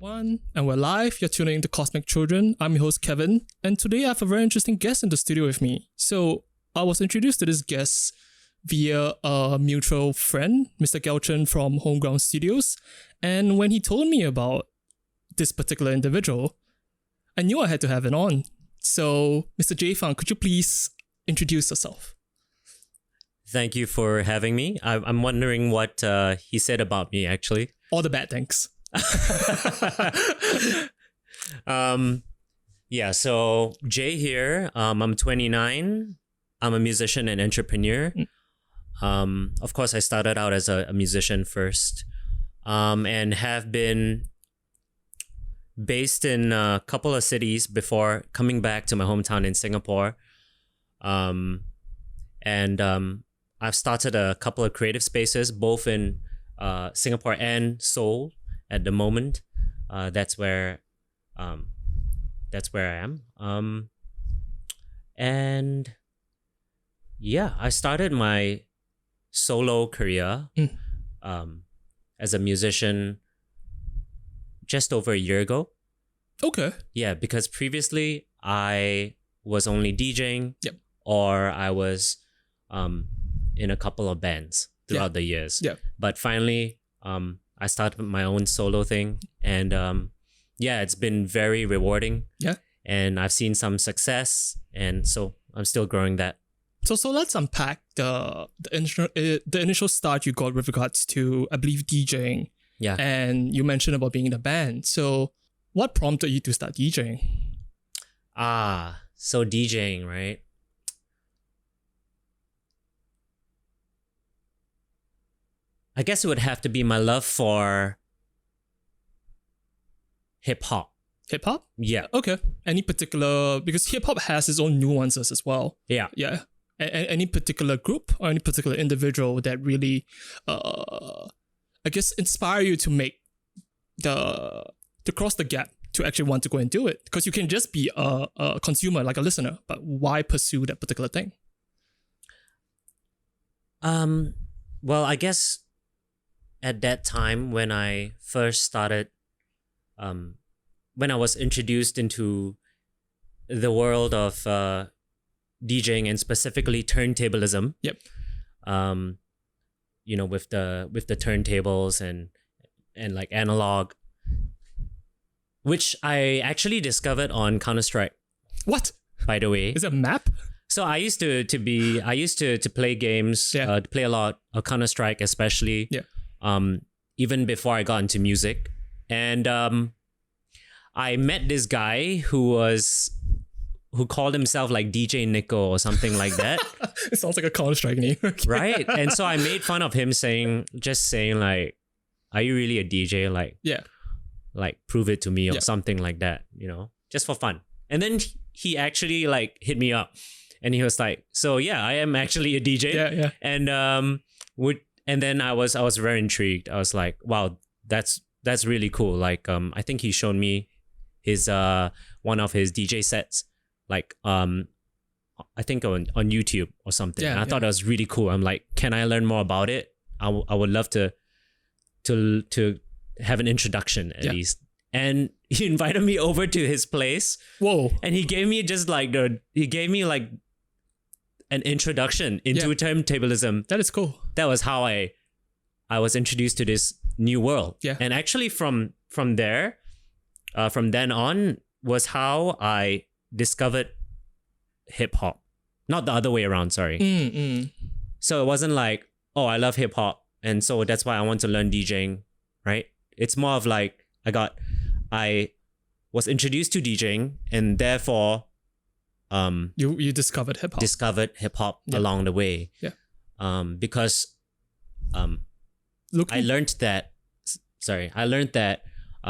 everyone, and we're live. You're tuning into Cosmic Children. I'm your host, Kevin, and today I have a very interesting guest in the studio with me. So, I was introduced to this guest via a mutual friend, Mr. Gelchen from Homeground Studios, and when he told me about this particular individual, I knew I had to have it on. So, Mr. Jayefunk, could you please introduce yourself? Thank you for having me. I'm wondering what he said about me, actually. All the bad things. Yeah, so Jay here. I'm 29. I'm a musician and entrepreneur. Of course, I started out as a musician first, and have been based in a couple of cities before coming back to my hometown in Singapore. And I've started a couple of creative spaces, both in Singapore and Seoul at the moment. That's where I am. And yeah, I started my solo career as a musician just over a year ago. Okay. Yeah, because previously I was only DJing, or I was in a couple of bands throughout the years. Yeah. But finally, I started my own solo thing, and it's been very rewarding. Yeah. And I've seen some success, and so I'm still growing that. So let's unpack the initial start you got with regards to, I believe, DJing. Yeah. And you mentioned about being in a band. So what prompted you to start DJing? So DJing, right? I guess it would have to be my love for hip-hop. Hip-hop? Yeah. Okay. Any particular, because hip-hop has its own nuances as well. Yeah. Yeah. Any particular group or any particular individual that really, I guess, inspire you to make to cross the gap to actually want to go and do it? Because you can just be a consumer, like a listener, but why pursue that particular thing? Well, I guess at that time when I first started, when I was introduced into the world of DJing and specifically turntablism. Yep. With the turntables and like analog, which I actually discovered on Counter-Strike. What? By the way, is it a map? So I used to play games, to play a lot of Counter-Strike, especially. Yeah. Even before I got into music, and I met this guy who called himself like DJ Nico or something like that. It sounds like a Counter-Strike name. Okay. Right? And so I made fun of him saying like, are you really a DJ? Like prove it to me or something like that, just for fun. And then he actually like hit me up and he was like, so yeah, I am actually a DJ. Yeah. And then I was very intrigued. I was like, wow, that's really cool. Like, I think he showed me his one of his DJ sets, like I think on YouTube or something. And I thought it was really cool. I'm like, can I learn more about it? I would love to have an introduction at least. And he invited me over to his place. Whoa. And he gave me an introduction into turntablism. That is cool. That was how I was introduced to this new world. Yeah. And actually from then on was how I discovered hip hop. Not the other way around, sorry. So it wasn't like, oh, I love hip hop and so that's why I want to learn DJing, right? It's more of like I was introduced to DJing and therefore you discovered hip hop. Along the way. Yeah. Because I learned that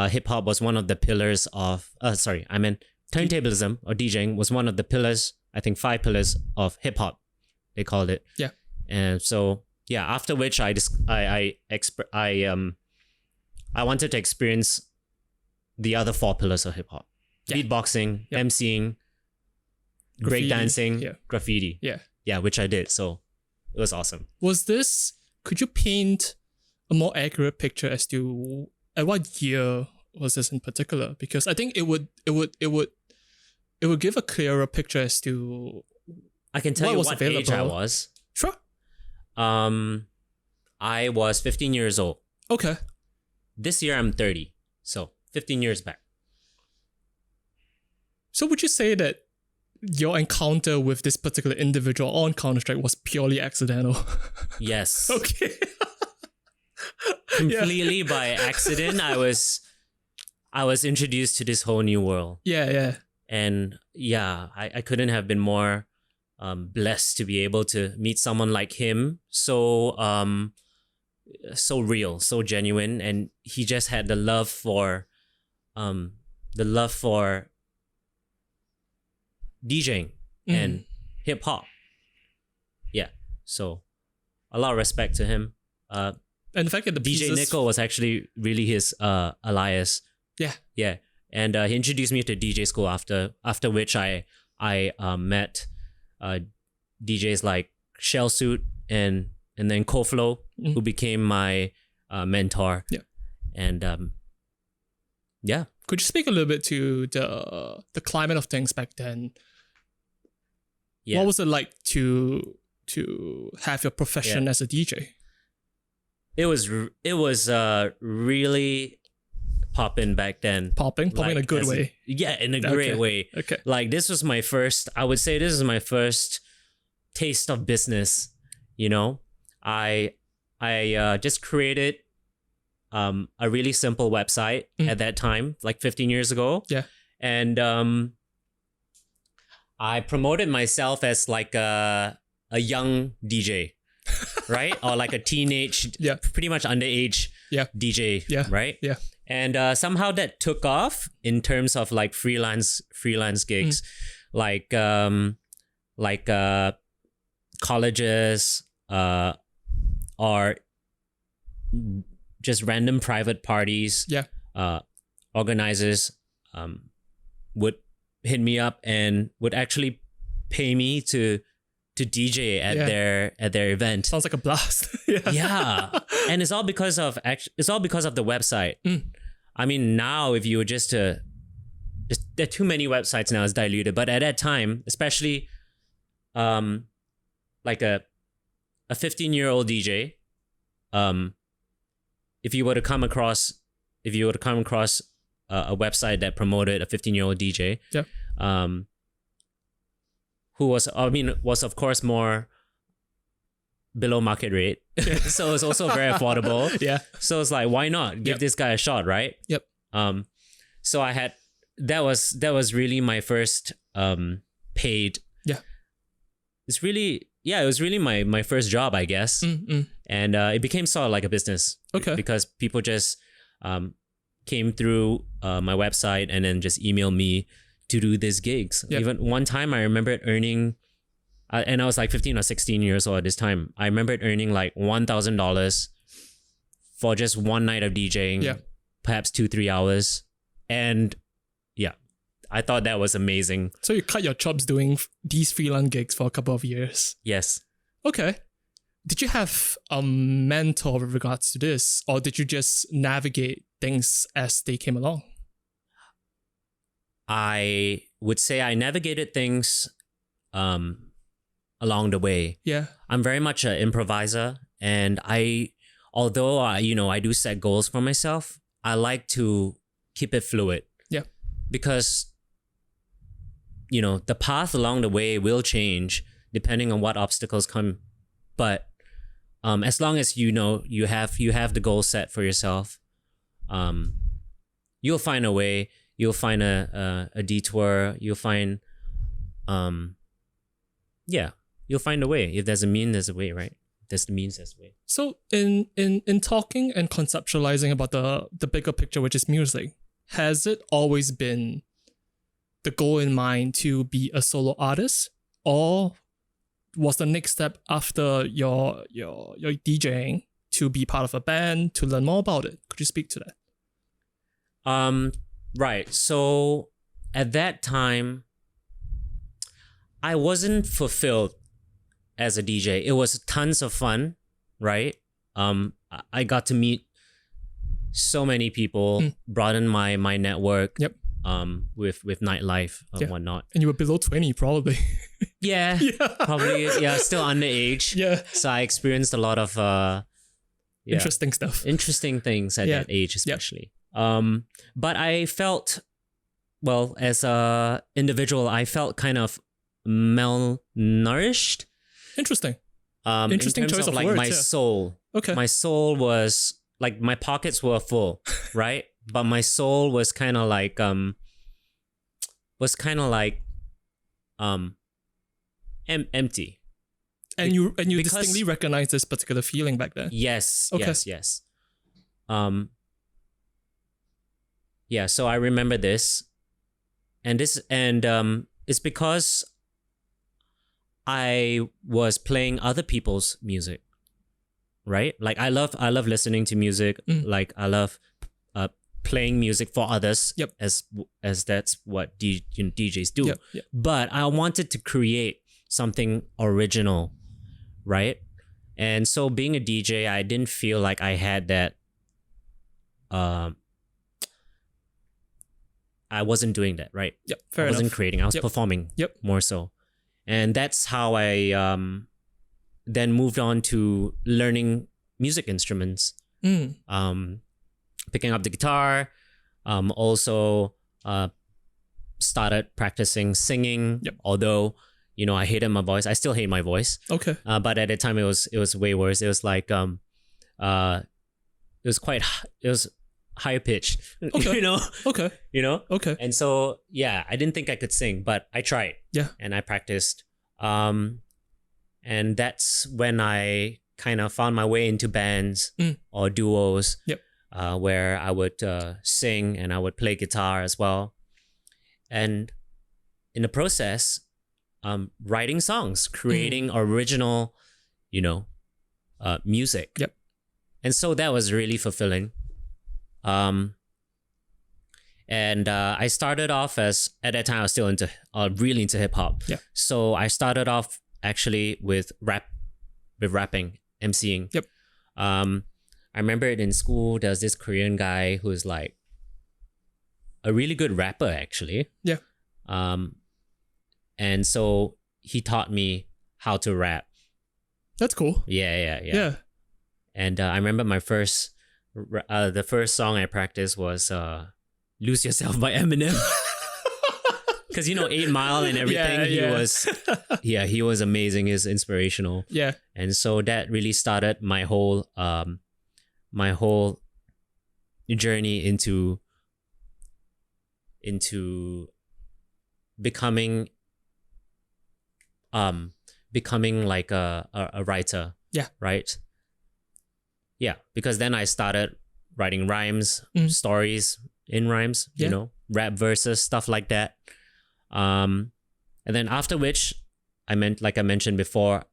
hip hop was one of the pillars of turntablism or DJing was one of the pillars, I think 5 pillars of hip hop, they called it. Yeah. And so after which I wanted to experience the other 4 pillars of hip hop. Beatboxing, MCing, breakdancing, graffiti. Yeah, which I did. So it was awesome. Could you paint a more accurate picture as to at what year was this in particular? Because I think it would give a clearer picture as to I can tell what you was what available. age I was. Sure. I was 15 years old. Okay. This year I'm 30. So 15 years back. So would you say that your encounter with this particular individual on Counter-Strike was purely accidental? Yes. Okay. Completely by accident, I was introduced to this whole new world. Yeah. And yeah, I couldn't have been more blessed to be able to meet someone like him. So real, so genuine, and he just had the love for DJing and hip hop. Yeah. So a lot of respect to him. And the fact that the DJ pieces... Nico was actually really his alias. Yeah. Yeah. And he introduced me to DJ school after which I met DJs like Shell Suit and then Koflo, who became my mentor. Yeah. And yeah. Could you speak a little bit to the climate of things back then? Yeah. What was it like to have your profession as a DJ? It was really popping back then. Popping in a good way. In a great way. Okay. Like this was my first, I would say this is my first taste of business. You know, I just created a really simple website at that time, like 15 years ago. Yeah. And I promoted myself as like a young DJ. Right? Or like a teenage, pretty much underage DJ, right? Yeah. And somehow that took off in terms of like freelance gigs, like colleges, or just random private parties. Yeah. Organizers would hit me up and would actually pay me to DJ at their event. Sounds like a blast. Yeah. And it's all because of the website. I mean, now if you were just there are too many websites now, it's diluted. But at that time, especially like a 15-year-old DJ, if you were to come across a website that promoted a 15-year-old DJ, who was of course more below market rate. So it's also very affordable. Yeah. So it's like, why not give this guy a shot, right? Yep. So I had, that was really my first paid. Yeah. It was really my first job, I guess. And it became sort of like a business. Okay. Because people just came through my website and then just emailed me to do these gigs. Yep. Even one time I remember earning, and I was like 15 or 16 years old at this time. I remember earning like $1,000 for just one night of DJing, perhaps 2-3 hours. And yeah, I thought that was amazing. So you cut your chops doing these freelance gigs for a couple of years. Yes. Okay. Did you have a mentor with regards to this, or did you just navigate things as they came along? I would say I navigated things along the way. Yeah. I'm very much an improviser, and although I do set goals for myself, I like to keep it fluid. Yeah. Because the path along the way will change depending on what obstacles come. But as long as you have the goal set for yourself, you'll find a way. You'll find a detour. You'll find, you'll find a way. If there's a mean, there's a way, right? If there's the means, there's a way. So in talking and conceptualizing about the bigger picture, which is music, has it always been the goal in mind to be a solo artist, or was the next step after your DJing to be part of a band, to learn more about it? Could you speak to that? Right. So at that time, I wasn't fulfilled as a DJ. It was tons of fun, right? I got to meet so many people, broadened my network. Yep. With nightlife and whatnot. And you were below 20 probably. Yeah. Probably. Yeah. Still underage. Yeah. So I experienced a lot of interesting stuff. Interesting things at that age, especially. But I felt, well, as a individual, I felt kind of malnourished. Interesting. Interesting choice of like words, my soul. Okay. My soul was like, my pockets were full, right? But my soul was kind of like empty. And you distinctly recognize this particular feeling back then. Yes. Okay. Yes. Yeah. So I remember this, and it's because I was playing other people's music, right? Like I love listening to music. Like I love playing music for others. Yep. As that's what DJs do. Yep. But I wanted to create something original, right? And so being a DJ, I didn't feel like I had that. I wasn't doing that, right? Yep. I wasn't creating. I was performing. Yep. More so. And that's how I then moved on to learning music instruments. Picking up the guitar, also started practicing singing. Yep. Although, I hated my voice. I still hate my voice. Okay. But at the time it was way worse. It was like it was higher pitched. Okay. Okay. Okay. And so I didn't think I could sing, but I tried. Yeah. And I practiced. And that's when I kind of found my way into bands or duos. Yep. Where I would sing and I would play guitar as well. And in the process, writing songs, creating original, music. Yep. And so that was really fulfilling. And I started off at that time I was still really into hip hop. Yeah. So I started off actually with rapping, MCing. Yep. I remember it in school. There was this Korean guy who's like a really good rapper, actually. Yeah. And so he taught me how to rap. That's cool. Yeah. And I remember the first song I practiced was "Lose Yourself" by Eminem. Because 8 Mile and everything, he was amazing. He's inspirational. Yeah. And so that really started my whole journey into becoming like a writer. Yeah. Right. Yeah, because then I started writing rhymes, stories in rhymes, rap verses, stuff like that. And then after which, I mentioned before,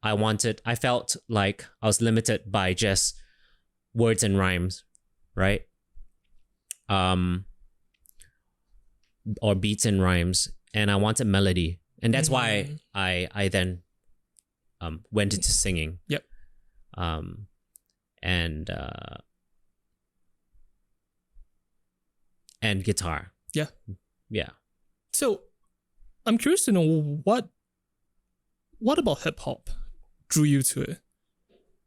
I felt like I was limited by just words and rhymes, right? Or beats and rhymes, and I wanted melody, and that's why I then went into singing. Yep. And guitar. Yeah. Yeah. So, I'm curious to know what about hip hop drew you to it?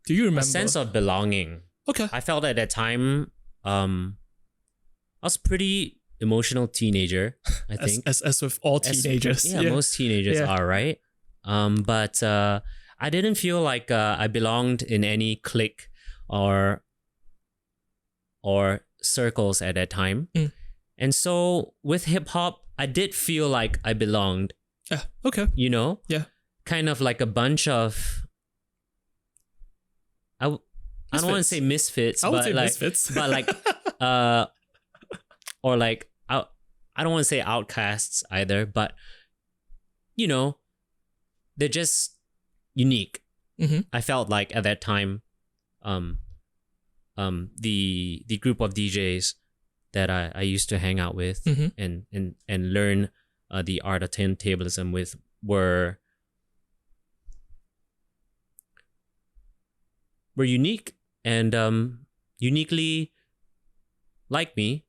Do you remember? A sense of belonging. Okay. I felt at that time, I was pretty emotional teenager, I think. As with all teenagers. Most teenagers are, right? But I didn't feel like I belonged in any clique or circles at that time. And so with hip hop, I did feel like I belonged. Okay. Yeah. Kind of like a bunch of I don't want to say misfits, I would but say like misfits. but like or like I don't want to say outcasts either, but they're just unique. I felt like at that time the group of DJs that I used to hang out with and learn the art of turntablism with were unique and uniquely like me.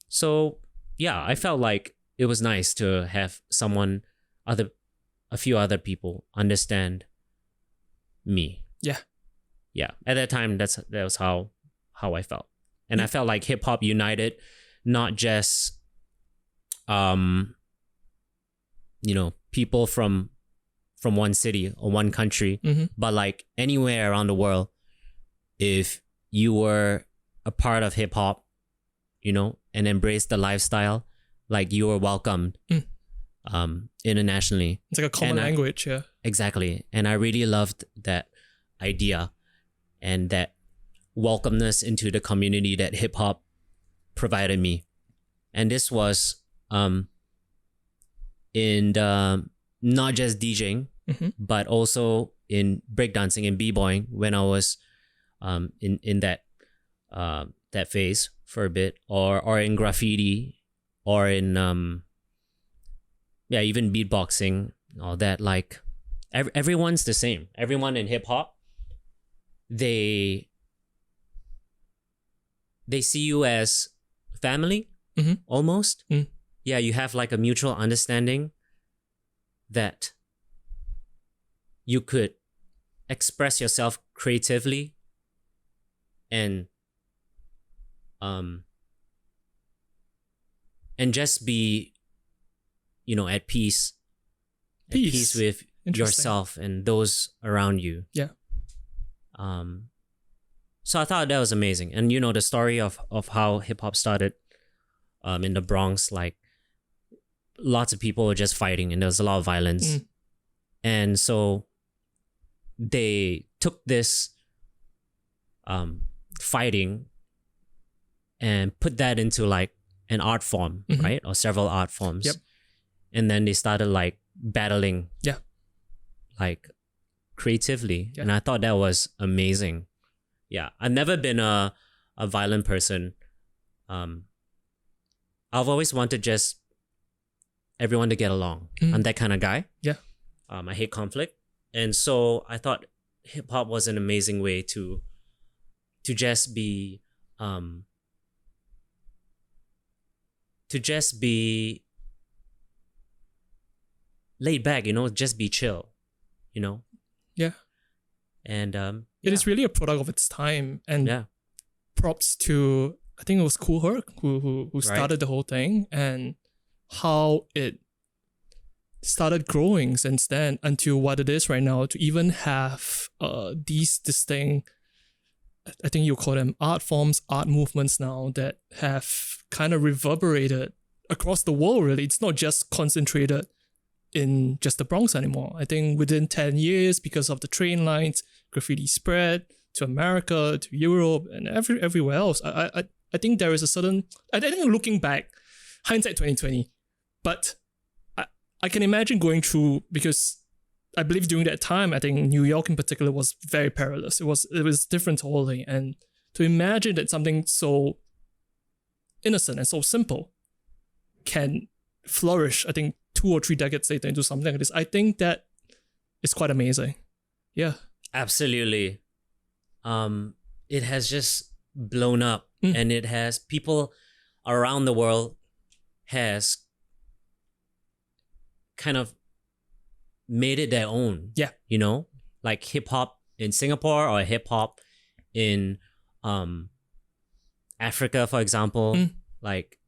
So yeah, I felt like it was nice to have a few other people understand me. Yeah. Yeah. At that time, that was how I felt. And I felt like hip hop united not just people from one city or one country, but like anywhere around the world. If you were a part of hip hop, and embraced the lifestyle, like you were welcomed internationally. It's like a common language, yeah. Exactly. And I really loved that idea and that welcomeness into the community that hip hop provided me. And this was in not just DJing, but also in breakdancing and b-boying when I was in that phase for a bit, or in graffiti, or in even beatboxing, all that. Like everyone's the same. Everyone in hip hop, they see you as family, almost. Yeah, you have like a mutual understanding that you could express yourself creatively and just be, at peace with yourself and those around you. Yeah. So I thought that was amazing. And the story of how hip hop started in the Bronx, like lots of people were just fighting and there was a lot of violence. And so they took this fighting and put that into like an art form, right? Or several art forms. Yep. And then they started like battling. Yeah. Like creatively. Yeah. And I thought that was amazing. Yeah. I've never been a violent person. I've always wanted just everyone to get along. I'm that kind of guy. Yeah. I hate conflict. And so I thought hip hop was an amazing way to just be laid back, just be chill, Yeah. And it is really a product of its time. And props to, I think it was Kool Herc who started the whole thing, and how it started growing since then until what it is right now, to even have these distinct, I think you call them art forms, art movements now, that have kind of reverberated across the world, really. It's not just concentrated in just the Bronx anymore. I think within 10 years, because of the train lines, graffiti spread to America, to Europe, and everywhere else. I think there is a certain, I think looking back, hindsight 2020, but I can imagine going through, because I believe during that time, I think New York in particular was very perilous. It was different totally. And to imagine that something so innocent and so simple can flourish, I think 2 or 3 decades later into something like this, I think that is quite amazing. Yeah. Absolutely. It has just blown up, and it has people around the world has kind of made it their own. Yeah. Like hip hop in Singapore or hip hop in Africa, for example. Like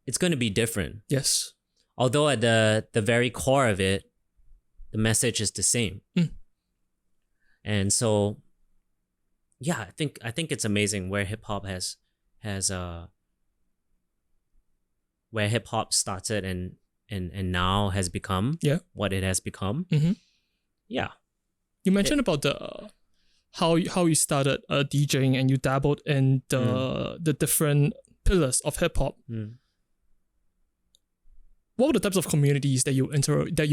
it's going to be different. Yes. Although at the very core of it, the message is the same. And so yeah, I think it's amazing where hip hop has where hip hop started and now has become what it has become. Yeah. You mentioned about the how you started DJing, and you dabbled in the different pillars of hip hop. What were the types of communities that you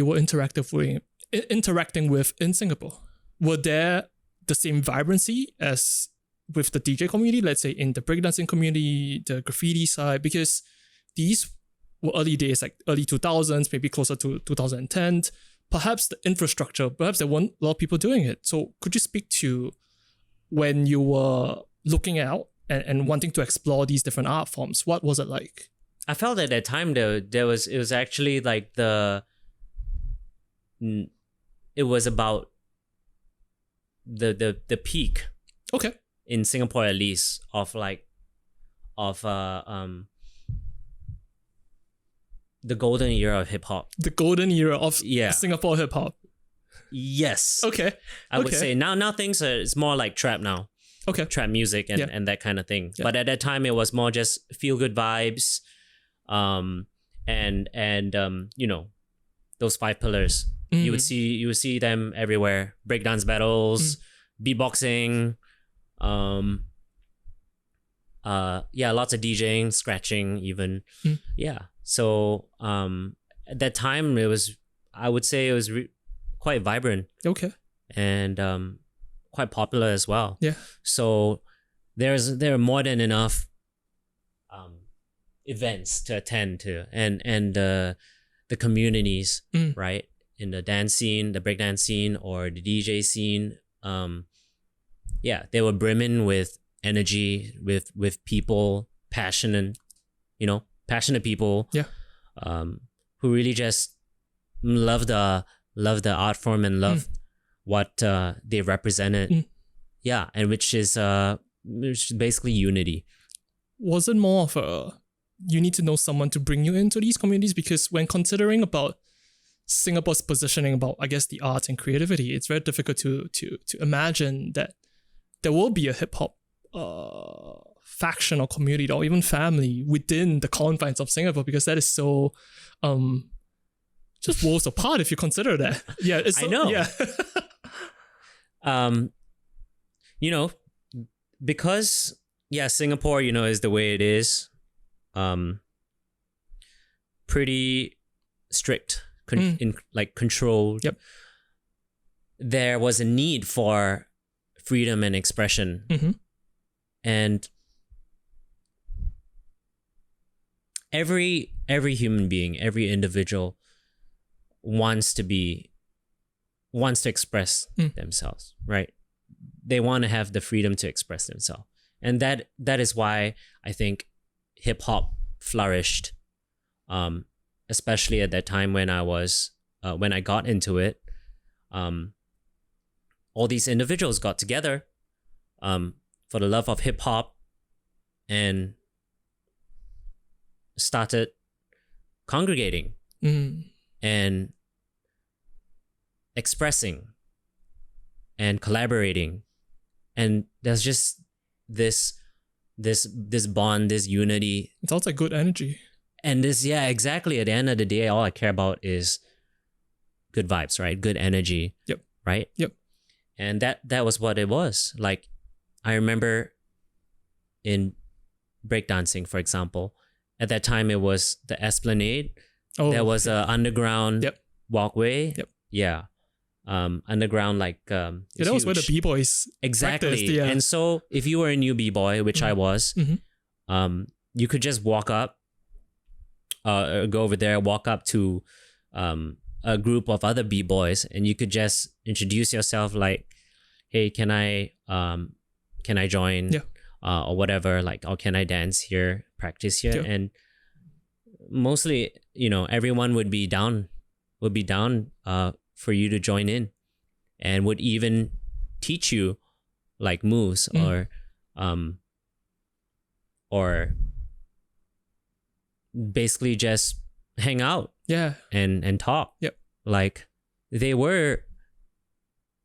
were interacting with in Singapore? Were there the same vibrancy as with the DJ community, let's say in the breakdancing community, the graffiti side? Because these were early days, like early 2000s, maybe closer to 2010. Perhaps the infrastructure, perhaps there weren't a lot of people doing it. So could you speak to when you were looking out and wanting to explore these different art forms? What was it like? I felt at that time it was actually like it was about the peak. Okay. In Singapore, at least, of the golden era of hip hop. The golden era of Singapore hip hop. Yes. Okay. I would say now things it's more like trap now. Okay. Trap music and that kind of thing. Yeah. But at that time it was more just feel good vibes, and you know, those 5 pillars. You would see them everywhere. Breakdance battles, beatboxing, lots of DJing, scratching even. Yeah. So at that time I would say it was quite vibrant. Okay. And quite popular as well. Yeah. So there are more than enough events to attend to, and the communities, right? In the dance scene, the breakdance scene, or the DJ scene, they were brimming with energy, with people, passionate people, who really just love the art form and love what they represented. And which is basically unity. Was it more of you need to know someone to bring you into these communities? Because when considering about Singapore's positioning about, I guess, the arts and creativity, it's very difficult to imagine that there will be a hip hop faction or community or even family within the confines of Singapore, because that is so just worlds apart if you consider that. Yeah, it's so, I know. Yeah. You know, because Singapore, you know, is the way it is. Pretty strict. Controlled. Yep. There was a need for freedom and expression, and every human being, every individual wants to express themselves, right? They want to have the freedom to express themselves, and that is why I think hip hop flourished. Especially at that time when I got into it, all these individuals got together for the love of hip hop and started congregating and expressing and collaborating, and there's just this bond, this unity. It's also good energy. And this, exactly. At the end of the day, all I care about is good vibes, right? Good energy. Yep. Right? Yep. And that was what it was. Like, I remember in breakdancing, for example, at that time it was the Esplanade. Oh, there was a underground walkway. Yep. Yeah. Underground, like that was where the b-boys exactly. And so if you were a new b-boy, which I was, you could just walk up. Go over there, walk up to a group of other b-boys, and you could just introduce yourself, like, hey, can I join? Or whatever, like, or can I dance here, practice here? And mostly, you know, everyone would be down for you to join in, and would even teach you like moves or basically just hang out and talk. Like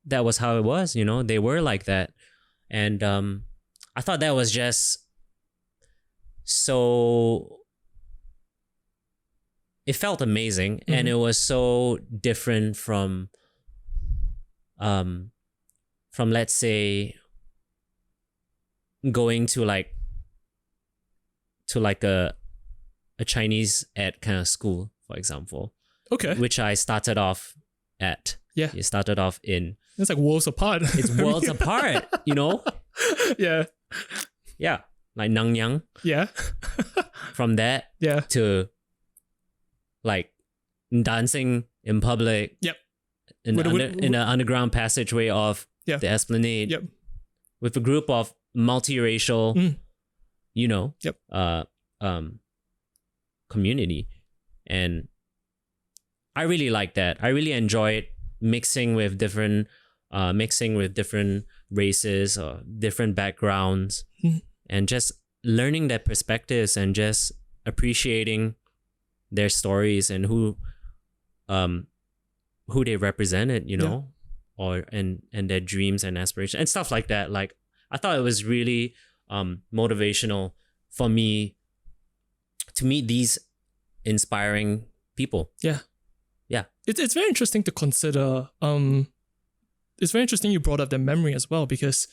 that was how it was, you know, they were like that. And I thought that was just so, it felt amazing. And it was so different from let's say going to like a Chinese ed kind of school, for example. Okay. Which I started off at. Yeah. It started off in. It's like worlds apart. It's worlds apart, you know? Yeah. Yeah. Like Nanyang. Yeah. From that to like dancing in public. Yep. In the underground passageway of the Esplanade. Yep. With a group of multiracial, you know, Yep. Community. And I really like that. I really enjoyed mixing with different races or different backgrounds, and just learning their perspectives and just appreciating their stories and who they represented, you know, or and their dreams and aspirations and stuff like that. Like, I thought it was really motivational for me to meet these inspiring people. Yeah. Yeah. It's very interesting to consider. It's very interesting you brought up the memory as well, because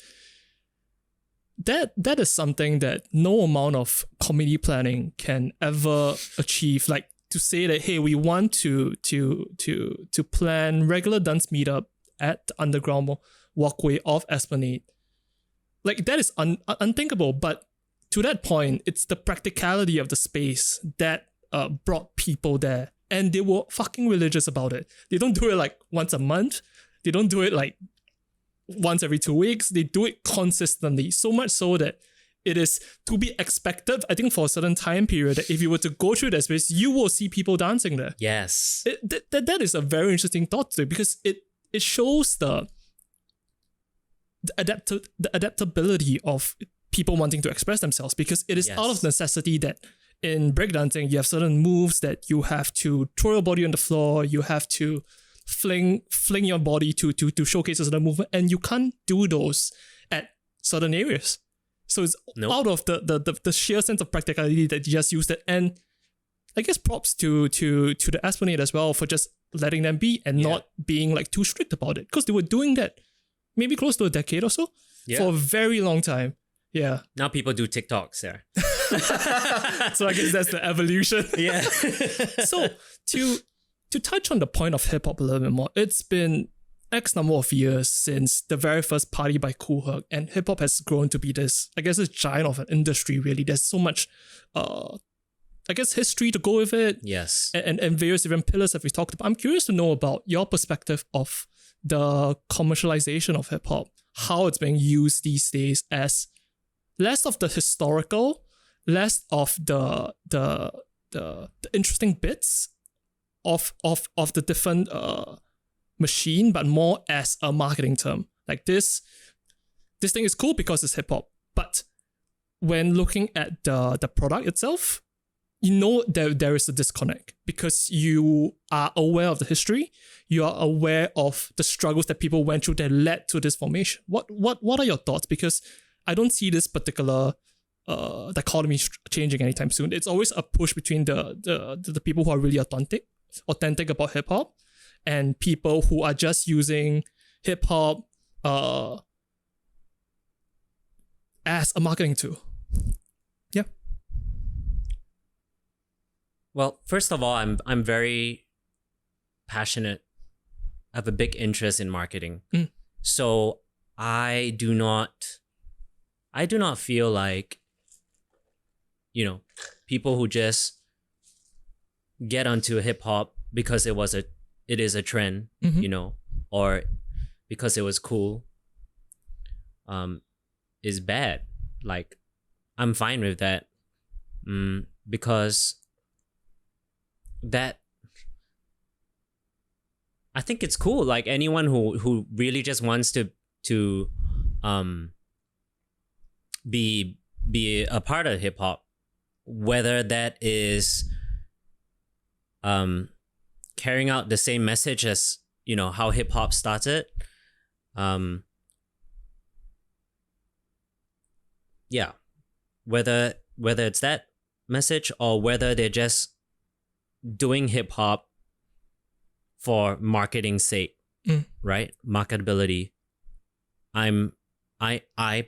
that is something that no amount of comedy planning can ever achieve. Like, to say that, hey, we want to plan regular dance meetup at the underground walkway of Esplanade. Like, that is unthinkable. But to that point, it's the practicality of the space that brought people there. And they were fucking religious about it. They don't do it like once a month. They don't do it like once every 2 weeks. They do it consistently. So much so that it is to be expected, I think, for a certain time period, that if you were to go through that space, you will see people dancing there. Yes. That is a very interesting thought to it, because it shows the adaptability of people wanting to express themselves, because it is out of necessity that in breakdancing, you have certain moves that you have to throw your body on the floor, you have to fling your body to showcase a certain movement, and you can't do those at certain areas. So it's out of the sheer sense of practicality that you just used it. And I guess props to the Esplanade as well for just letting them be and not being like too strict about it, because they were doing that maybe close to a decade or so for a very long time. Yeah. Now people do TikToks there. So I guess that's the evolution. Yeah. So to touch on the point of hip hop a little bit more, it's been X number of years since the very first Party by Kool Herc, and hip hop has grown to be this, I guess, this giant of an industry, really. There's so much, I guess, history to go with it. Yes. And various different pillars that we talked about. I'm curious to know about your perspective of the commercialization of hip hop, how it's being used these days as less of the historical, less of the interesting bits of the different machine, but more as a marketing term. Like, this thing is cool because it's hip hop, but when looking at the product itself, you know there is a disconnect, because you are aware of the history, you are aware of the struggles that people went through that led to this formation. What are your thoughts? Because I don't see this particular dichotomy changing anytime soon. It's always a push between the people who are really authentic about hip hop, and people who are just using hip hop as a marketing tool. Yeah. Well, first of all, I'm very passionate. I have a big interest in marketing. So I do not feel like, you know, people who just get onto hip hop because it is a trend, you know, or because it was cool, is bad. Like, I'm fine with that, because that, I think it's cool. Like, anyone who really just wants to be a part of hip hop, whether that is carrying out the same message as, you know, how hip hop started, whether it's that message, or whether they're just doing hip hop for marketing's sake, right? Marketability. I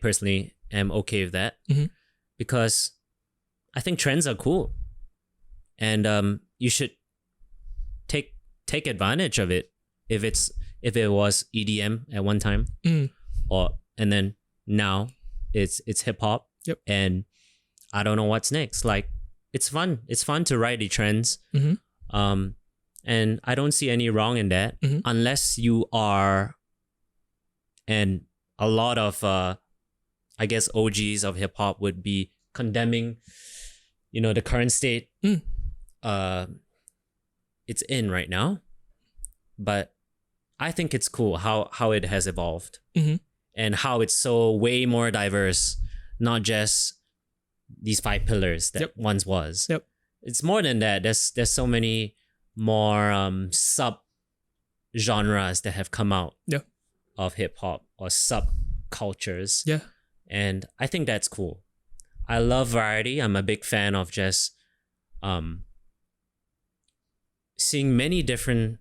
personally am okay with that, because I think trends are cool, and you should take advantage of it. If it was EDM at one time, and then now it's hip hop, and I don't know what's next. Like, it's fun. It's fun to ride the trends, and I don't see any wrong in that, unless you are, and a lot of I guess OGs of hip hop would be condemning, the current state it's in right now. But I think it's cool how it has evolved and how it's so way more diverse, not just these 5 pillars that once was. Yep. It's more than that. There's so many more sub genres that have come out of hip hop or subcultures. Yeah. And I think that's cool. I love variety. I'm a big fan of just seeing many different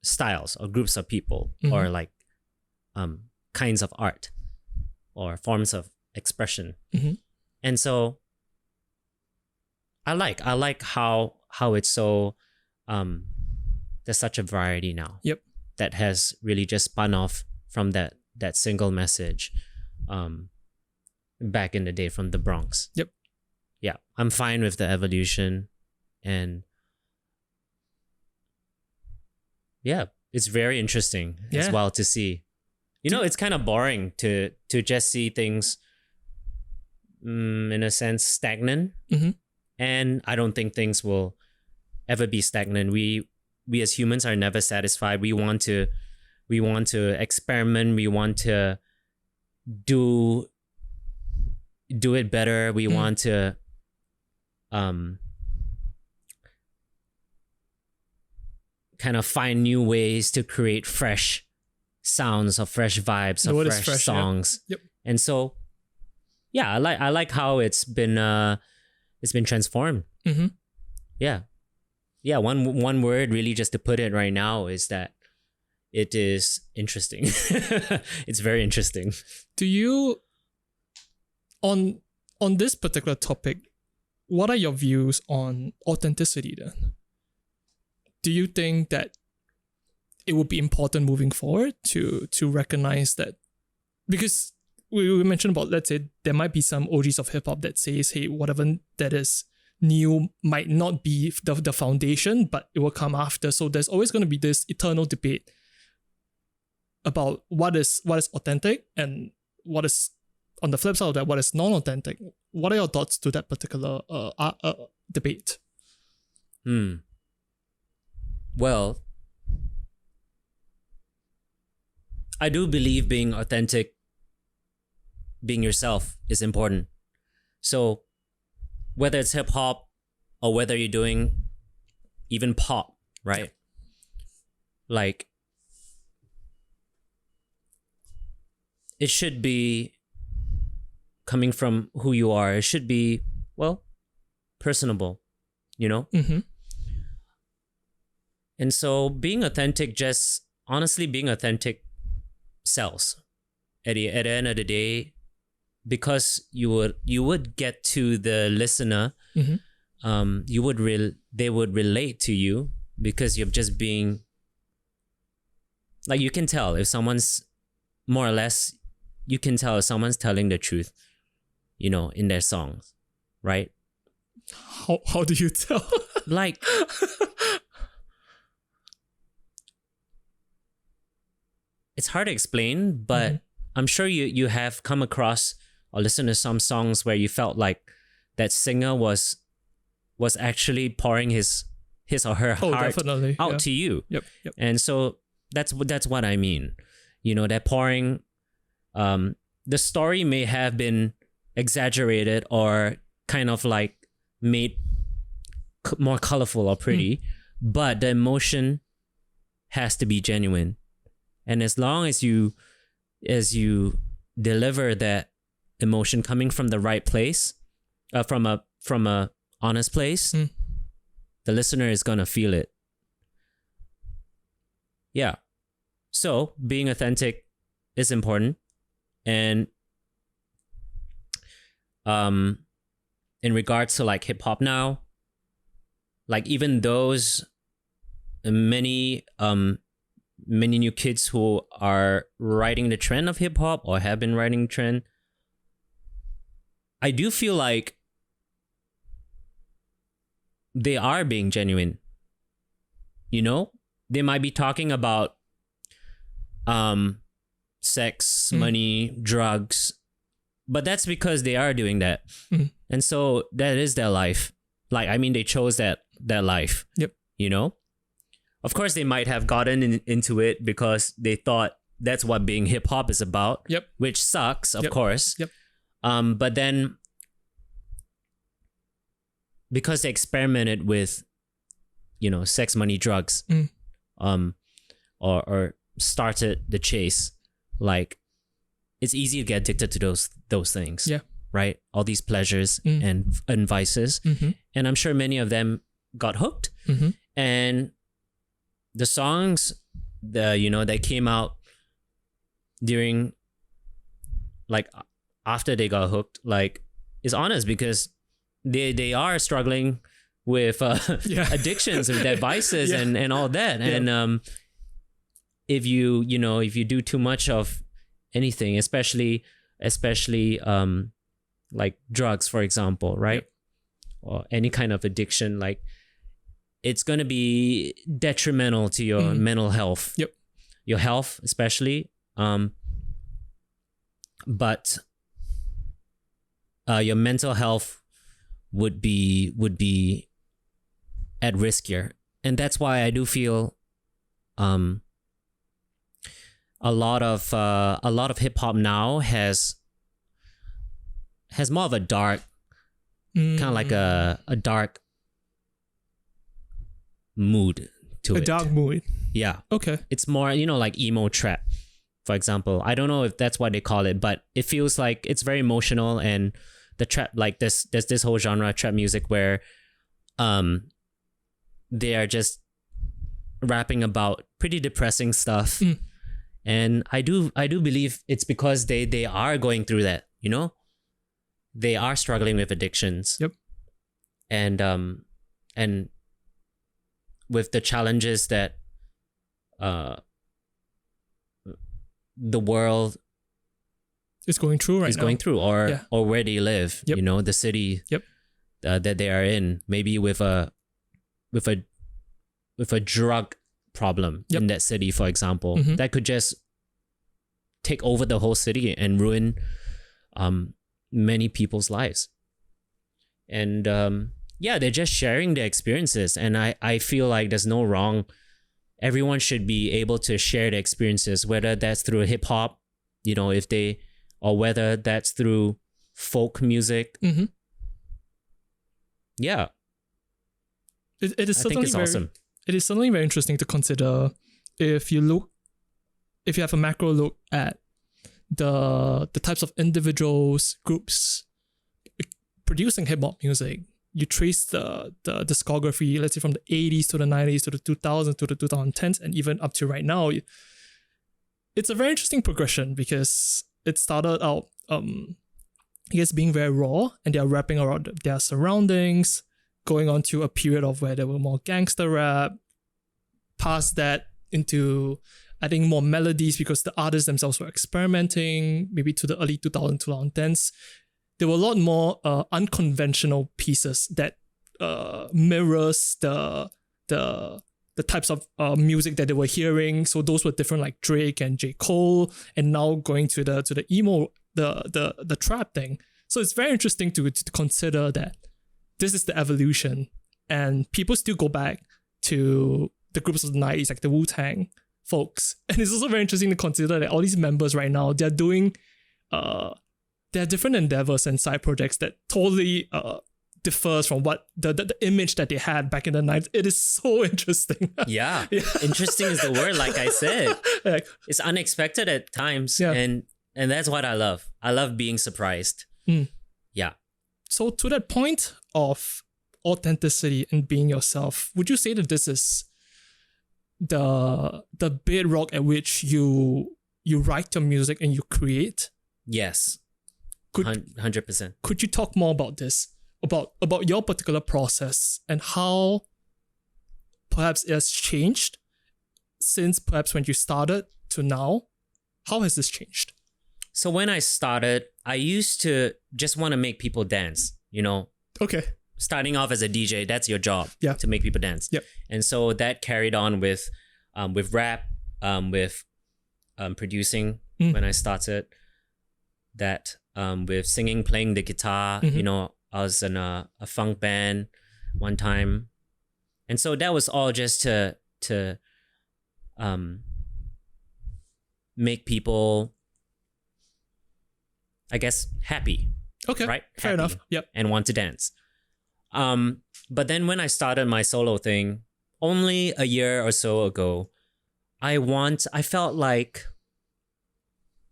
styles or groups of people or like kinds of art or forms of expression. And so I like how it's so there's such a variety now. Yep. That has really just spun off from that single message back in the day from the Bronx. Yep. Yeah, I'm fine with the evolution, and yeah, it's very interesting as well to see. It's kind of boring to just see things in a sense stagnant. And I don't think things will ever be stagnant. We as humans are never satisfied. We want to experiment. We want to do it better. We want to kind of find new ways to create fresh sounds or fresh vibes or fresh songs. Yep. And so yeah, I like how it's been transformed. Yeah. One word really just to put it right now is that it is interesting. It's very interesting. Do you, on this particular topic, what are your views on authenticity then? Do you think that it would be important moving forward to recognize that? Because we mentioned about, let's say, there might be some OGs of hip hop that says, hey, whatever that is new might not be the foundation, but it will come after. So there's always going to be this eternal debate about what is authentic and what is, on the flip side of that, what is non-authentic. What are your thoughts to that particular debate? Well, I do believe being authentic, being yourself is important. So whether it's hip hop or whether you're doing even pop, right? Like, it should be coming from who you are. It should be, well, personable, And so being authentic, honestly being authentic sells. At the end of the day, because you would get to the listener, they would relate to you because you're just being, like, you can tell if someone's more or less, you can tell if someone's telling the truth, in their songs, right? How do you tell? Like, it's hard to explain, but I'm sure you have come across or listened to some songs where you felt like that singer was actually pouring his or her heart out to you. Yep. And so that's what I mean. That pouring, the story may have been exaggerated or kind of like made more colorful or pretty, but the emotion has to be genuine. And as long as you deliver that emotion coming from the right place, from a honest place, the listener is gonna feel it. Yeah. So being authentic is important. And in regards to like hip hop now, like even those many new kids who are riding the trend of hip hop or have been riding the trend, I do feel like they are being genuine. They might be talking about sex, money, drugs. But that's because they are doing that. And so that is their life. Like, I mean, they chose that life. Yep. You know? Of course, they might have gotten into it because they thought that's what being hip hop is about. Yep. Which sucks, of course. Yep. But then, because they experimented with, you know, sex, money, drugs, or started the chase, like, it's easy to get addicted to those things. Yeah. Right? All these pleasures and vices. And I'm sure many of them got hooked. And the songs that came out during, like, after they got hooked, like, is honest, because they are struggling with addictions and their vices and all that. And if you do too much of anything, especially like drugs, for example, right? Or any kind of addiction, like, it's going to be detrimental to your mental health. Yep. Your health, especially. But your mental health would be at risk here. And that's why I do feel a lot of hip hop now has more of a dark, kind of like a dark mood to it. A dark mood. Yeah. Okay. It's more, like emo trap, for example. I don't know if that's what they call it, but it feels like it's very emotional. And the trap, like there's this whole genre, trap music, where they are just rapping about pretty depressing stuff. And I do believe it's because they are going through that, they are struggling with addictions. Yep. And with the challenges that the world is going through or where they live, the city that they are in, maybe with a drug problem in that city, for example, that could just take over the whole city and ruin many people's lives. And they're just sharing their experiences, and I feel like there's no wrong. Everyone should be able to share their experiences, whether that's through hip hop, or whether that's through folk music. Yeah. It is certainly awesome. It is certainly very interesting to consider if you have a macro look at the types of individuals, groups producing hip hop music. You trace the discography, let's say from the 80s to the 90s to the 2000s to the 2010s, and even up to right now. It's a very interesting progression because it started out, being very raw, and they're rapping around their surroundings, going on to a period of where there were more gangster rap, past that into, I think, more melodies because the artists themselves were experimenting, maybe to the early 2010s. There were a lot more unconventional pieces that mirrors the types of music that they were hearing. So those were different, like Drake and J. Cole, and now going to the emo, the trap thing. So it's very interesting to consider that this is the evolution, and people still go back to the groups of the 90s, like the Wu-Tang folks. And it's also very interesting to consider that all these members right now, they're doing there are different endeavors and side projects that totally differs from what the image that they had back in the 90s. It is so interesting. Yeah. Interesting is the word, like I said. It's unexpected at times, and that's what I love. I love being surprised. Yeah. So to that point of authenticity and being yourself, would you say that this is the bedrock at which you write your music and you create? Yes. 100%. Could you talk more about this, about your particular process and how perhaps it has changed since perhaps when you started to now? How has this changed? So when I started, I used to just want to make people dance, Okay. Starting off as a DJ, that's your job, to make people dance. Yep. And so that carried on with rap, with producing when I started that with singing, playing the guitar. You know, I was in a funk band one time. And so that was all just to make people, I guess, happy. Okay. Right? Fair Happy enough. Yep. And want to dance. But then when I started my solo thing, only a year or so ago, I felt like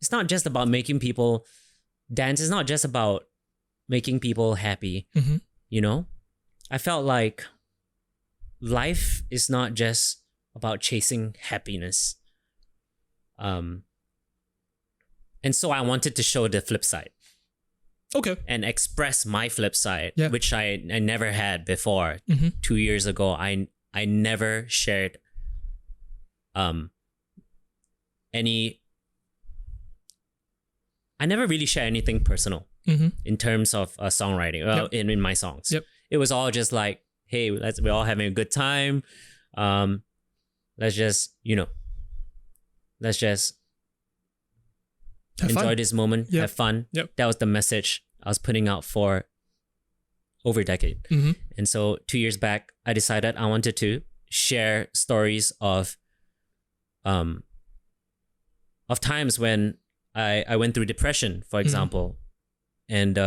it's not just about making people dance. It's not just about making people happy. You know? I felt like life is not just about chasing happiness. And so I wanted to show the flip side. Okay. And express my flip side, Yeah. which I never had before. 2 years ago, I never shared I never really shared anything personal in terms of songwriting in my songs. Yep. It was all just like, hey, we're all having a good time. Let's just, let's just enjoy this moment, have fun. Yep. That was the message I was putting out for over a decade. And so 2 years back, I decided I wanted to share stories of times when I went through depression, for example, and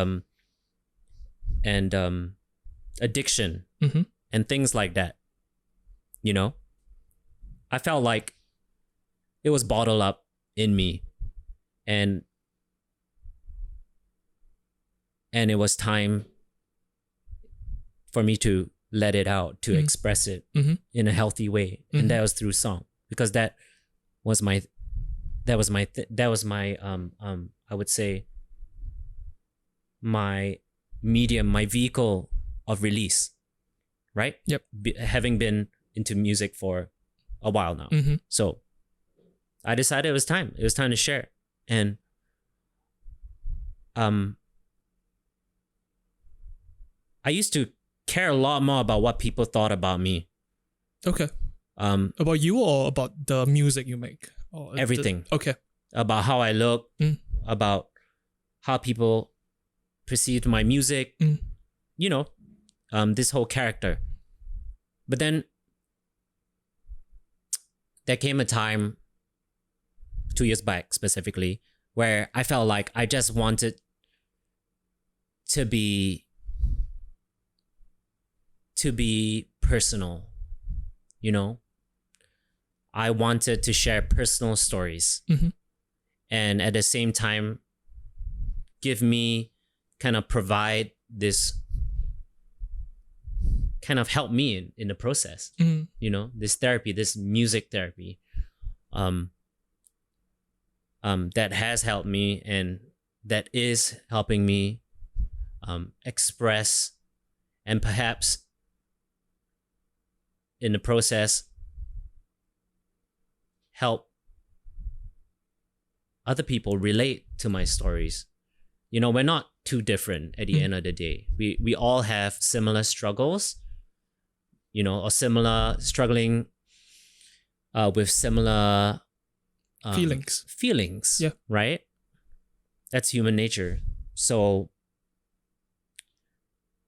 addiction and things like that. You know, I felt like it was bottled up in me, and it was time for me to let it out, to express it in a healthy way, and that was through song, because that was my I would say my medium, my vehicle of release, right? Yep. Having been into music for a while now, so I decided it was time to share. And I used to care a lot more about what people thought about me. Okay. About you or about the music you make? Or everything. Okay. About how I look, about how people perceived my music, this whole character. But then there came a time 2 years back specifically where I felt like I just wanted to be personal, I wanted to share personal stories, and at the same time provide this kind of help me in the process, this therapy, this music therapy, that has helped me and that is helping me express, and perhaps in the process help other people relate to my stories. We're not too different at the end of the day. We all have similar struggles, or similar struggling with similar feelings, yeah, right? That's human nature. So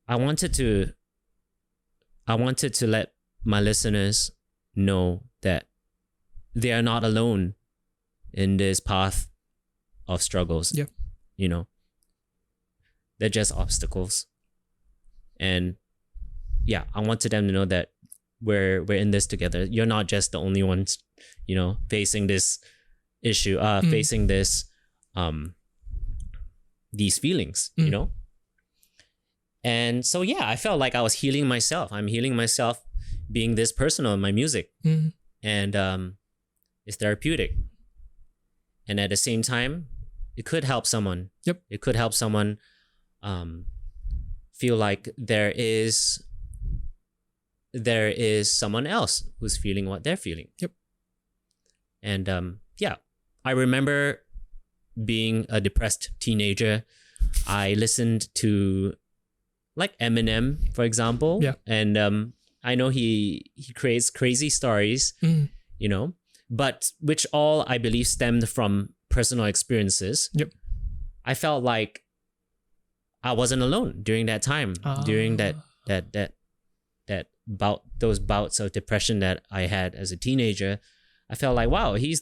I wanted to let my listeners know that they are not alone in this path of struggles. Yeah. They're just obstacles. And yeah, I wanted them to know that we're in this together. You're not just the only ones, facing this issue, facing this these feelings, And so yeah, I felt like I was healing myself. I'm healing myself being this personal in my music. And it's therapeutic. And at the same time, it could help someone. Yep. It could help someone feel like there is someone else who's feeling what they're feeling. Yep. And yeah, I remember being a depressed teenager. I listened to like Eminem, for example. Yeah. And I know he creates crazy stories, but which all I believe stemmed from personal experiences, Yep. I felt like I wasn't alone during that time, during those bouts of depression that I had as a teenager. I felt like, wow, he's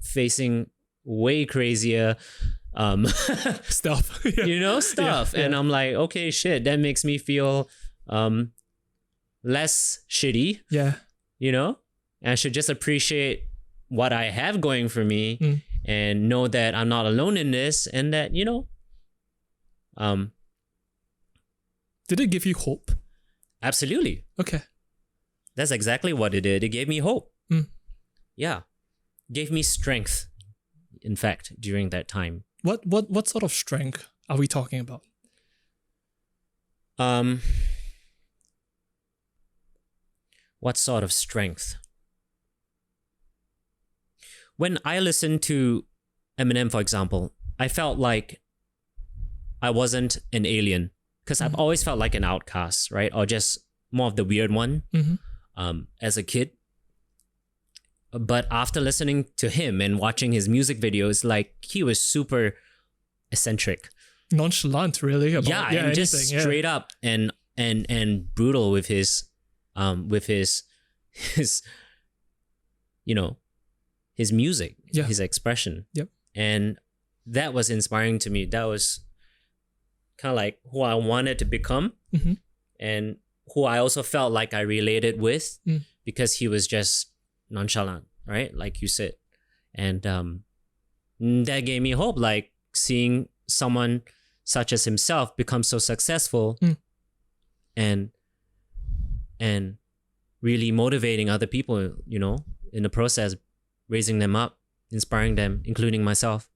facing way crazier stuff. stuff. And I'm like, okay, shit, that makes me feel less shitty. Yeah. And I should just appreciate what I have going for me and know that I'm not alone in this, and that, did it give you hope? Absolutely. Okay. That's exactly what it did. It gave me hope. Yeah. Gave me strength, in fact, during that time. What sort of strength are we talking about? What sort of strength? When I listened to Eminem, for example, I felt like I wasn't an alien, because I've always felt like an outcast, right? Or just more of the weird one as a kid. But after listening to him and watching his music videos, like, he was super eccentric, nonchalant, really. About, and just straight up and brutal with his his music, his expression. Yep. And that was inspiring to me. That was kind of like who I wanted to become, and who I also felt like I related with, because he was just nonchalant, right? Like you said. And that gave me hope, like seeing someone such as himself become so successful and really motivating other people, in the process, raising them up, inspiring them, including myself.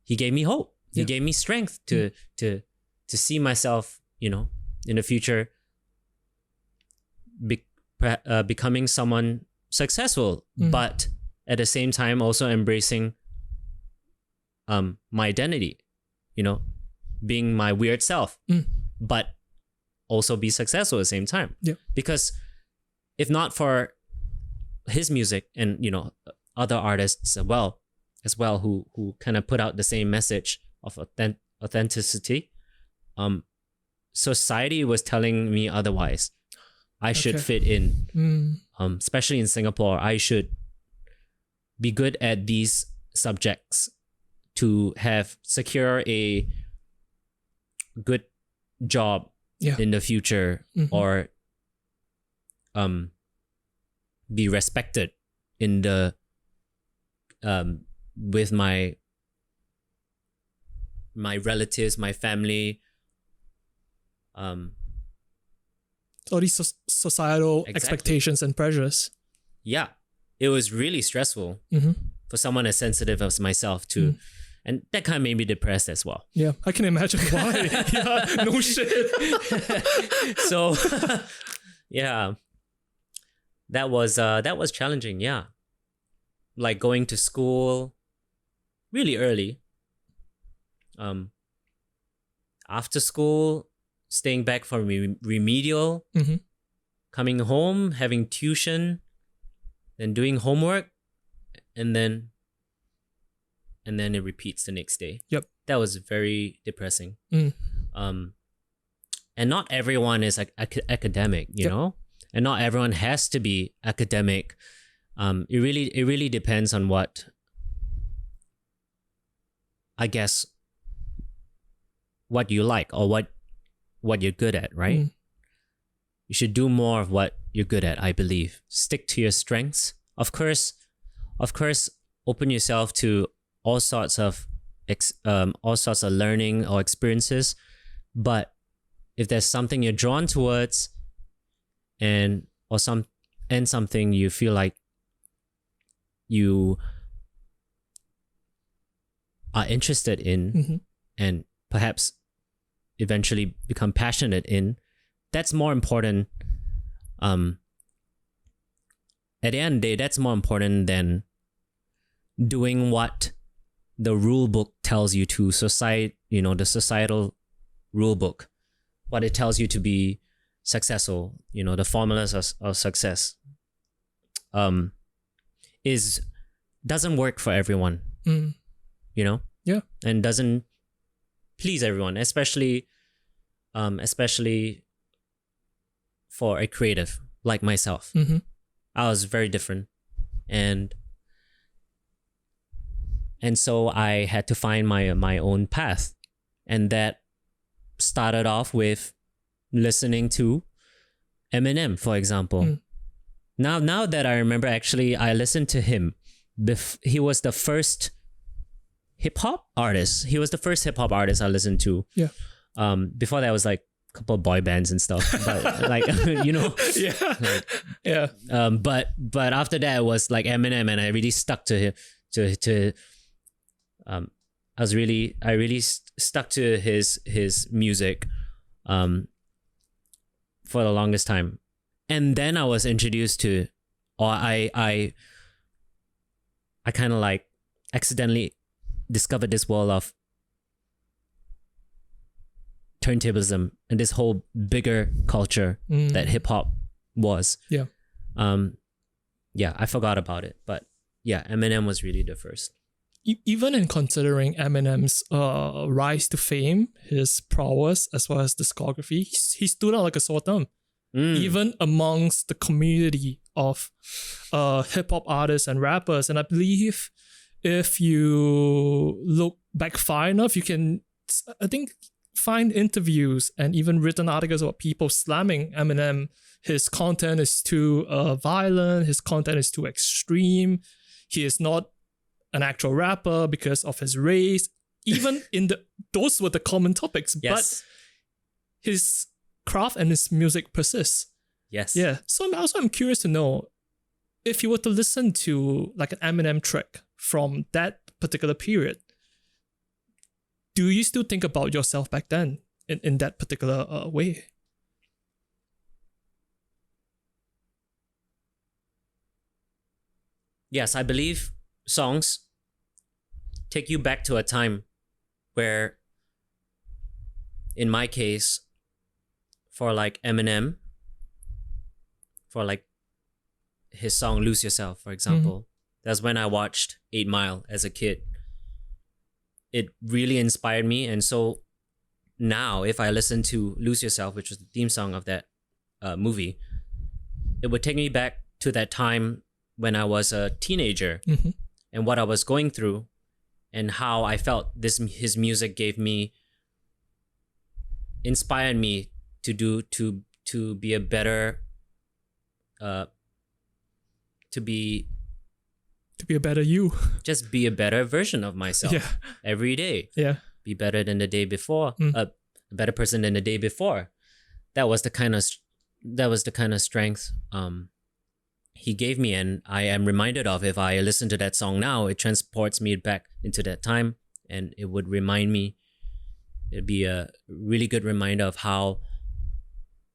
He gave me hope. He gave me strength to see myself, in the future, becoming someone successful, but at the same time also embracing my identity, being my weird self, but also be successful at the same time. Yeah. Because if not for his music and, other artists as well who kind of put out the same message of authenticity, society was telling me otherwise. I should fit in, especially in Singapore. I should be good at these subjects to secure a good job in the future, or be respected in the with my relatives, my family. All these societal expectations and pressures. Yeah, it was really stressful for someone as sensitive as myself too. And that kind of made me depressed as well. Yeah, I can imagine why. Yeah, no shit. So, yeah, that was challenging. Yeah, like going to school really early. After school, staying back for remedial, coming home, having tuition, then doing homework, and then it repeats the next day. Yep. That was very depressing. And not everyone is academic, you know, and not everyone has to be academic. It really depends on what, I guess, what you like or what you're good at, right? You should do more of what you're good at, I believe. Stick to your strengths. Of course, open yourself to all sorts of learning or experiences. But if there's something you're drawn towards, and something you feel like you are interested in, and perhaps eventually become passionate in, that's more important. At the end of the day, that's more important than doing what the rule book tells you to, the societal rule book, what it tells you to be successful, the formulas of success, is doesn't work for everyone. You know? Yeah. And doesn't please everyone, especially for a creative like myself. I was very different, and so I had to find my own path, and that started off with listening to Eminem, for example. Now that I remember, actually, I listened to him. He was the first hip hop artist. He was the first hip hop artist I listened to. Yeah. Before that was like a couple of boy bands and stuff, but like you know. Yeah. Like, Yeah. But after that it was like Eminem, and I really stuck to him. I really stuck to his music, for the longest time, and then I was introduced to, or I kind of like accidentally discovered this world of turntablism and this whole bigger culture that hip hop was. Yeah. Yeah, I forgot about it, but yeah, Eminem was really the first. Even in considering Eminem's rise to fame, his prowess as well as discography, he stood out like a sore thumb. Even amongst the community of hip hop artists and rappers. And I believe if you look back far enough, you can, I think, find interviews and even written articles about people slamming Eminem. His content is too violent, his content is too extreme, he is not an actual rapper because of his race. Even in those were the common topics, yes. But his craft and his music persists. Yes. Yeah. So I'm curious to know, if you were to listen to like an Eminem track from that particular period, do you still think about yourself back then in that particular way? Yes, I believe songs take you back to a time where, in my case, for like Eminem, for like his song Lose Yourself, for example, that's when I watched 8 Mile as a kid. It really inspired me, and so now if I listen to Lose Yourself, which was the theme song of that movie, it would take me back to that time when I was a teenager and what I was going through and how I felt his music inspired me to be a better to be a better you. Just be a better version of myself every day. Yeah. Be better than the day before. A better person than the day before. That was the kind of strength he gave me, and I am reminded of. If I listen to that song now, it transports me back into that time, and it would remind me. It'd be a really good reminder of how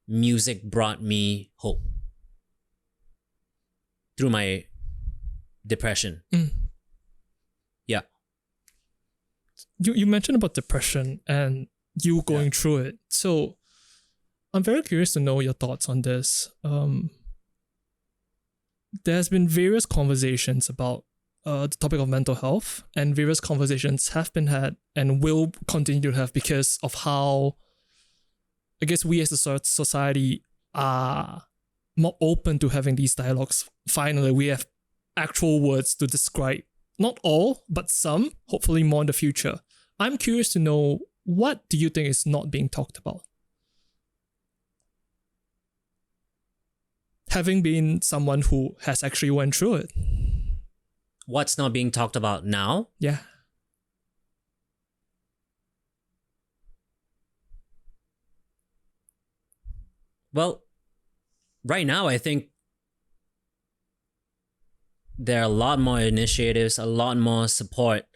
music brought me hope through my depression. Yeah. You mentioned about depression and you going through it. So I'm very curious to know your thoughts on this. There's been various conversations about the topic of mental health, and various conversations have been had and will continue to have because of how, I guess, we as a society are more open to having these dialogues. Finally, we have actual words to describe, not all, but some, hopefully more in the future. I'm curious to know, what do you think is not being talked about? Having been someone who has actually went through it. What's not being talked about now? Yeah. Well, right now, I think there are a lot more initiatives, a lot more support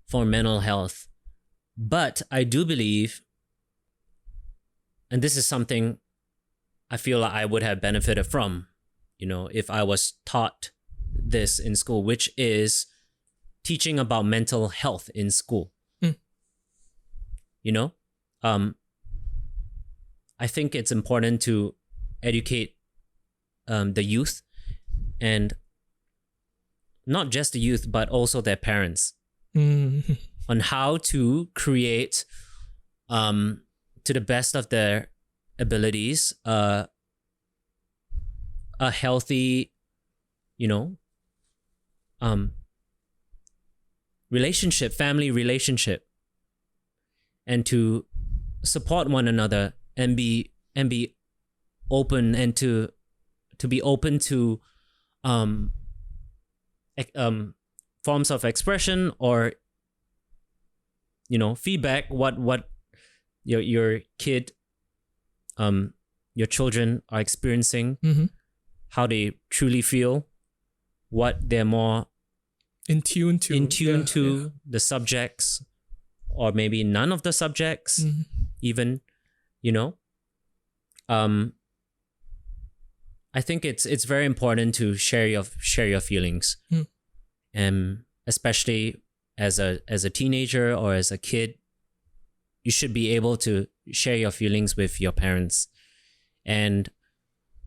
for mental health. But I do believe, and this is something I feel like I would have benefited from, if I was taught this in school, which is teaching about mental health in school. I think it's important to educate the youth and not just the youth, but also their parents Mm. on how to create, to the best of their abilities, a healthy, relationship, family relationship, and to support one another and be open, and to be open to forms of expression, or feedback, what your kid, your children are experiencing, Mm-hmm. how they truly feel, what they're more In tune to the subjects, or maybe none of the subjects, Mhm. even, I think it's very important to share your feelings, especially as a teenager or as a kid. You should be able to share your feelings with your parents, and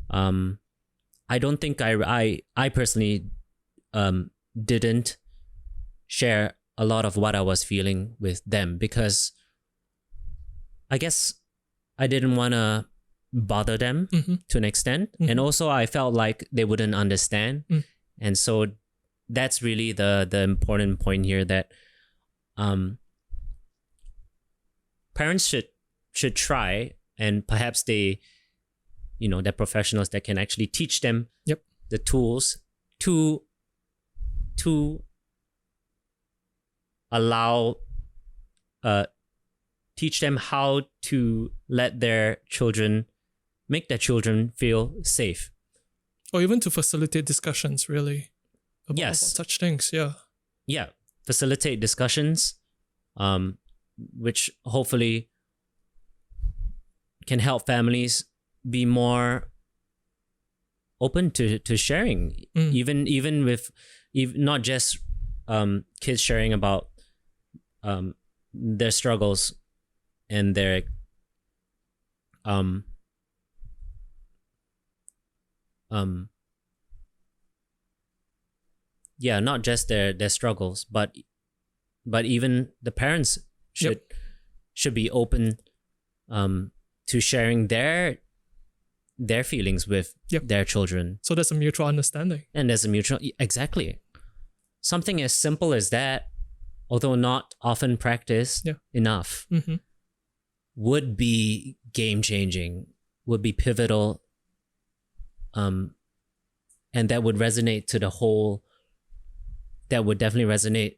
I don't think I personally didn't share a lot of what I was feeling with them, because I guess I didn't want to bother them to an extent. Mhm. And also I felt like they wouldn't understand. And so that's really the important point here, that parents should try, and perhaps they're professionals that can actually teach them the tools to allow, teach them how to make their children feel safe, or even to facilitate discussions, really, about such things. Facilitate discussions, which hopefully can help families be more open to sharing, even with not just kids sharing about their struggles and their not just their struggles, but even the parents should be open to sharing their feelings with their children. So there's a mutual understanding. And there's a mutual, exactly. Something as simple as that, although not often practiced enough, would be game-changing, would be pivotal, and that would resonate to the whole, that would definitely resonate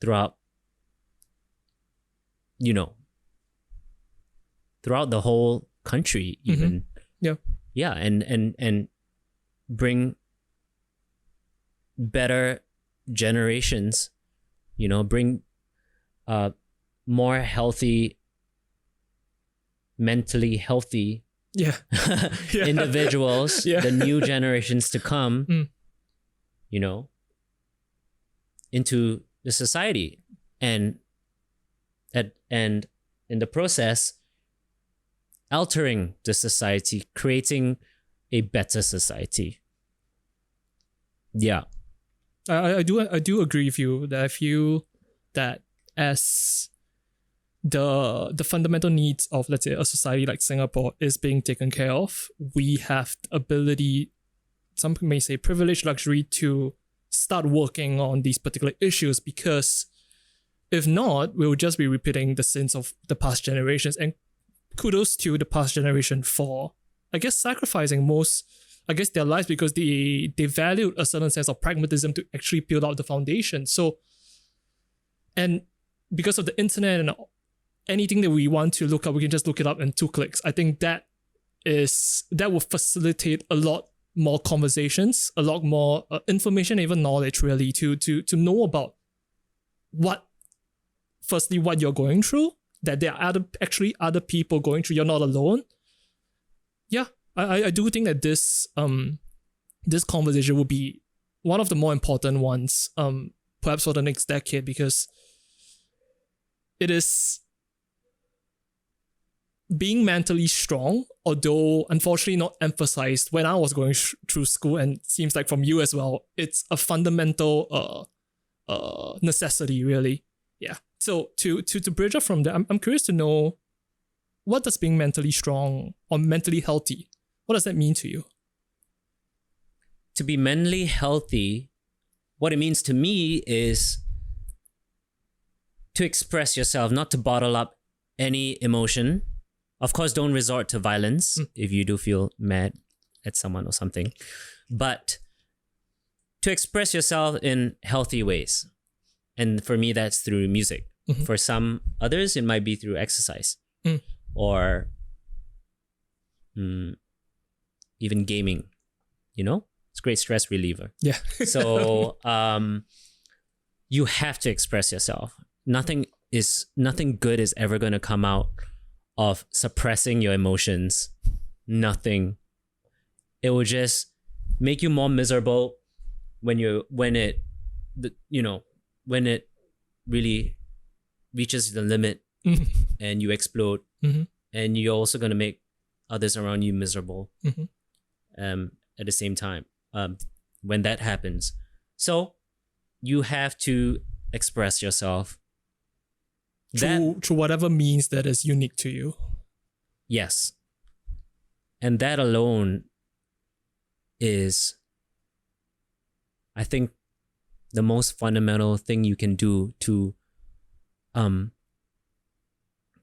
throughout, throughout the whole country, even. And bring better generations, bring more healthy, mentally healthy individuals, the new generations to come, into the society, and in the process altering the society, creating a better society. I do agree with you that I feel that as the fundamental needs of, let's say, a society like Singapore is being taken care of, we have the ability, some may say privilege, luxury, to start working on these particular issues, because if not, we'll just be repeating the sins of the past generations. And kudos to the past generation for, I guess, sacrificing their lives, because they valued a certain sense of pragmatism to actually build out the foundation. So, and because of the internet and anything that we want to look up, we can just look it up in 2 clicks. I think that will facilitate a lot more conversations, a lot more information, even knowledge, really, to know about what you're going through, that there are other people going through. You're not alone. I do think that this conversation will be one of the more important ones, perhaps for the next decade, because it is being mentally strong, although unfortunately not emphasized when I was going through school, and it seems like from you as well, it's a fundamental necessity, really. Yeah. So to bridge up from there, I'm curious to know, what does being mentally strong or mentally healthy, what does that mean to you? To be mentally healthy, what it means to me is to express yourself, not to bottle up any emotion. Of course, don't resort to violence if you do feel mad at someone or something, but to express yourself in healthy ways. And for me, that's through music. For some others, it might be through exercise or even gaming, you know? It's a great stress reliever. Yeah. So you have to express yourself. Nothing good is ever going to come out of suppressing your emotions. Nothing. It will just make you more miserable when it really reaches the limit and you explode. And you're also going to make others around you miserable at the same time when that happens. So you have to express yourself through whatever means that is unique to you. Yes. And that alone is, I think, the most fundamental thing you can do to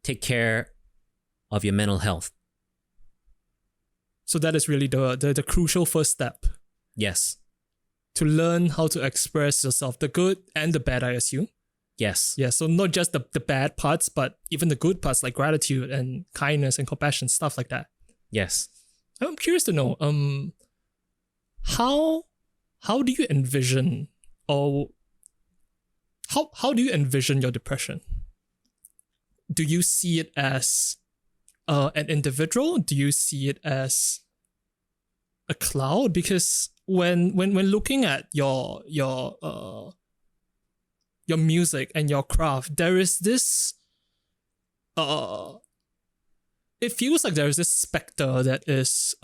take care of your mental health. So that is really the crucial first step. Yes. To learn how to express yourself, the good and the bad, I assume. Yes. Yeah, so not just the bad parts, but even the good parts like gratitude and kindness and compassion, stuff like that. Yes. I'm curious to know, how do you envision, or how do you envision your depression? Do you see it as an individual? Do you see it as a cloud? Because when looking at your music and your craft, there is this it feels like there is this specter that is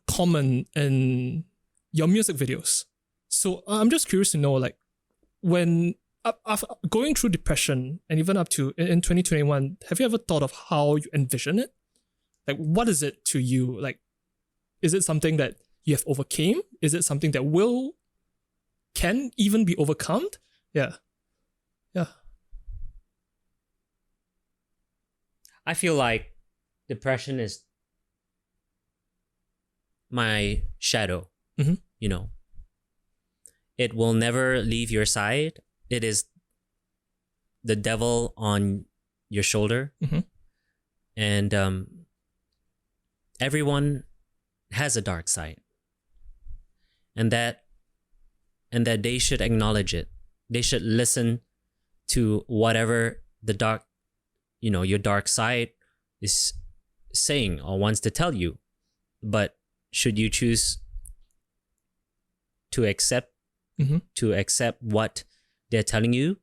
common in your music videos. So I'm just curious to know, like, when going through depression and even up to in 2021, have you ever thought of how you envision it? Like, what is it to you? Like, is it something that you have overcame? Is it something that can even be overcome? Yeah. Yeah. I feel like depression is my shadow. You know, it will never leave your side. It is the devil on your shoulder. And everyone has a dark side. And that they should acknowledge it. They should listen to whatever your dark side is saying or wants to tell you. But should you choose to accept what they're telling you,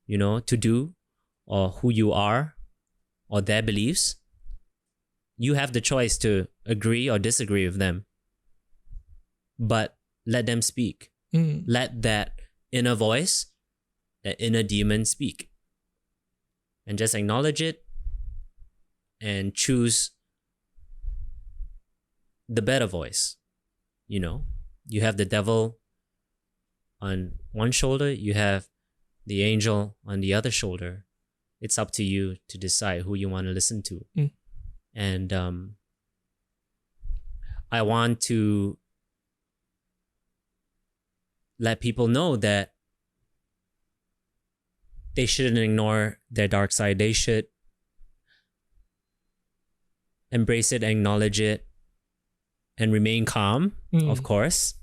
to do, or who you are, or their beliefs, you have the choice to agree or disagree with them. But let them speak. Let that inner voice, that inner demon speak. And just acknowledge it and choose the better voice. You have the devil on one shoulder, you have the angel on the other shoulder. It's up to you to decide who you want to listen to. And I want to let people know that they shouldn't ignore their dark side. They should embrace it, acknowledge it, and remain calm, of course.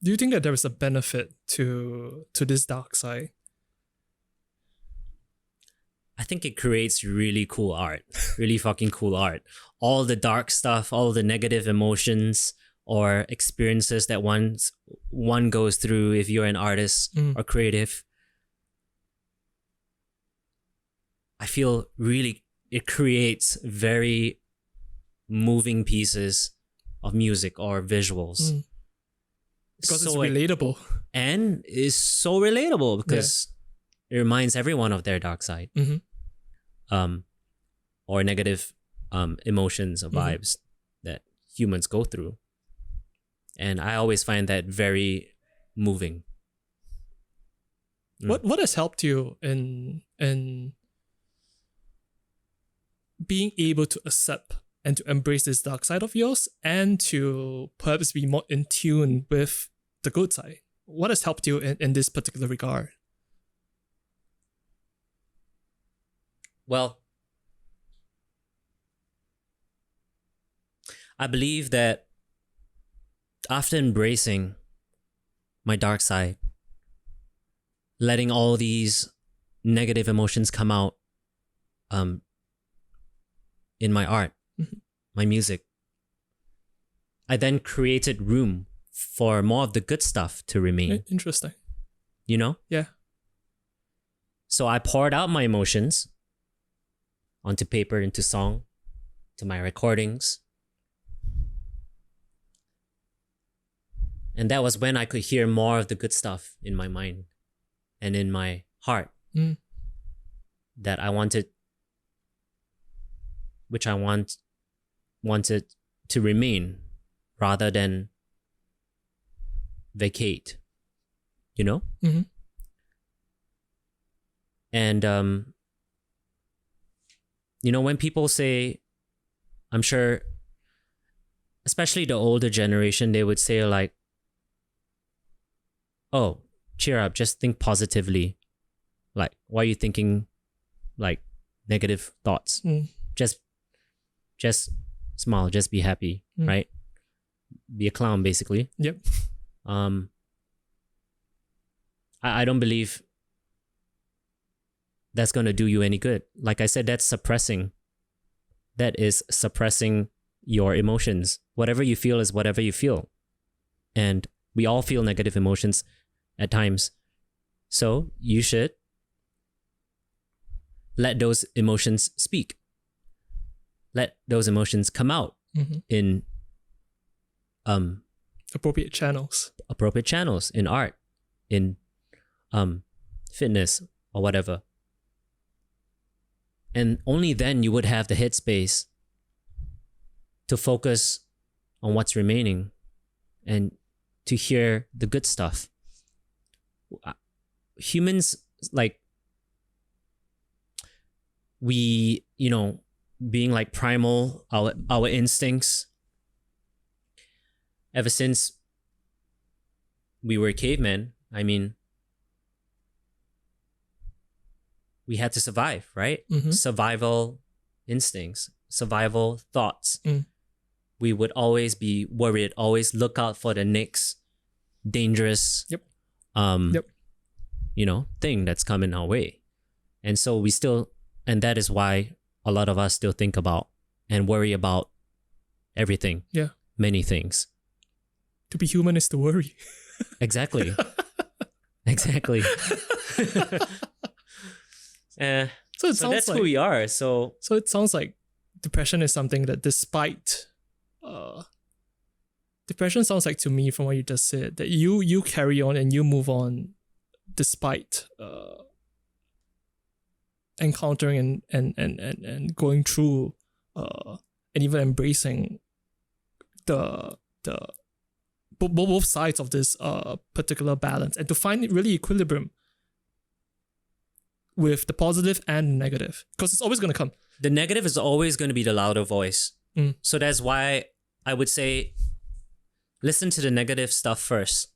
Do you think that there is a benefit to this dark side? I think it creates really cool art, really fucking cool art. All the dark stuff, all the negative emotions or experiences that one goes through if you're an artist or creative. I feel really it creates very moving pieces of music or visuals. Because it's relatable. And is so relatable because it reminds everyone of their dark side. Or negative emotions or vibes that humans go through. And I always find that very moving. What has helped you in being able to accept and to embrace this dark side of yours and to perhaps be more in tune with the good side? What has helped you in this particular regard? Well, I believe that after embracing my dark side, letting all these negative emotions come out in my art, my music, I then created room for more of the good stuff to remain. Interesting. You know? Yeah. So I poured out my emotions onto paper, into song, to my recordings. And that was when I could hear more of the good stuff in my mind and in my heart that I wanted, which I wanted to remain rather than vacate, you know? And, you know, when people say, I'm sure, especially the older generation, they would say like, oh, cheer up, just think positively. Like, why are you thinking like negative thoughts? Just smile, just be happy, right? Be a clown, basically. Yep. I don't believe that's going to do you any good. Like I said, that's suppressing. That is suppressing your emotions. Whatever you feel is whatever you feel. And we all feel negative emotions at times. So you should let those emotions speak. Let those emotions come out in appropriate channels. Appropriate channels in art, in fitness or whatever. And only then you would have the headspace to focus on what's remaining and to hear the good stuff. Humans, like, we, you know, being like primal, our instincts, ever since we were cavemen, I mean, we had to survive, right? Survival instincts, survival thoughts. We would always be worried, always look out for the next dangerous, you know, thing that's coming our way. And so we still, and that is why a lot of us still think about and worry about everything. Yeah. Many things. To be human is to worry. Exactly. Exactly. So that's like, who we are. So it sounds like depression is something that despite depression sounds like to me from what you just said that you carry on and you move on despite encountering and going through and even embracing the both sides of this particular balance, and to find really equilibrium with the positive and negative, because it's always going to come. The negative is always going to be the louder voice. So that's why I would say listen to the negative stuff first.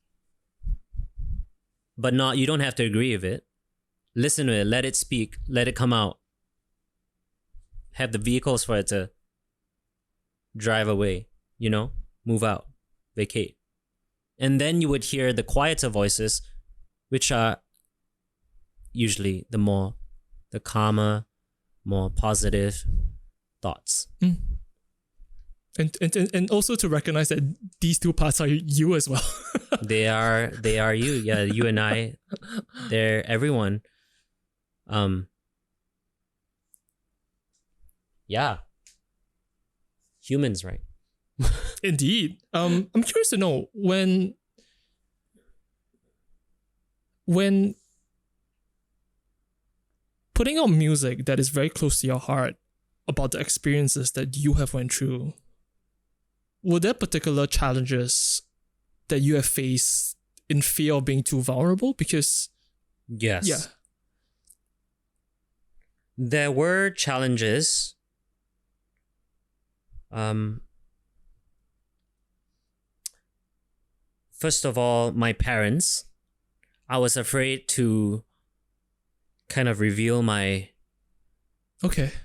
But you don't have to agree with it. Listen to it, let it speak, let it come out. Have the vehicles for it to drive away, you know, move out, vacate. And then you would hear the quieter voices, which are usually the calmer, more positive thoughts. And also to recognize that these two parts are you as well. They are you. Yeah, you and I, they're everyone. yeah, humans, right? Indeed. I'm curious to know when putting out music that is very close to your heart about the experiences that you have went through, were there particular challenges that you have faced in fear of being too vulnerable? Because yes, yeah, there were challenges. First of all, my parents. I was afraid to kind of reveal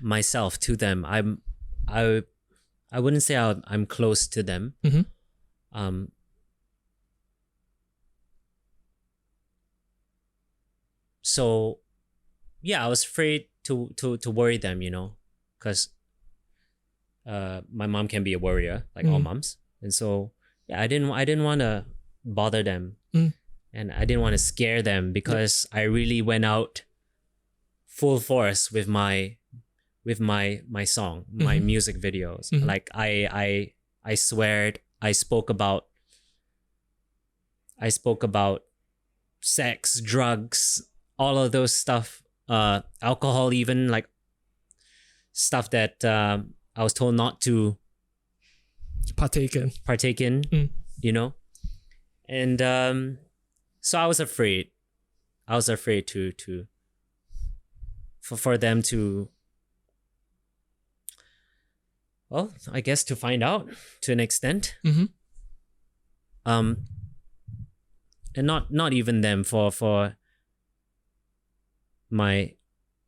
myself to them. I wouldn't say I'm close to them. Mm-hmm. So yeah, I was afraid to worry them, because my mom can be a worrier, like all moms, and so yeah, I didn't want to bother them, and I didn't want to scare them because I really went out full force with my song, my music videos. Like I sweared, I spoke about sex, drugs, all of those stuff, alcohol, even, like stuff that I was told not to partake in, and so I was afraid for them to, well, I guess to find out to an extent. And not even them, for my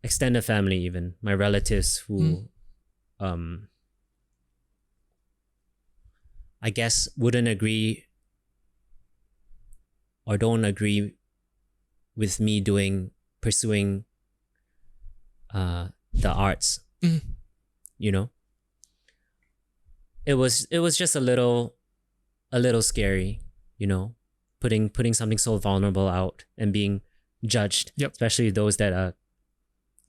extended family, even my relatives who I guess wouldn't agree or don't agree with me pursuing the arts. It was just a little scary, putting something so vulnerable out and being judged, especially those that are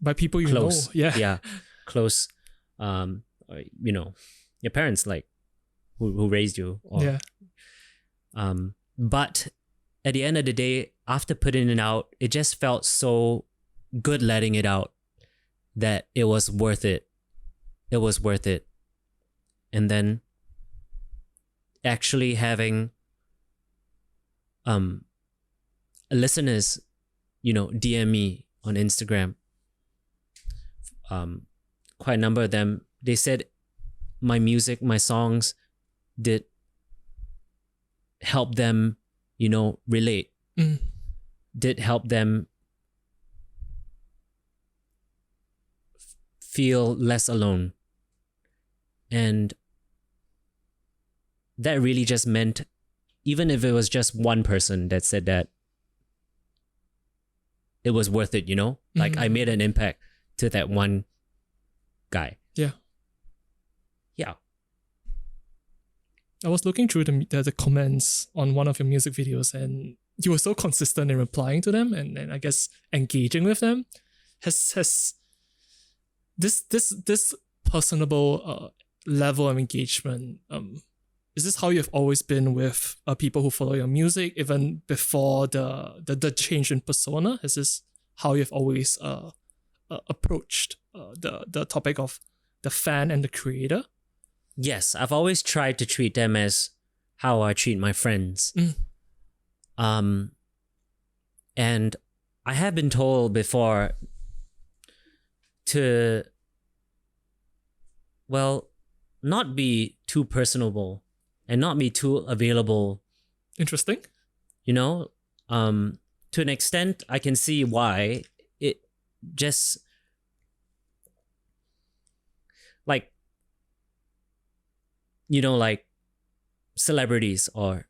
by people you close. know. Yeah, close. Your parents, like who raised you. But at the end of the day, after putting it out, it just felt so good letting it out that it was worth it. It was worth it. And then actually having listeners, DM me on Instagram. Quite a number of them, they said my music, my songs did help them, relate. Did help them feel less alone. And that really just meant, even if it was just one person that said that, it was worth it, Like I made an impact to that one guy. Yeah. Yeah. I was looking through the comments on one of your music videos, and you were so consistent in replying to them and I guess engaging with them. Has this personable level of engagement, is this how you've always been with people who follow your music, even before the change in persona? Is this how you've always approached the topic of the fan and the creator? Yes, I've always tried to treat them as how I treat my friends. And I have been told before to, well, not be too personable and not be too available. Interesting. To an extent, I can see why. It just, like, like celebrities or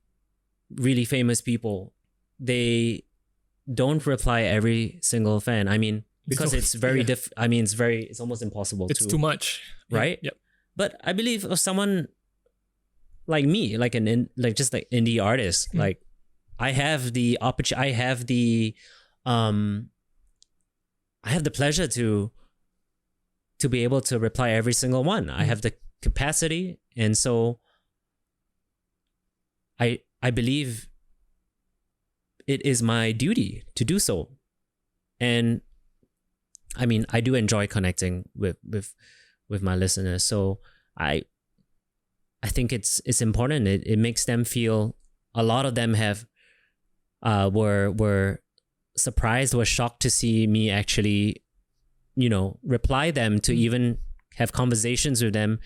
really famous people, they don't reply every single fan. I mean, because it's very it's almost impossible. It's too much, right? Yep. But I believe of someone like me, like just like indie artist, like I have the opportunity, I have the pleasure to to be able to reply every single one. I have the capacity, and so I believe it is my duty to do so. And I mean, I do enjoy connecting with my listeners, so I think it's important. It makes them feel. A lot of them have were surprised, were shocked to see me actually, reply them, to even have conversations with them,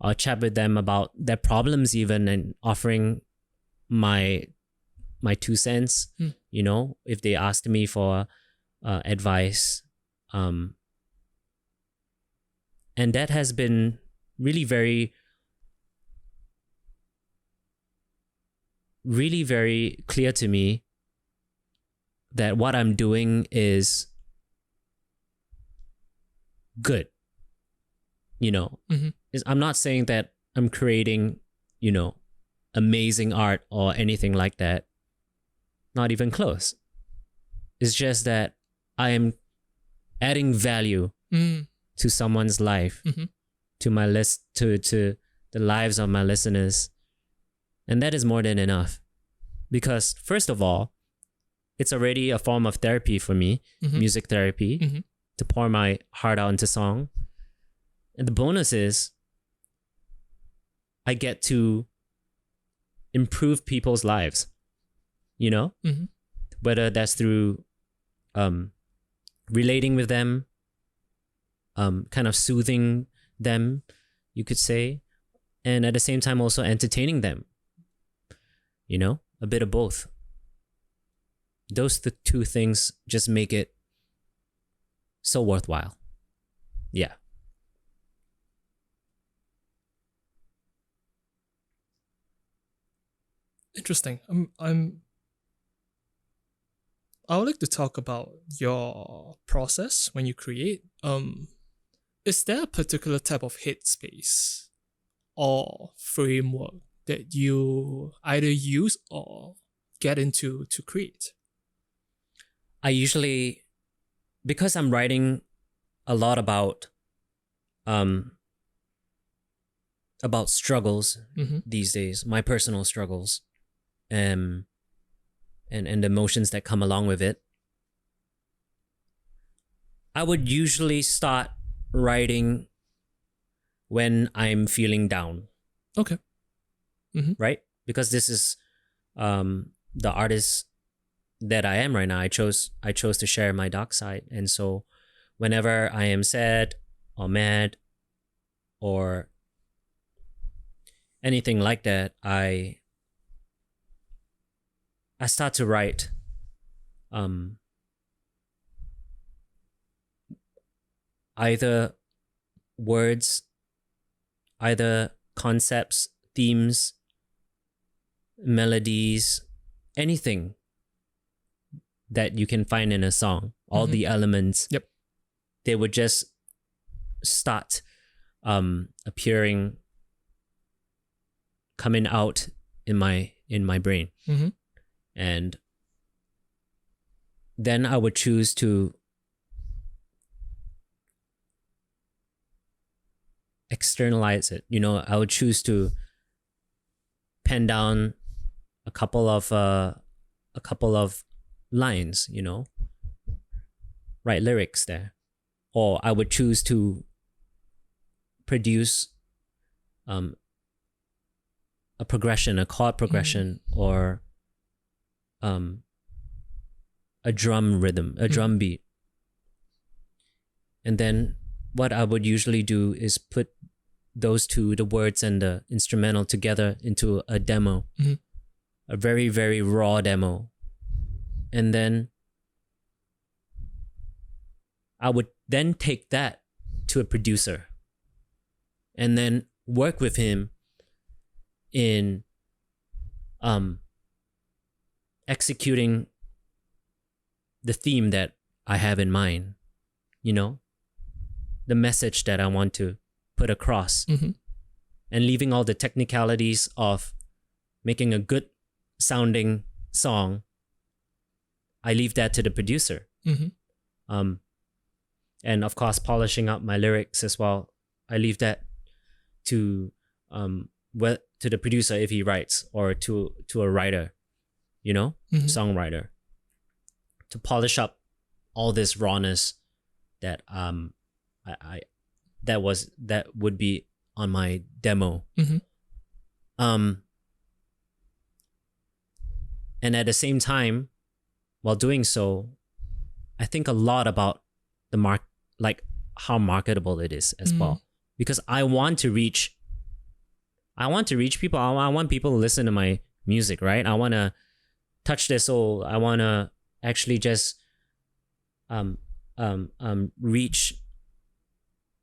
or chat with them about their problems even, and offering my 2 cents, if they asked me for advice. And that has been really very clear to me that what I'm doing is good. I'm not saying that I'm creating, amazing art or anything like that. Not even close. It's just that I am adding value to someone's life, to my to the lives of my listeners. And that is more than enough. Because first of all, it's already a form of therapy for me, music therapy, to pour my heart out into song. And the bonus is I get to improve people's lives, whether that's through relating with them, kind of soothing them, you could say, and at the same time also entertaining them. A bit of both. Those the 2 things just make it so worthwhile. Yeah. Interesting. I would like to talk about your process when you create. Is there a particular type of headspace or framework that you either use or get into to create? I usually, because I'm writing a lot about struggles these days, my personal struggles, and the emotions that come along with it, I would usually start writing when I'm feeling down. Okay. Right? Because this is the artist that I am right now. I chose to share my dark side. And so whenever I am sad or mad or anything like that, I start to write either words, either concepts, themes, melodies, anything that you can find in a song, all the elements. Yep. They would just start appearing, coming out in my brain. And then I would choose to externalize it. I would choose to pen down a couple of lines, write lyrics there. Or I would choose to produce a progression, a chord progression, or a drum rhythm, a drum beat. And then what I would usually do is put those two, the words and the instrumental, together into a demo, a very, very raw demo. And then I would then take that to a producer and then work with him in executing the theme that I have in mind, the message that I want to put across, and leaving all the technicalities of making a good sounding song. I leave that to the producer. And and of course polishing up my lyrics as well. I leave that to to the producer if he writes, or to a writer, songwriter, to polish up all this rawness that that would be on my demo. And at the same time, while doing so, I think a lot about the how marketable it is as well, because I want to reach people. I want people to listen to my music, right? I want to touch their soul. I want to actually just reach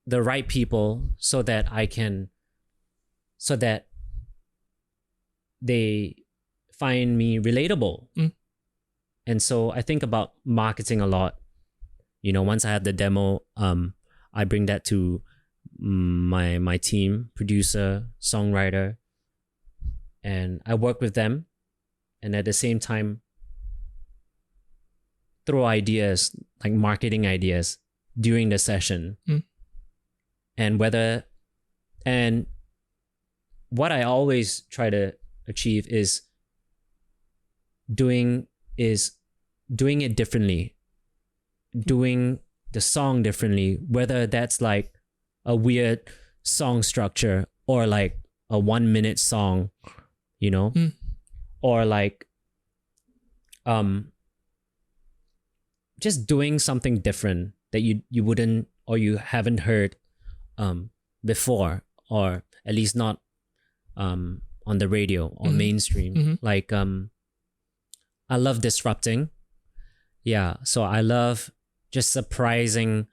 the right people so that they find me relatable. And so I think about marketing a lot. Once I have the demo, I bring that to my team, producer, songwriter, and I work with them, and at the same time throw ideas, like marketing ideas, during the session. And what I always try to achieve is doing it differently, doing the song differently, whether that's like a weird song structure or like a 1 minute song, or like just doing something different that you wouldn't, or you haven't heard before, or at least not on the radio or mainstream. Like I love disrupting. Yeah, so I love just surprising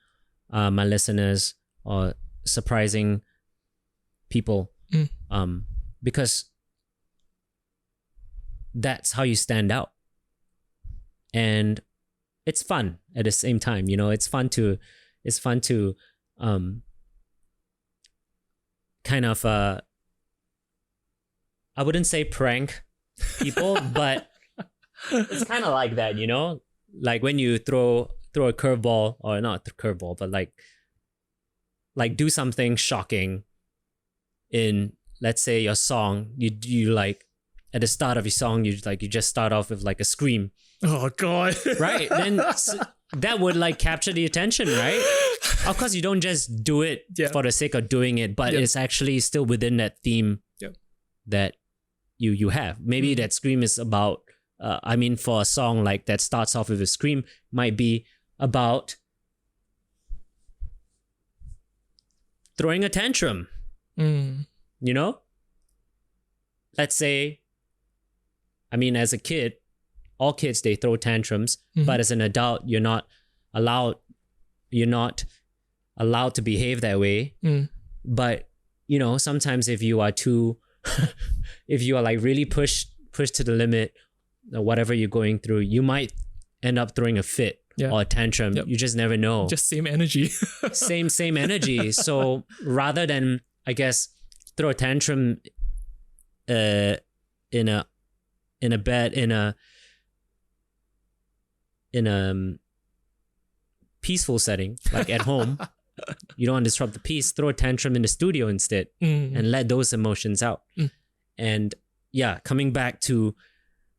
my listeners, or surprising people, because that's how you stand out. And it's fun at the same time, it's fun to kind of I wouldn't say prank people, but it's kind of like that, like when you throw a curveball, or not a curveball, but like do something shocking in, let's say, your song. You like at the start of your song, you just start off with like a scream. Oh God! Right, then that would like capture the attention, right? Of course, you don't just do it for the sake of doing it, but it's actually still within that theme that you have. Maybe that scream is about. For a song like that starts off with a scream, might be about throwing a tantrum. Let's say, as a kid, all kids, they throw tantrums, but as an adult, you're not allowed to behave that way. But sometimes if you are if you are like really pushed to the limit, whatever you're going through, you might end up throwing a fit or a tantrum. You just never know. Just same energy. same energy. So rather than, I guess, throw a tantrum in a peaceful setting, like at home, you don't want to disrupt the peace, throw a tantrum in the studio instead, and let those emotions out. And coming back to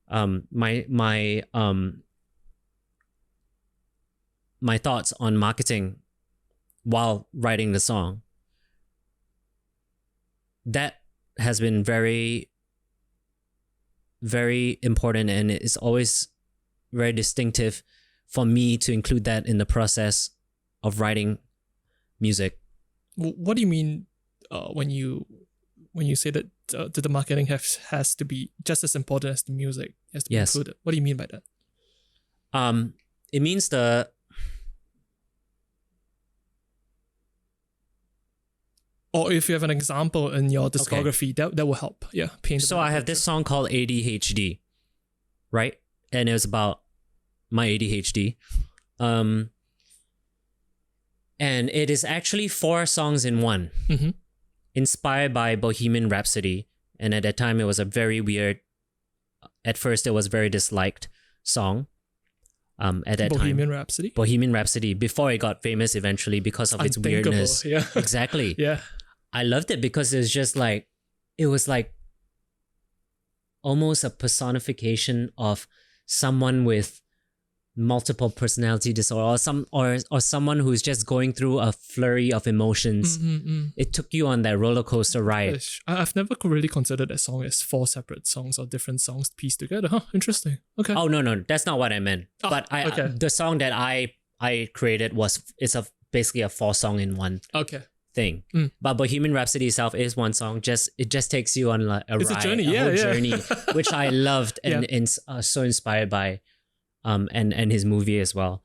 my thoughts on marketing while writing the song, that has been very, very important, and it's always very distinctive for me to include that in the process of writing music. What do you mean when you say that the marketing has to be just as important as the music, has to be included? What do you mean by that? It means or if you have an example in your discography, that will help. Yeah. So I have this song called ADHD, right? And it was about my ADHD. And it is actually 4 songs in one, inspired by Bohemian Rhapsody. And at that time, it was a very weird, at first it was very disliked song. at that Bohemian time. Rhapsody. Bohemian Rhapsody, before it got famous eventually because of its weirdness. Yeah. Exactly. Yeah. I loved it because it's just like, it was like almost a personification of someone with multiple personality disorder, or someone who's just going through a flurry of emotions. It took you on that roller coaster ride. I've never really considered that song as 4 separate songs or different songs pieced together. Huh, interesting. Okay. Oh no, that's not what I meant. But the song that I created it's basically a 4 song in one. Okay. Thing. But Bohemian Rhapsody itself is one song. It just takes you on a it's ride, a journey, whole journey, which I loved and so inspired by, and his movie as well.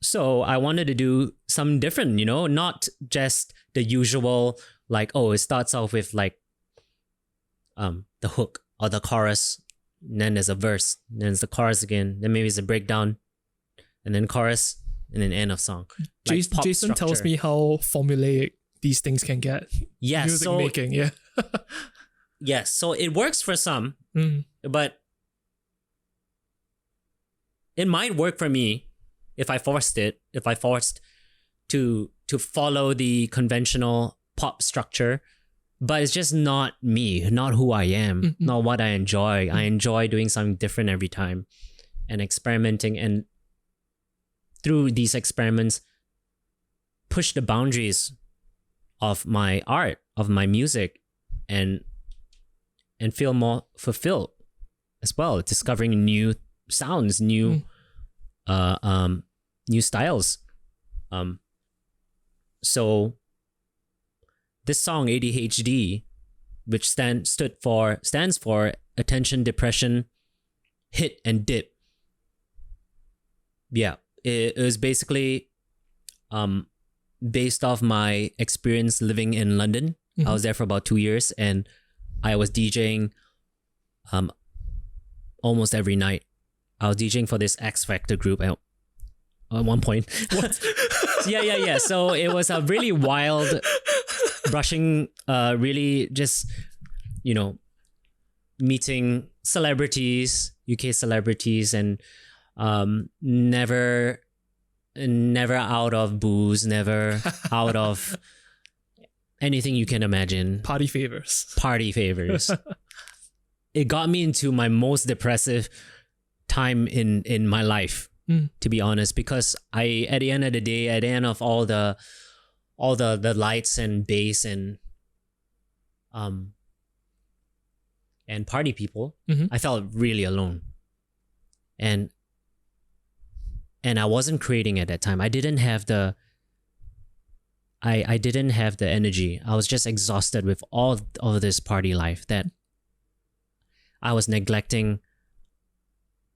So I wanted to do something different, not just the usual, like, oh, it starts off with like the hook or the chorus, and then there's a verse, then there's the chorus again, then maybe it's a breakdown, and then chorus, and then end of song. Like Jason tells me how formulaic these things can get. Yes, music making, yeah. Yes, so it works for some, but it might work for me if I forced to follow the conventional pop structure, but it's just not me, not who I am, not what I enjoy. I enjoy doing something different every time and experimenting, and through these experiments, push the boundaries of my art, of my music, and feel more fulfilled as well, discovering new sounds, new styles. So this song ADHD, which stands for attention depression, hit and dip. Yeah, it was basically based off my experience living in London. I was there for about 2 years, and I was DJing almost every night. I was DJing for this X Factor group at one point. What? Yeah. So it was a really wild, brushing, really just, meeting celebrities, UK celebrities, and never out of booze, never out of anything you can imagine. Party favors. It got me into my most depressive time in my life, to be honest, because at the end of the day, at the end of all the lights and bass and party people, I felt really alone. And I wasn't creating at that time. I didn't have the energy. I was just exhausted with all of this party life that I was neglecting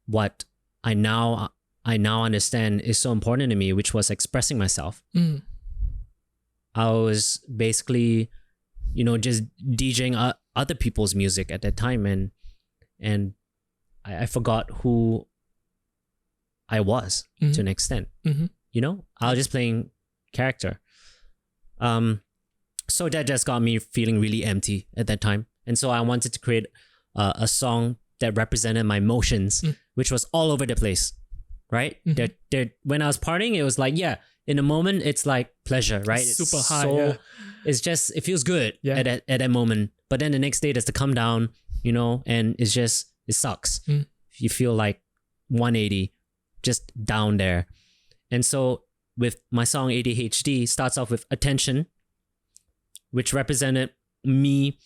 what I now understand is so important to me, which was expressing myself. I was basically, just DJing other people's music at that time, and I forgot who I was to an extent. I was just playing character. So that just got me feeling really empty at that time, and so I wanted to create a song that represented my emotions, which was all over the place, right? When I was partying, it was like, in the moment, it's like pleasure, right? It's super high. It's just, it feels good at that moment. But then the next day, there's to come down, and it sucks. You feel like 180, just down there. And so with my song ADHD, starts off with attention, which represented me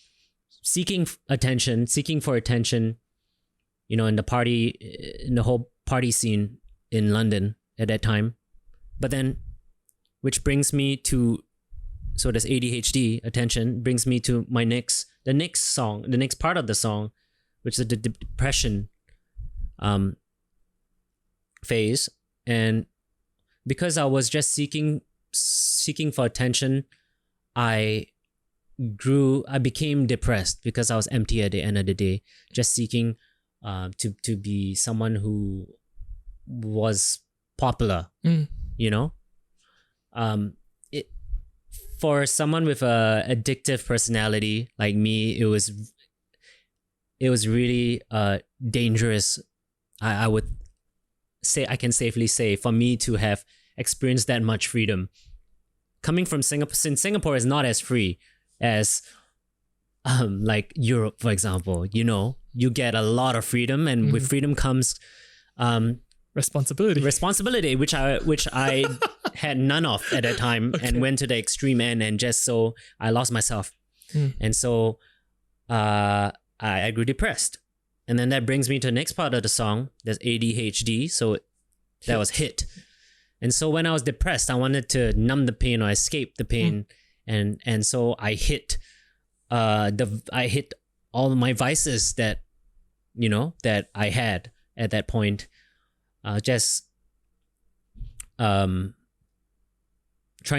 seeking for attention, in the whole party scene in London at that time. But then, which brings me to, so this ADHD attention brings me to the next part of the song, which is the depression phase. And because I was just seeking for attention, I became depressed because I was empty at the end of the day, just seeking to be someone who was popular, for someone with a addictive personality like me, it was really dangerous. I would I can safely say, for me to have experienced that much freedom. Coming from Singapore, since Singapore is not as free as like Europe, for example, you know, you get a lot of freedom, and with freedom comes responsibility, which I had none of at that time, and went to the extreme end, and just so I lost myself. And so I grew depressed. And then that brings me to the next part of the song. There's ADHD, so that was hit. And so when I was depressed, I wanted to numb the pain or escape the pain, and so I hit all of my vices that, you know, that I had at that point, just trying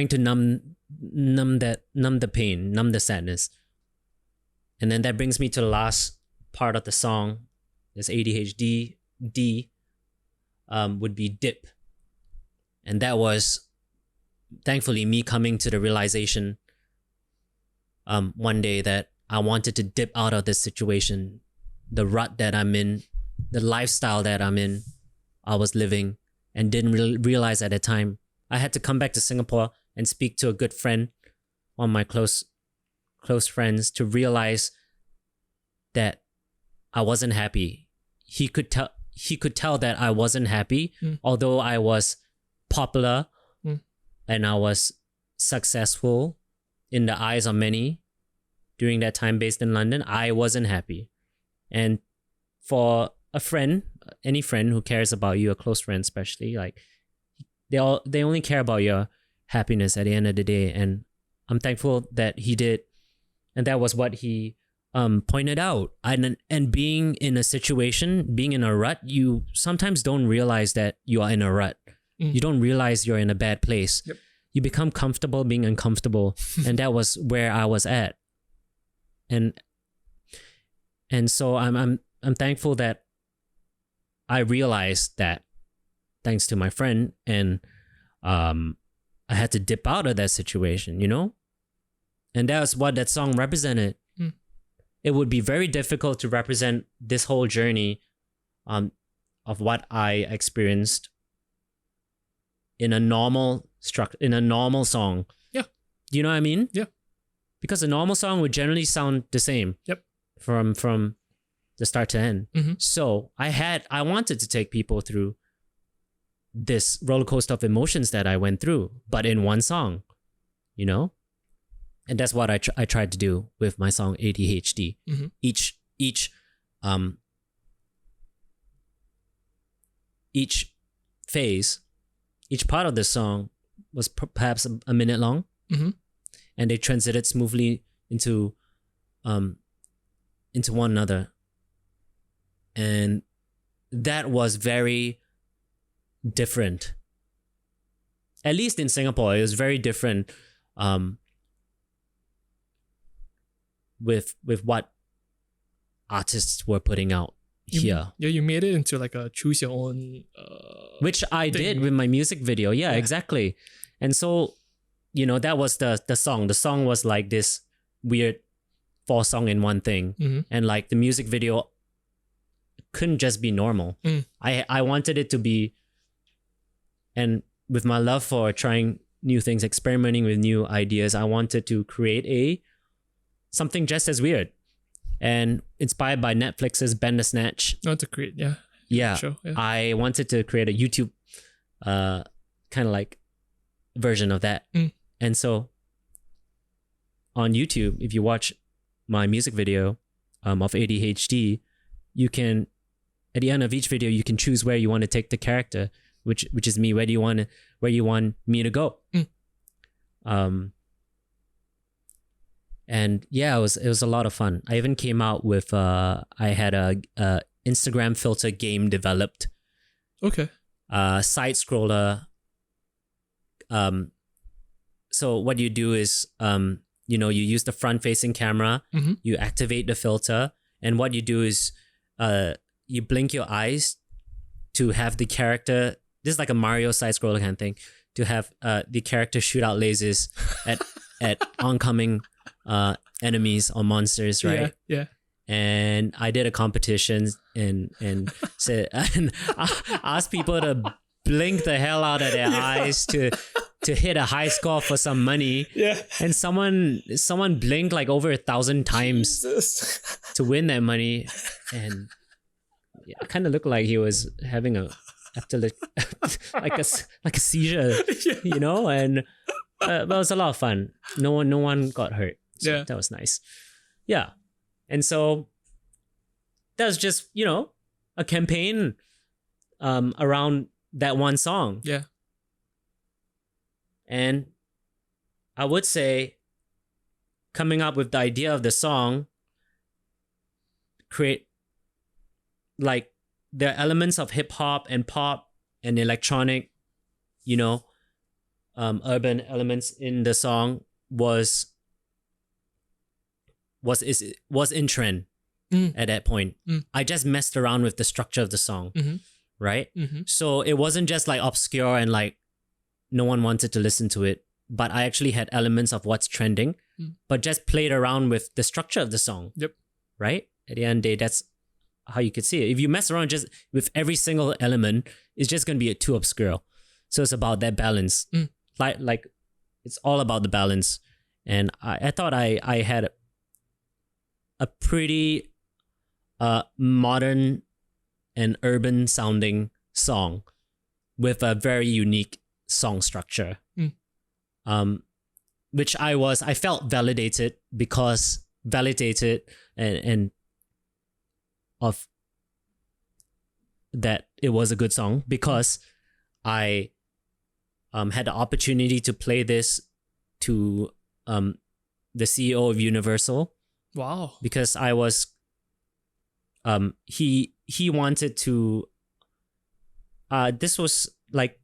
to numb the pain, numb the sadness. And then that brings me to the last part of the song. This ADHD. D would be dip. And that was, thankfully, me coming to the realization one day that I wanted to dip out of this situation, the rut that I'm in, the lifestyle that I'm in, I was living, and didn't realize at the time. I had to come back to Singapore and speak to a good friend, one of my close friends, to realize that I wasn't happy. He could tell that I wasn't happy, although I was popular and I was successful in the eyes of many during that time based in London. I wasn't happy. And for a friend, any friend who cares about you, a close friend especially, like they only care about your happiness at the end of the day. And I'm thankful that he did. And that was what he pointed out. And being in a situation, being in a rut, you sometimes don't realize that you are in a rut. You don't realize you're in a bad place. Yep. You become comfortable being uncomfortable. And that was where I was at. And so I'm thankful that I realized that, thanks to my friend, and I had to dip out of that situation, you know? And that's what that song represented. It would be very difficult to represent this whole journey of what I experienced in a normal song. Yeah. Do you know what I mean? Yeah. Because a normal song would generally sound the same. Yep. From the start to end. So I wanted to take people through this roller coaster of emotions that I went through, but in one song, you know? And that's what I tried to do with my song ADHD. Each phase, each part of the song was perhaps a minute long, and they transited smoothly into one another. And that was very different. At least in Singapore, it was very different with what artists were putting out here. Yeah, you made it into like a choose your own which I did with my music video. Yeah, exactly. And so, you know, that was the song. The song was like this weird 4-song in one thing. And like the music video couldn't just be normal. I wanted it to be, and with my love for trying new things, experimenting with new ideas, I wanted to create something just as weird, and inspired by Netflix's Bandersnatch. Not to create, show, I wanted to create a YouTube kind of like version of that. And so on YouTube, if you watch my music video of ADHD, you can, at the end of each video, you can choose where you want to take the character, which is me. Where you want me to go? And yeah, it was a lot of fun. I even came out with I had a Instagram filter game developed. Okay. Side scroller. So what you do is you know, you use the front facing camera, you activate the filter, and what you do is you blink your eyes to have the character, this is like a Mario side scroller kind of thing, to have the character shoot out lasers at oncoming enemies or monsters, right? Yeah. and I did a competition and said and asked people to blink the hell out of their eyes to hit a high score for some money. Yeah. And someone blinked like over 1,000 times to win that money, and it kind of looked like he was having a like a seizure, you know. And but it was a lot of fun. No one got hurt. So that was nice. Yeah. And so that was just, you know, a campaign around that one song. Yeah. And I would say coming up with the idea of the song, create like there are elements of hip hop and pop and electronic, you know, urban elements in the song was in trend at that point. I just messed around with the structure of the song, right? So it wasn't just like obscure and like no one wanted to listen to it, but I actually had elements of what's trending, but just played around with the structure of the song. Yep. Right? At the end of the day, that's how you could see it. If you mess around just with every single element, it's just going to be too obscure. So it's about that balance. Like it's all about the balance. And I thought I had a pretty modern and urban sounding song with a very unique song structure. Which I felt validated and of that it was a good song because I had the opportunity to play this to the CEO of Universal. Wow. Because I was he wanted to this was like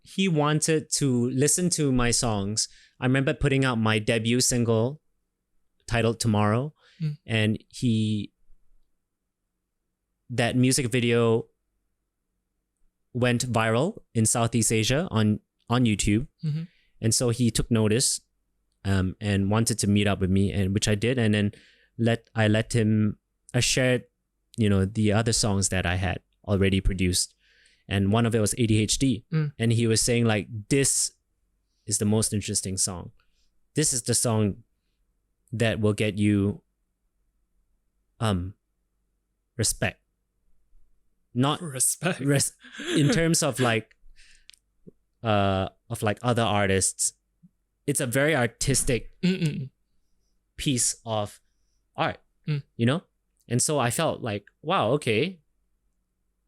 he wanted to listen to my songs. I remember putting out my debut single titled Tomorrow, and that music video went viral in Southeast Asia on YouTube. And so he took notice and wanted to meet up with me, and which I did, and then I shared, you know, the other songs that I had already produced. And one of it was ADHD. And he was saying like, this is the most interesting song. This is the song that will get you respect. Not respect in terms of like other artists. It's a very artistic piece of art, you know? And so I felt like, wow, okay.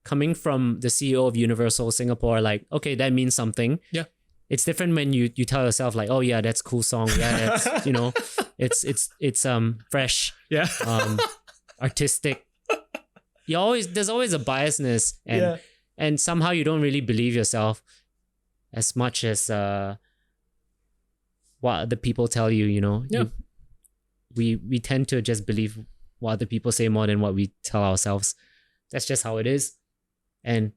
Coming from the CEO of Universal Singapore, like, okay, that means something. Yeah. It's different when you tell yourself like, oh yeah, that's a cool song. Yeah, that's, you know, it's fresh. Yeah. Artistic. There's always a biasness, and somehow you don't really believe yourself as much as what the people tell you, you know. Yeah. We tend to just believe what other people say more than what we tell ourselves. That's just how it is. And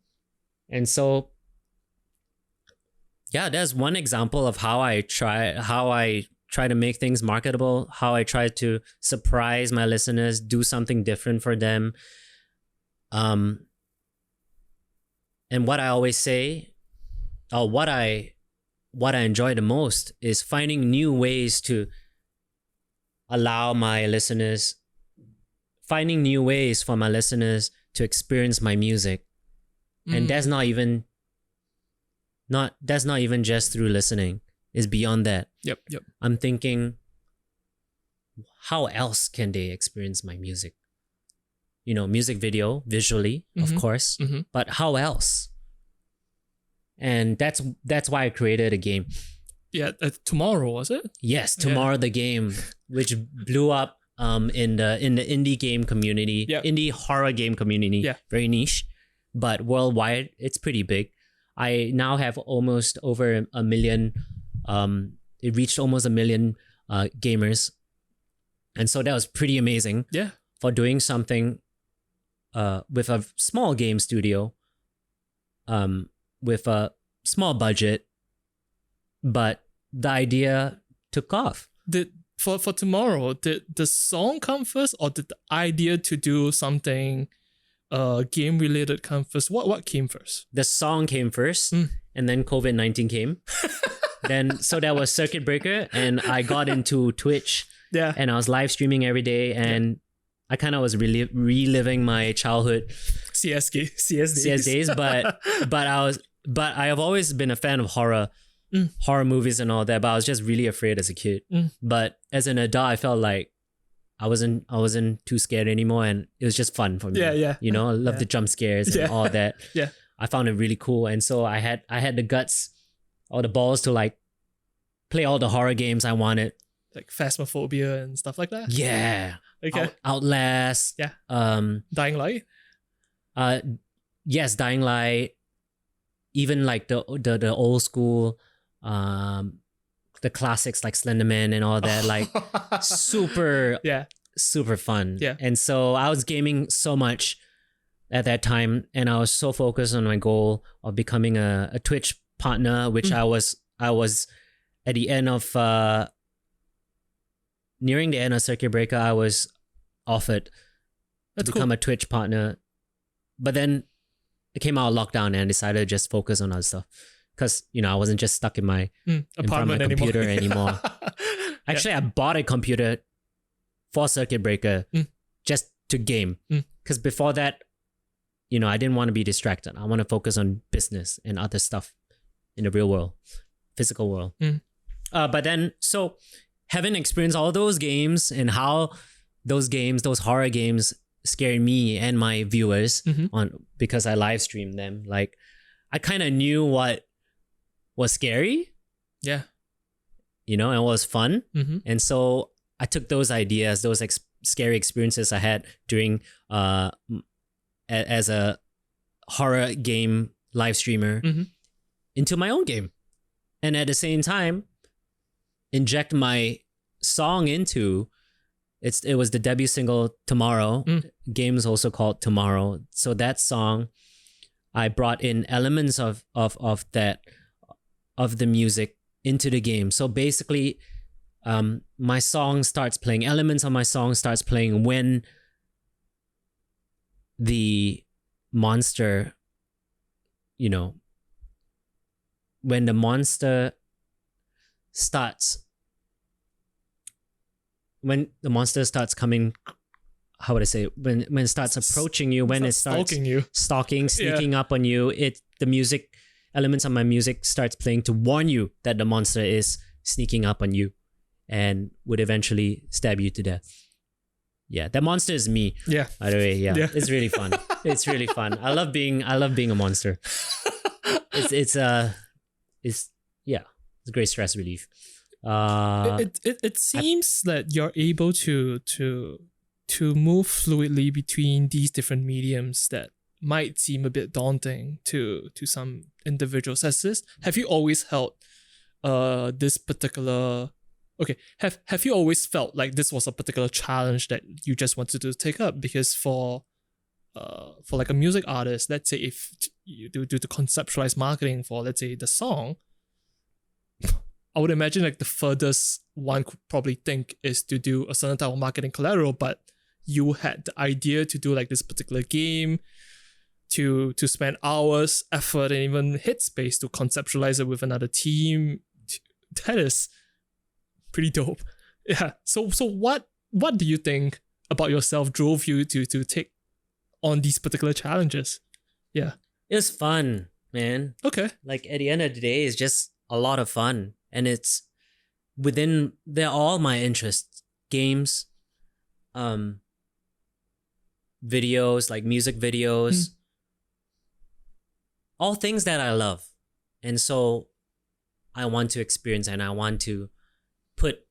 so yeah, there's one example of how I try to make things marketable, how I try to surprise my listeners, do something different for them. And what I always say, or what I enjoy the most, is finding new ways to allow my listeners, finding new ways for my listeners to experience my music. And that's not even just through listening. It's beyond that. Yep. I'm thinking, how else can they experience my music? You know, music video, visually, of course, but how else? And that's why I created a game. Yeah, Tomorrow, was it? Yes, Tomorrow the game, which blew up in the indie game community, indie horror game community, very niche, but worldwide it's pretty big. I now have almost over 1 million. It reached almost 1 million gamers, and so that was pretty amazing. Yeah, for doing something with a small game studio, with a small budget, but the idea took off. for tomorrow, did the song come first, or did the idea to do something game related come first? What came first? The song came first, and then COVID-19 came. So that was circuit breaker, and I got into Twitch. Yeah. And I was live streaming every day, and I kind of was reliving my childhood CS days. But I have always been a fan of horror movies and all that. But I was just really afraid as a kid. But as an adult, I felt like I wasn't too scared anymore, and it was just fun for me. Yeah. You know, I love the jump scares and all that. Yeah. I found it really cool, and so I had the guts or the balls to like play all the horror games I wanted. Like Phasmophobia and stuff like that? Yeah. Okay. Outlast. Yeah. Dying Light? Yes, Dying Light. Even like the old school, the classics like Slenderman and all that, like super fun. Yeah. And so I was gaming so much at that time, and I was so focused on my goal of becoming a Twitch partner, which I was at the end of nearing the end of circuit breaker. I was offered to become a Twitch partner, but then it came out of lockdown, and I decided to just focus on other stuff because I wasn't just stuck in my in front of my computer anymore. Actually, I bought a computer for circuit breaker just to game, because before that, I didn't want to be distracted. I want to focus on business and other stuff in the real world, physical world. But then, so having experienced all those games and how those horror games scared me and my viewers because I live streamed them, like I kind of knew what was scary. Yeah. And what was fun. And so I took those ideas, those scary experiences I had during as a horror game live streamer into my own game. And at the same time, inject my song into it was the debut single Tomorrow. Game is also called Tomorrow. So that song, I brought in elements of the music into the game. So basically, my song starts playing, elements of my song starts playing when the monster, when the monster starts coming, how would I say, when it starts approaching you, when it starts sneaking up on you, the music, elements of my music starts playing to warn you that the monster is sneaking up on you and would eventually stab you to death. Yeah, that monster is me. Yeah. By the way, yeah. It's really fun. It's really fun. I love being a monster. It's a great stress relief. It seems that you're able to move fluidly between these different mediums that might seem a bit daunting to some individuals. Have you always held this particular have you always felt like this was a particular challenge that you just wanted to take up? Because for like a music artist, let's say if you do the conceptualized marketing for, let's say, the song, I would imagine like the furthest one could probably think is to do a certain type of marketing collateral, but you had the idea to do like this particular game, to spend hours, effort, and even headspace to conceptualize it with another team. That is pretty dope. Yeah. So what do you think about yourself drove you to take on these particular challenges? Yeah. It was fun, man. Okay. Like at the end of the day, it's just a lot of fun. And it's they're all my interests. Games, videos, like music videos, all things that I love. And so I want to experience, and I want to put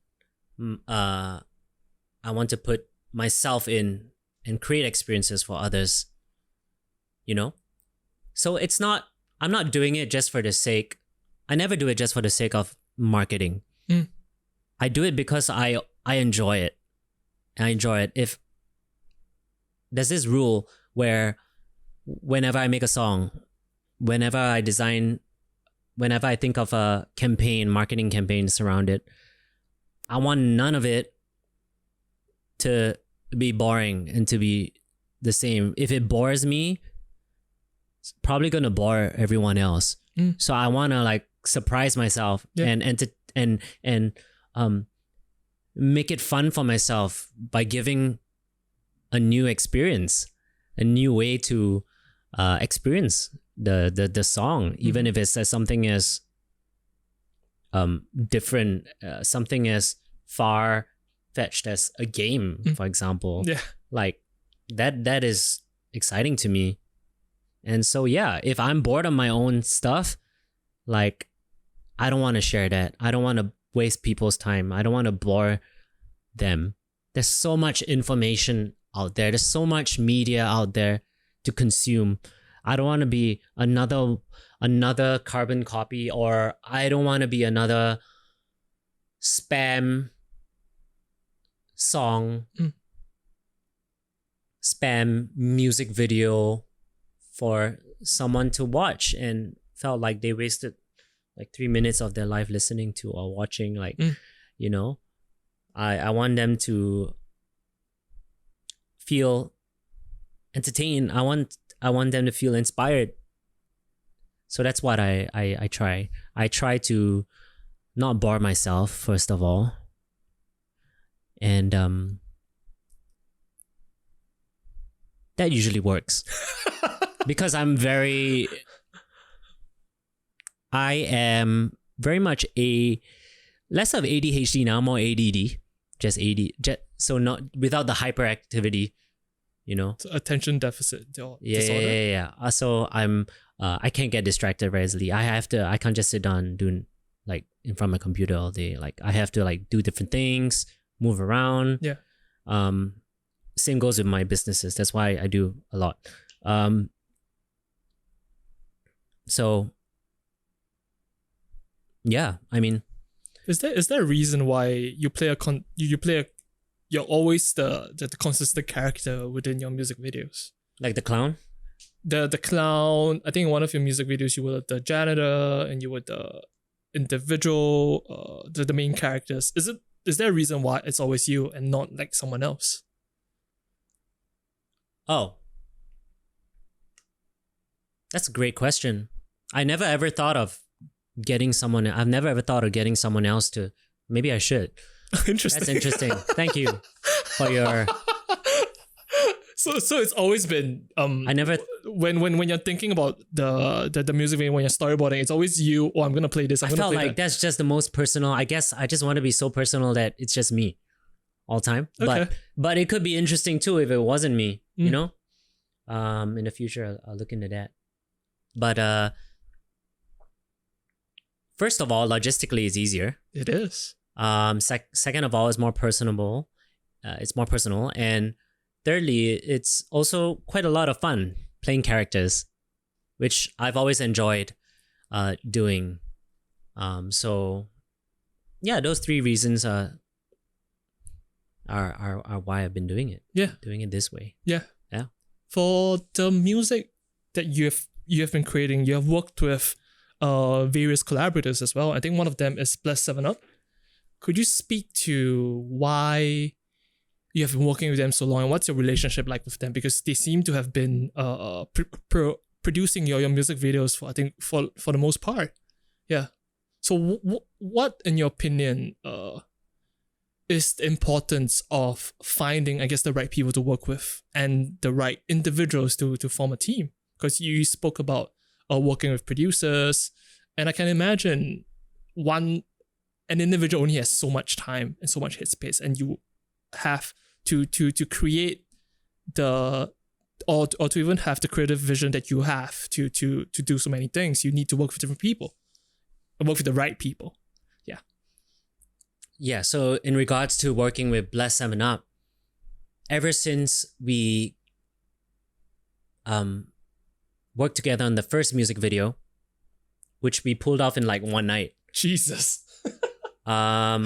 myself in and create experiences for others, So I'm not doing it just for the sake. I never do it just for the sake of marketing. I do it because I enjoy it. I enjoy it. If there's this rule where whenever I make a song, whenever I think of a marketing campaigns around it, I want none of it to be boring and to be the same. If it bores me, it's probably gonna bore everyone else. So I want to like surprise myself and make it fun for myself by giving a new experience, a new way to experience the song, even if it's something as different, something as far fetched as a game, for example. Like that is exciting to me. And so yeah, if I'm bored of my own stuff, like I don't want to share that. I don't want to waste people's time. I don't want to bore them. There's so much information out there. There's so much media out there to consume. I don't want to be another carbon copy, or I don't want to be another spam song, spam music video for someone to watch and felt like they wasted like 3 minutes of their life listening to or watching. Like, you know, I want them to feel entertained. I want them to feel inspired. So that's what I try. I try to not bore myself, first of all. And that usually works. Because I am very much less of ADHD now, more ADD. So not without the hyperactivity, you know. So attention deficit disorder. Yeah. So I can't get distracted very easily. I can't just sit down doing like in front of my computer all day. Like I have to like do different things, move around. Yeah. Same goes with my businesses. That's why I do a lot. So yeah, I mean, is there a reason why you play you're always the consistent character within your music videos? Like the clown? The clown. I think in one of your music videos you were the janitor and you were the individual, the main characters. Is there a reason why it's always you and not like someone else? Oh, that's a great question. I never ever thought of getting someone. I've never ever thought of getting someone else to. Maybe I should. Interesting. That's interesting. Thank you for your. So it's always been I never when you're thinking about the music video, when you're storyboarding, it's always you. Oh, I'm gonna play this. I felt like that's just the most personal. I guess I just want to be so personal that it's just me, all time. Okay. But it could be interesting too if it wasn't me. You know, in the future I'll look into that. But first of all, logistically, it's easier. It is. Second of all, it's more personable. It's more personal, and thirdly, it's also quite a lot of fun playing characters, which I've always enjoyed doing. So yeah, those three reasons are why I've been doing it. Yeah, doing it this way. Yeah. Yeah. For the music that you have been creating, you have worked with various collaborators as well. I think one of them is Bless 7 Up. Could you speak to why you have been working with them so long and what's your relationship like with them? Because they seem to have been producing your music videos for, I think, for the most part. Yeah. So what in your opinion is the importance of finding, I guess, the right people to work with and the right individuals to form a team? Because you spoke about working with producers, and I can imagine an individual only has so much time and so much headspace, and you have to create or to even have the creative vision that you have to do so many things. You need to work with different people and work with the right people. Yeah, so in regards to working with Bless 7 Up, ever since we worked together on the first music video, which we pulled off in like one night. Jesus. If I'm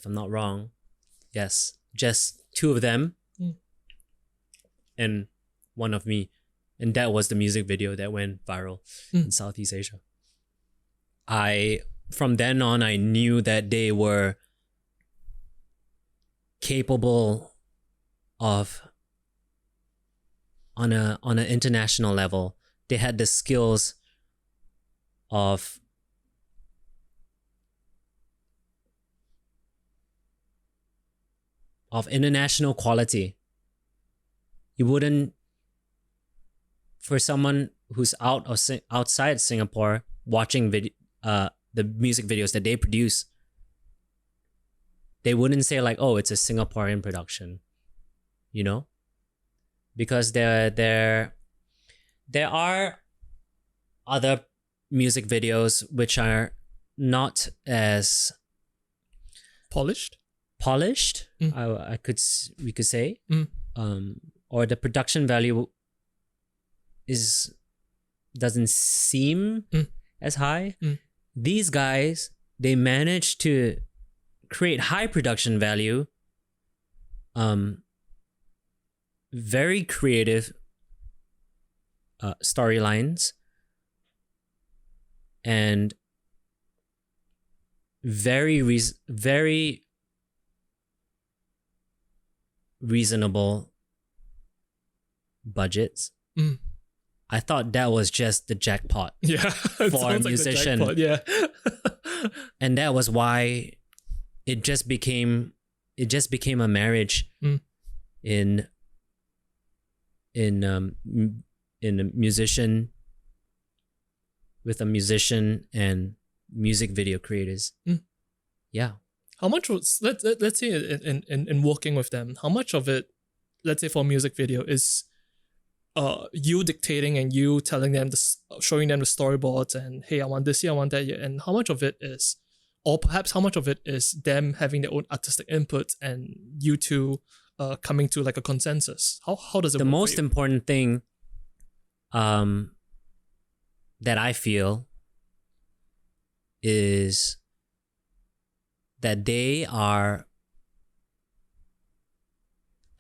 not wrong, yes, just two of them and one of me. And that was the music video that went viral in Southeast Asia. I from then on, I knew that they were capable of, on an international level, they had the skills of international quality. You wouldn't, for someone who's outside Singapore watching the music videos that they produce, they wouldn't say like, oh, it's a Singaporean production, you know, because there are other music videos which are not as polished. We could say, or the production value doesn't seem as high. These guys, they managed to create high production value, very creative storylines, and very reasonable budgets. I thought that was just the jackpot. Yeah, for a musician. Like the jackpot, yeah. And that was why it just became a marriage in a musician, with a musician and music video creators. Yeah. How much was, let's say in working with them, how much of it, let's say for a music video, is you dictating and you telling them, showing them the storyboards and, hey, I want this here, I want that here, and how much of it is, or perhaps how much of it is them having their own artistic input and you two coming to like a consensus? How does it work? The most important thing that I feel is that they are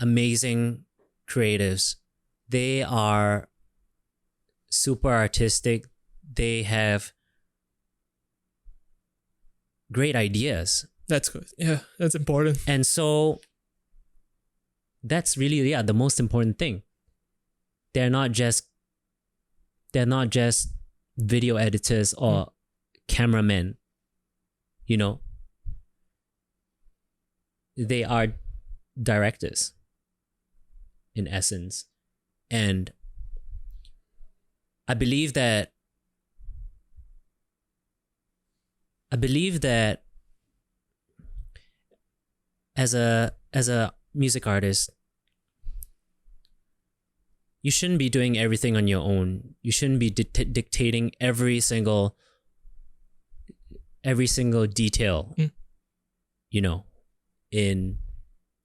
amazing creatives. They are super artistic. They have great ideas. That's good. Yeah, that's important. And so that's really, the most important thing. They're not just video editors or cameramen, you know. They are directors in essence. And I believe that as a music artist, you shouldn't be doing everything on your own. You shouldn't be dictating every single detail, you know, in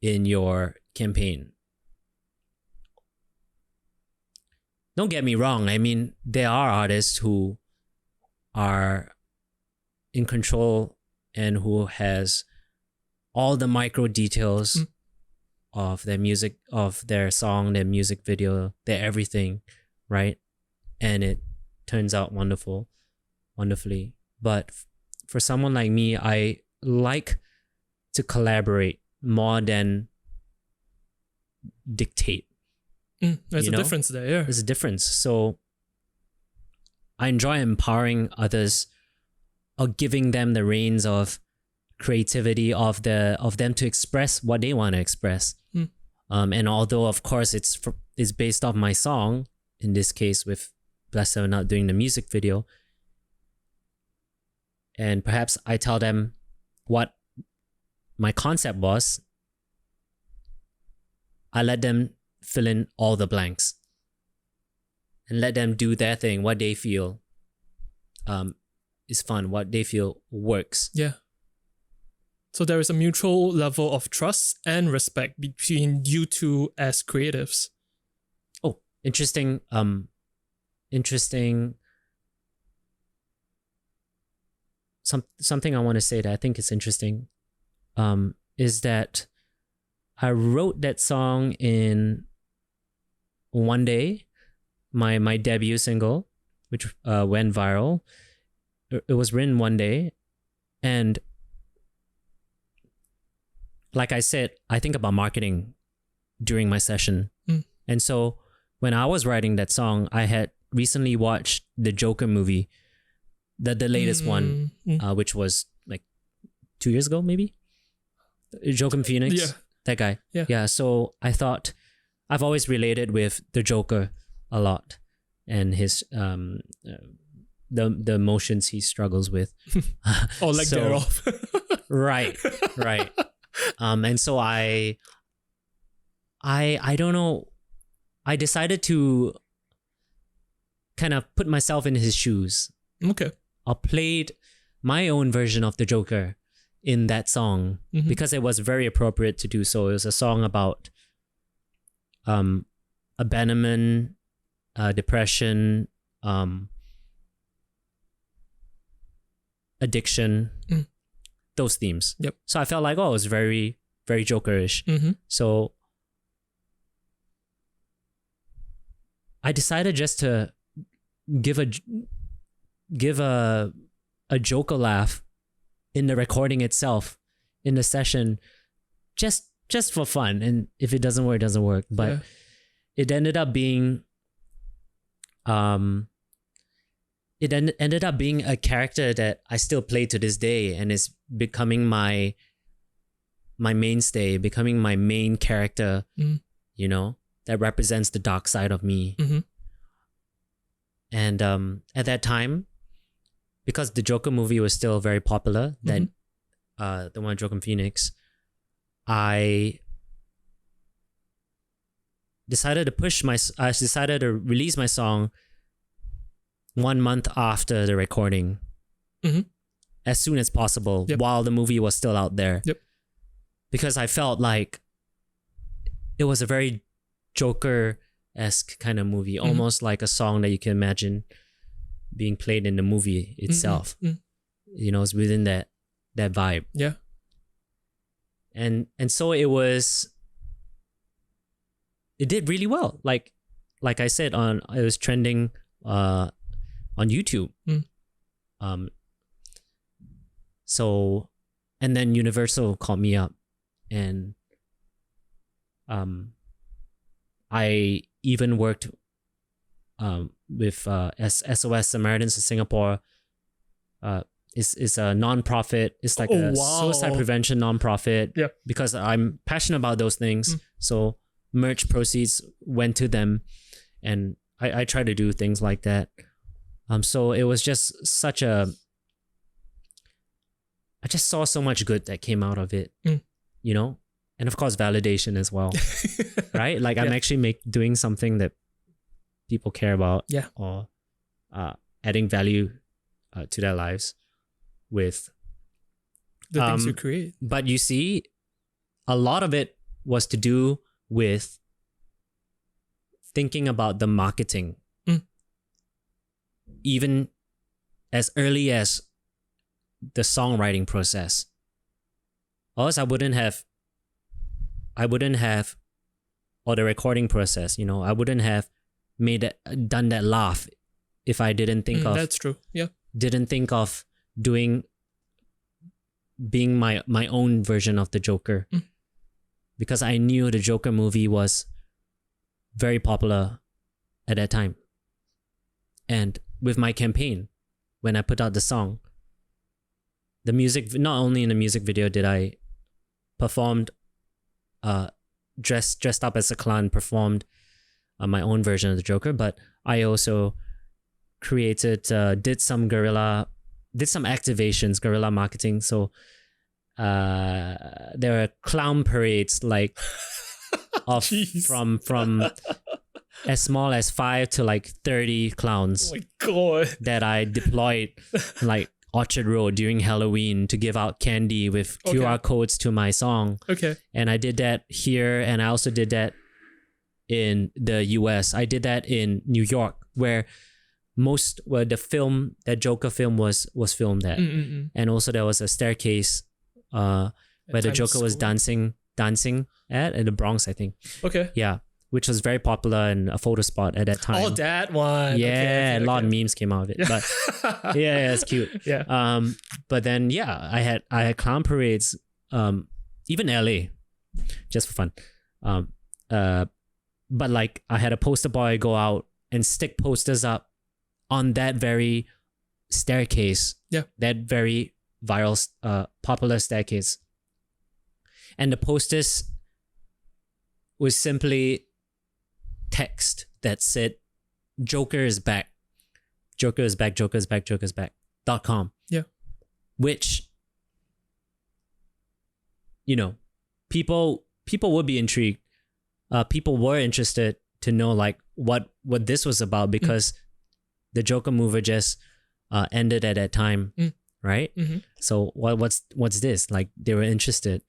your campaign. Don't get me wrong. I mean, there are artists who are in control and who has all the micro details of their music, of their song, their music video, their everything, right? And it turns out wonderfully. But for someone like me, I like to collaborate more than dictate. There's a difference there, yeah. There's a difference. So I enjoy empowering others or giving them the reins of creativity, of them to express what they want to express. And although of course it's based off my song, in this case with Bless Seven Out doing the music video, and perhaps I tell them what my concept was, I let them fill in all the blanks and let them do their thing, what they feel is fun, what they feel works. Yeah. So there is a mutual level of trust and respect between you two as creatives. Oh, interesting. Something I want to say that I think is interesting is that I wrote that song in one day, my debut single, which went viral. It was written one day, And like I said, I think about marketing during my session. And so when I was writing that song, I had recently watched the Joker movie, the latest one, which was like 2 years ago, maybe. Joaquin Phoenix, that guy. Yeah. So I thought I've always related with the Joker a lot, and his the emotions he struggles with. Or like thereof. right. And so I don't know. I decided to kind of put myself in his shoes. Okay. I played my own version of the Joker in that song because it was very appropriate to do so. It was a song about abandonment, depression, addiction, those themes. Yep. So I felt like, it was very, very Jokerish. So I decided just to give a Joker laugh in the recording itself, in the session, just for fun. And if it doesn't work, it doesn't work. But it ended up being ended up being a character that I still play to this day, and is becoming my mainstay, becoming my main character, you know, that represents the dark side of me. And at that time, because the Joker movie was still very popular, then the one with Joaquin Phoenix, I decided to release my song 1 month after the recording, as soon as possible, while the movie was still out there. Because I felt like it was a very Joker-esque kind of movie, almost like a song that you can imagine being played in the movie itself. You know, it's within that vibe. Yeah. And so it did really well. Like I said, it was trending on YouTube. So, and then Universal called me up, and I even worked with SOS Samaritans in Singapore. It's a non-profit. It's like suicide prevention non-profit. Yeah. Because I'm passionate about those things. So merch proceeds went to them, and I try to do things like that. So it was just I just saw so much good that came out of it, you know? And of course, validation as well, right? Like I'm actually doing something that people care about, or adding value to their lives with the things you create. But you see, a lot of it was to do with thinking about the marketing, even as early as the songwriting process. Or else I wouldn't have, or the recording process, you know, I wouldn't have done that laugh if I didn't think of. That's true. Yeah. Didn't think of being my own version of the Joker, because I knew the Joker movie was very popular at that time. And with my campaign, when I put out the song, the music, not only in the music video did I performed, dressed up as a clown, performed my own version of the Joker, but I also created, did some activations, guerrilla marketing. So there are clown parades, like from as small as 5 to like 30 clowns. Oh my God. That I deployed like Orchard Road during Halloween to give out candy with QR codes to my song. Okay. And I did that here, and I also did that in the US. I did that in New York, where the film, that Joker film was filmed at. And also there was a staircase where the Joker was dancing at in the Bronx, I think. Okay. Yeah. which was very popular and a photo spot at that time. Oh, that one. Yeah, a lot of memes came out of it. But yeah, it's cute. Yeah. But then I had clown parades, even LA, just for fun. But like I had a poster boy go out and stick posters up on that very staircase. Yeah. That very viral, popular staircase. And the posters was simply text that said, Joker is back. Joker is back, Joker is back, Joker is back.com. Yeah. Which, you know, people would be intrigued. People were interested to know like what this was about, because the Joker mover just ended at that time, right? Mm-hmm. So what's this? Like they were interested,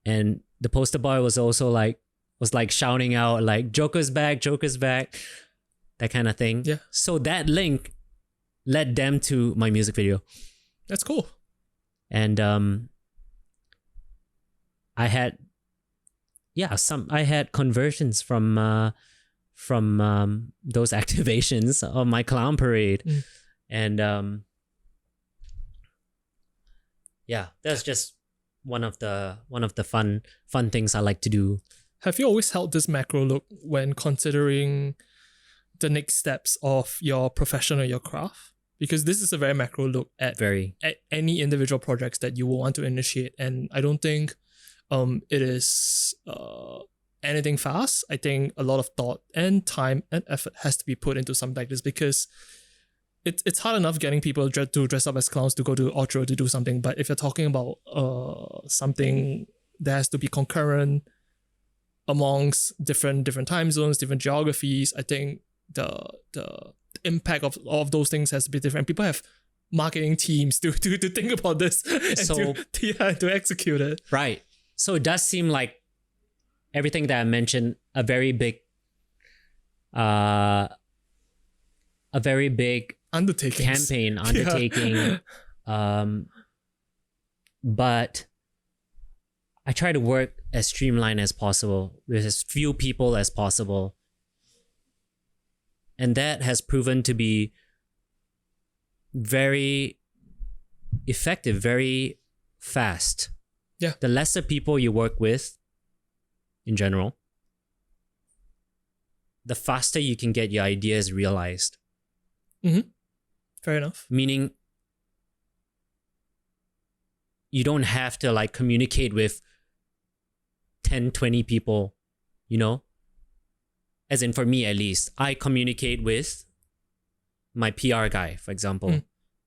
and the poster boy was also like shouting out like Joker's back, that kind of thing. Yeah. So that link led them to my music video. That's cool. And I had conversions from those activations of my clown parade. And that's just one of the fun things I like to do. Have you always held this macro look when considering the next steps of your profession or your craft? Because this is a very macro look at any individual projects that you will want to initiate, and I don't think it is anything fast. I think a lot of thought and time and effort has to be put into something like this, because it's hard enough getting people to dress up as clowns to go to Orchard to do something. But if you're talking about something that has to be concurrent amongst different time zones, different geographies, I think the impact of all of those things has to be different. People have marketing teams to think about this and to execute it. Right. So it does seem like everything that I mentioned, a very big undertaking. But I try to work as streamlined as possible with as few people as possible. And that has proven to be very effective, very fast. Yeah. The lesser people you work with in general, the faster you can get your ideas realized. Mm-hmm. Fair enough. Meaning you don't have to like communicate with 10, 20 people, you know? As in for me at least, I communicate with my PR guy, for example,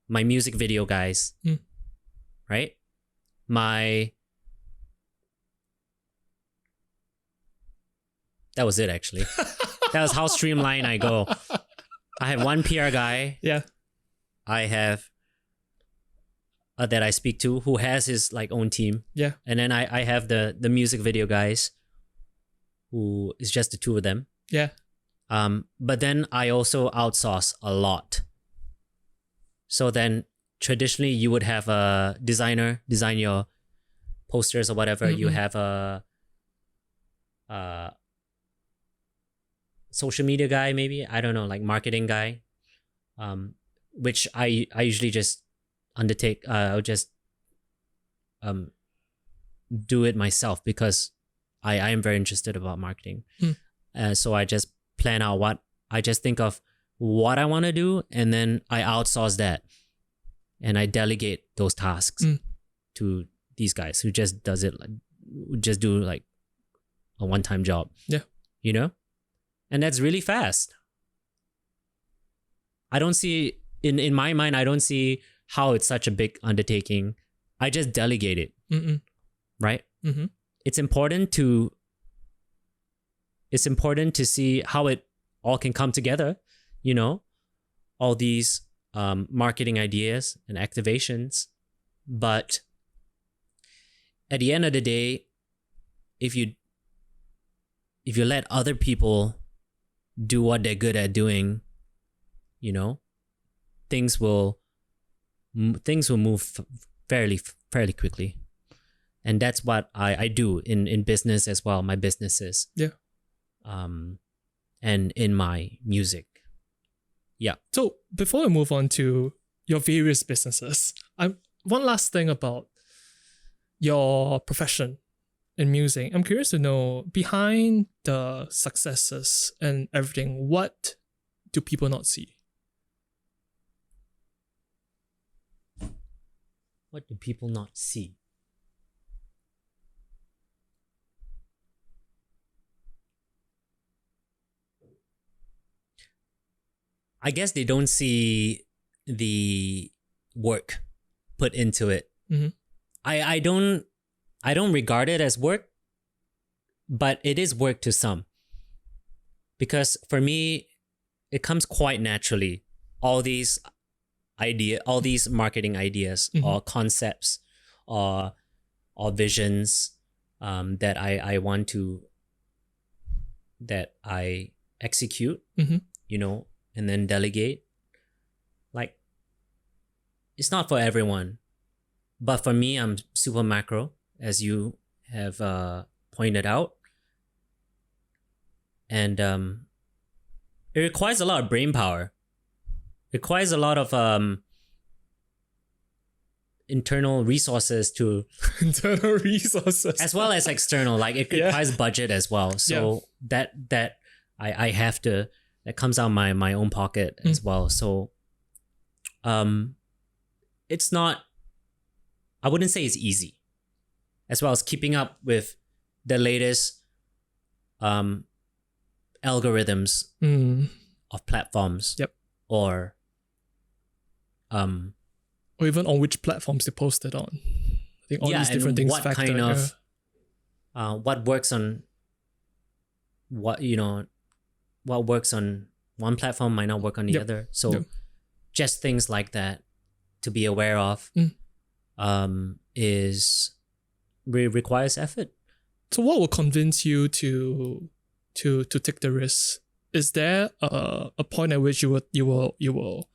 my music video guys, right? That was it actually. That was how streamlined I go. I have one PR guy. Yeah. I have that I speak to who has his like own team. Yeah. And then I have the music video guys who is just the two of them. Yeah. But then I also outsource a lot. So then traditionally you would have a designer design your posters or whatever. You have a social media guy, maybe, I don't know, like marketing guy, which I usually just undertake. I'll just do it myself because I am very interested about marketing. So I just plan out I just think of what I want to do, and then I outsource that and I delegate those tasks to these guys who just does it, just do like a one-time job. Yeah. You know? And that's really fast. I don't see, in my mind, I don't see how it's such a big undertaking. I just delegate it. Right? Mm-hmm. It's important to see how it all can come together, you know, all these marketing ideas and activations. But at the end of the day, if you let other people do what they're good at doing, you know, things will move fairly quickly. And that's what I do in business as well, my businesses. Yeah. and in my music. Yeah. So before we move on to your various businesses, one last thing about your profession in music. I'm curious to know, behind the successes and everything, what do people not see? What do people not see? I guess they don't see the work put into it. Mm-hmm. I don't regard it as work, but it is work to some. Because for me, it comes quite naturally. All these marketing ideas, mm-hmm. or concepts, or visions that I execute, mm-hmm. And then delegate. Like, it's not for everyone. But for me, I'm super macro, as you have pointed out. And it requires a lot of brain power. It requires a lot of internal resources to... internal resources. As well as external. Like, it requires budget as well. So that I have to... That comes out my own pocket as well. So it's not... I wouldn't say it's easy. As well as keeping up with the latest algorithms of platforms. Yep. Or even on which platforms they post it on. I think all these different things factor. What kind of... what works on... What works on one platform might not work on the other. So just things like that to be aware of requires effort. So what will convince you to take the risk? Is there a point at which you will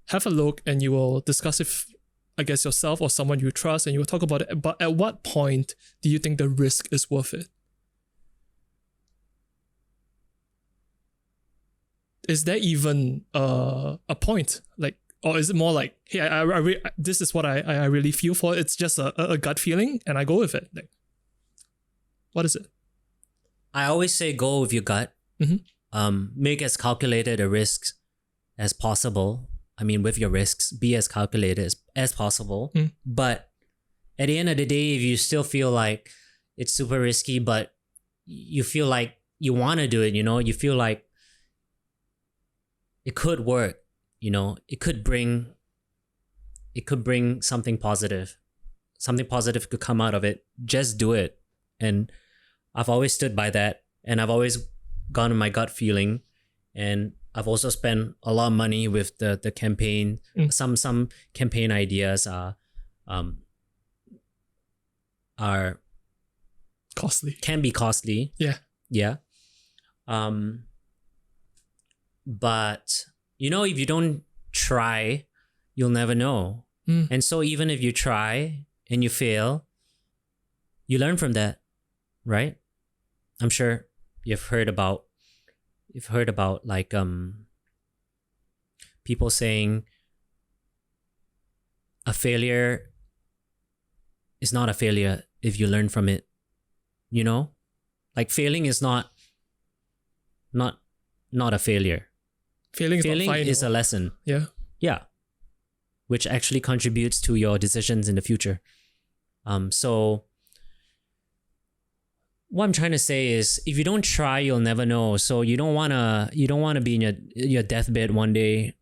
have a look and you will discuss if, I guess, yourself or someone you trust, and you will talk about it? But at what point do you think the risk is worth it? Is there even a point, like, or is it more like, hey, this is what I really feel for? It's just a gut feeling, and I go with it. Like, what is it? I always say go with your gut. Mm-hmm. Make as calculated a risks as possible. I mean, with your risks, be as calculated as possible. But at the end of the day, if you still feel like it's super risky, but you feel like you want to do it, you feel like it could work, it could bring something positive. Something positive could come out of it. Just do it. And I've always stood by that. And I've always gone with my gut feeling. And I've also spent a lot of money with the campaign. Some campaign ideas are costly. Can be costly. Yeah. Yeah. But, if you don't try, you'll never know. And so even if you try and you fail, you learn from that, right? I'm sure you've heard about like people saying a failure is not a failure if you learn from it. Like, failing is not a failure. Failing is a lesson. Yeah. Yeah. Which actually contributes to your decisions in the future. So what I'm trying to say is, if you don't try, you'll never know. So you don't wanna be in your deathbed one day,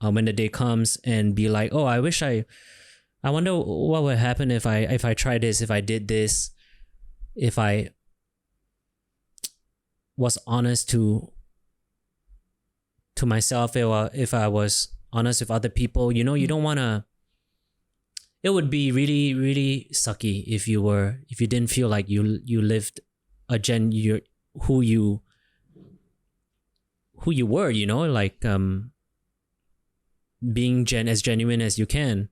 when the day comes, and be like, oh, I wonder what would happen if I tried this, if I did this, if I was honest to myself, or if I was honest with other people. You don't want to... It would be really, really sucky if you didn't feel like you lived who you were, like being as genuine as you can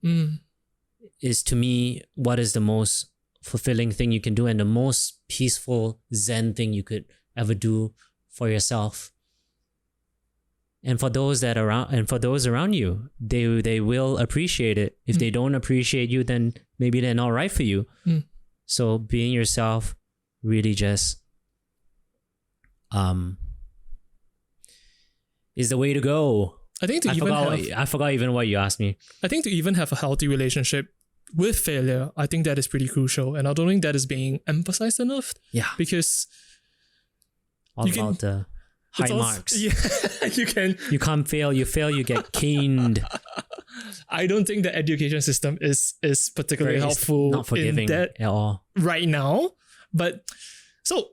is, to me, what is the most fulfilling thing you can do, and the most peaceful Zen thing you could ever do for yourself. And for those around you, they will appreciate it. If they don't appreciate you, then maybe they're not right for you. So being yourself really just is the way to go. I think I forgot even what you asked me. I think to even have a healthy relationship with failure, I think that is pretty crucial, and I don't think that is being emphasized enough. Yeah, because all about the high marks. Yeah, you can't fail. You fail, you get caned. I don't think the education system is particularly helpful. Not forgiving in that at all right now. But so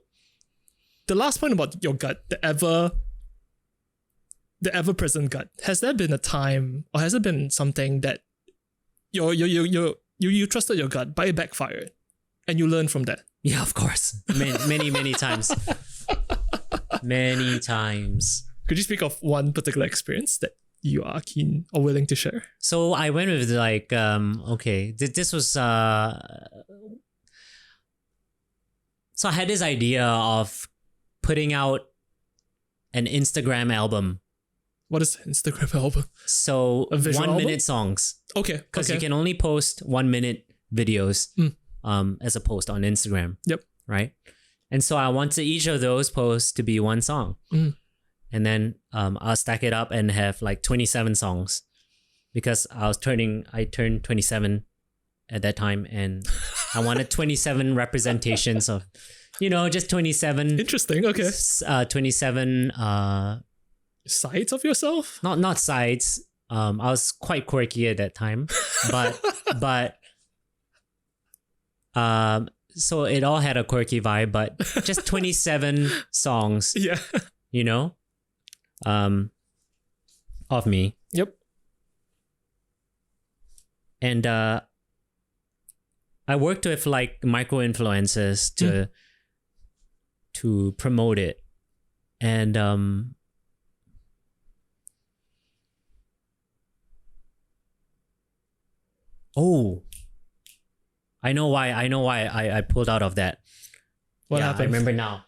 the last point about your gut, the ever-present gut, has there been a time, or has there been something that you trusted your gut, but it backfired, and you learned from that? Yeah, of course. Many times. Many times. Could you speak of one particular experience that you are keen or willing to share? So I went with like, this was, so I had this idea of putting out an Instagram album. What is Instagram album? So 1 minute songs. Okay. Because you can only post 1 minute videos as a post on Instagram. Yep. Right? And so I wanted each of those posts to be one song. And then I'll stack it up and have like 27 songs. Because I turned 27 at that time, and I wanted 27 representations of, just 27. Interesting. Okay. 27 sides of yourself? Not sides. I was quite quirky at that time, but so it all had a quirky vibe, but just 27 songs. Yeah. Of me. Yep. And I worked with like micro influencers to promote it, and I know why I pulled out of that. What happened? I remember now.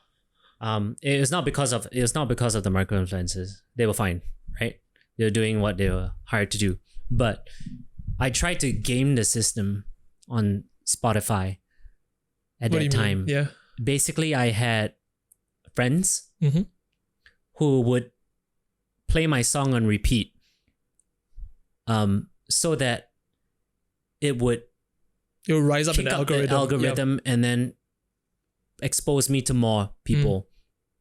It was not because of the micro influencers. They were fine, right? They were doing what they were hired to do. But I tried to game the system on Spotify at that time. Yeah. Basically, I had friends who would play my song on repeat, so that it would rise up in the algorithm, and then expose me to more people.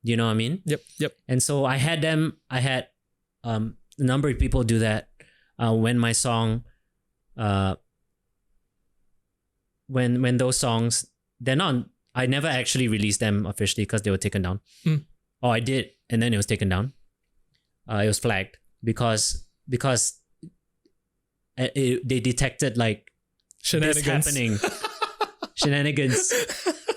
You know what I mean? Yep. And so I had a number of people do that when my song, when those songs, they're not, I never actually released them officially because they were taken down. Or I did, and then it was taken down. It was flagged because they detected like shenanigans. This happening. Shenanigans.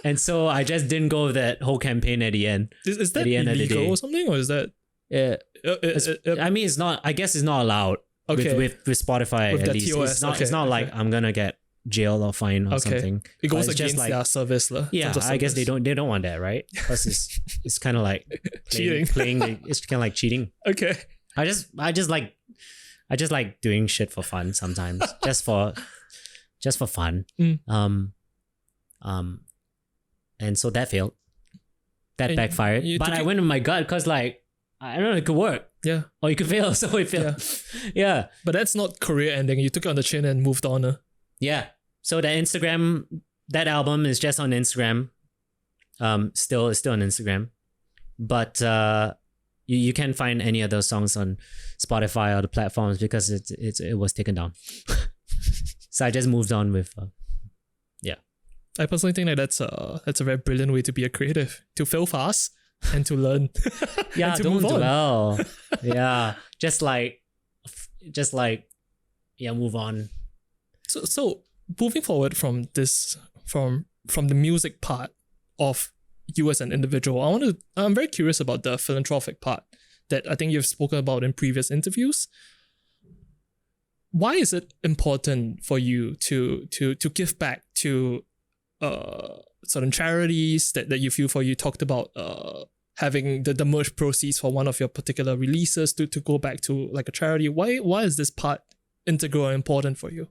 And so I just didn't go with that whole campaign at the end. Is that illegal or something? Or is that... I mean, it's not... I guess it's not allowed with Spotify with at least. TOS. It's not like I'm going to get jail or fine or something. It goes against their service. Yeah, I guess they don't want that, right? Because it's kind of like cheating. It's kind of like cheating. Okay. I just like doing shit for fun sometimes. just for fun. And so that failed. That backfired. But I went with my gut because like, I don't know, it could work. Yeah. Or you could fail, so it failed. Yeah. But that's not career ending. You took it on the chin and moved on. Yeah. So that album is just on Instagram. It's still on Instagram. But you can't find any of those songs on Spotify or the platforms because it was taken down. So I just moved on with I personally think that's a very brilliant way to be a creative, to fail fast and to learn. Yeah, to don't move on. dwell. Yeah, just like move on. So moving forward from this, from the music part of you as an individual, I'm very curious about the philanthropic part that I think you've spoken about in previous interviews. Why is it important for you to give back to certain charities that you feel for? You talked about having the merch proceeds for one of your particular releases to go back to like a charity. Why is this part integral and important for you?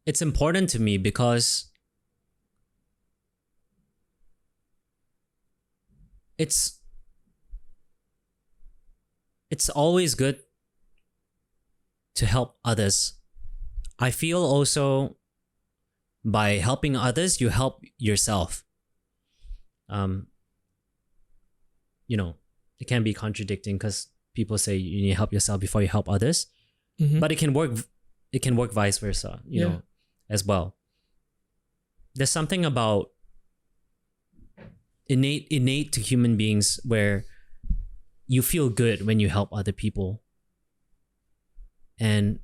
It's important to me because it's always good to help others. I feel also by helping others, you help yourself. It can be contradicting because people say you need to help yourself before you help others, but it can work. It can work vice versa, you know, as well. There's something about innate to human beings where you feel good when you help other people, and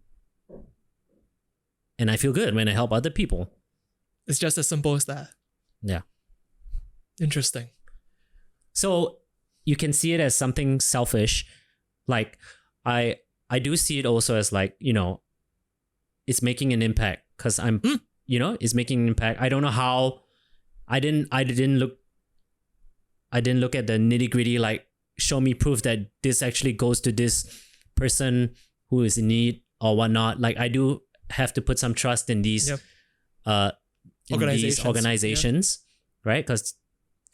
I feel good when I help other people. It's just as simple as that. Yeah. Interesting. So you can see it as something selfish. Like I do see it also as like, it's making an impact because I'm, it's making an impact. I don't know how. I didn't look at the nitty gritty, like show me proof that this actually goes to this person who is in need or whatnot. Like I do have to put some trust in these, organizations, right? Because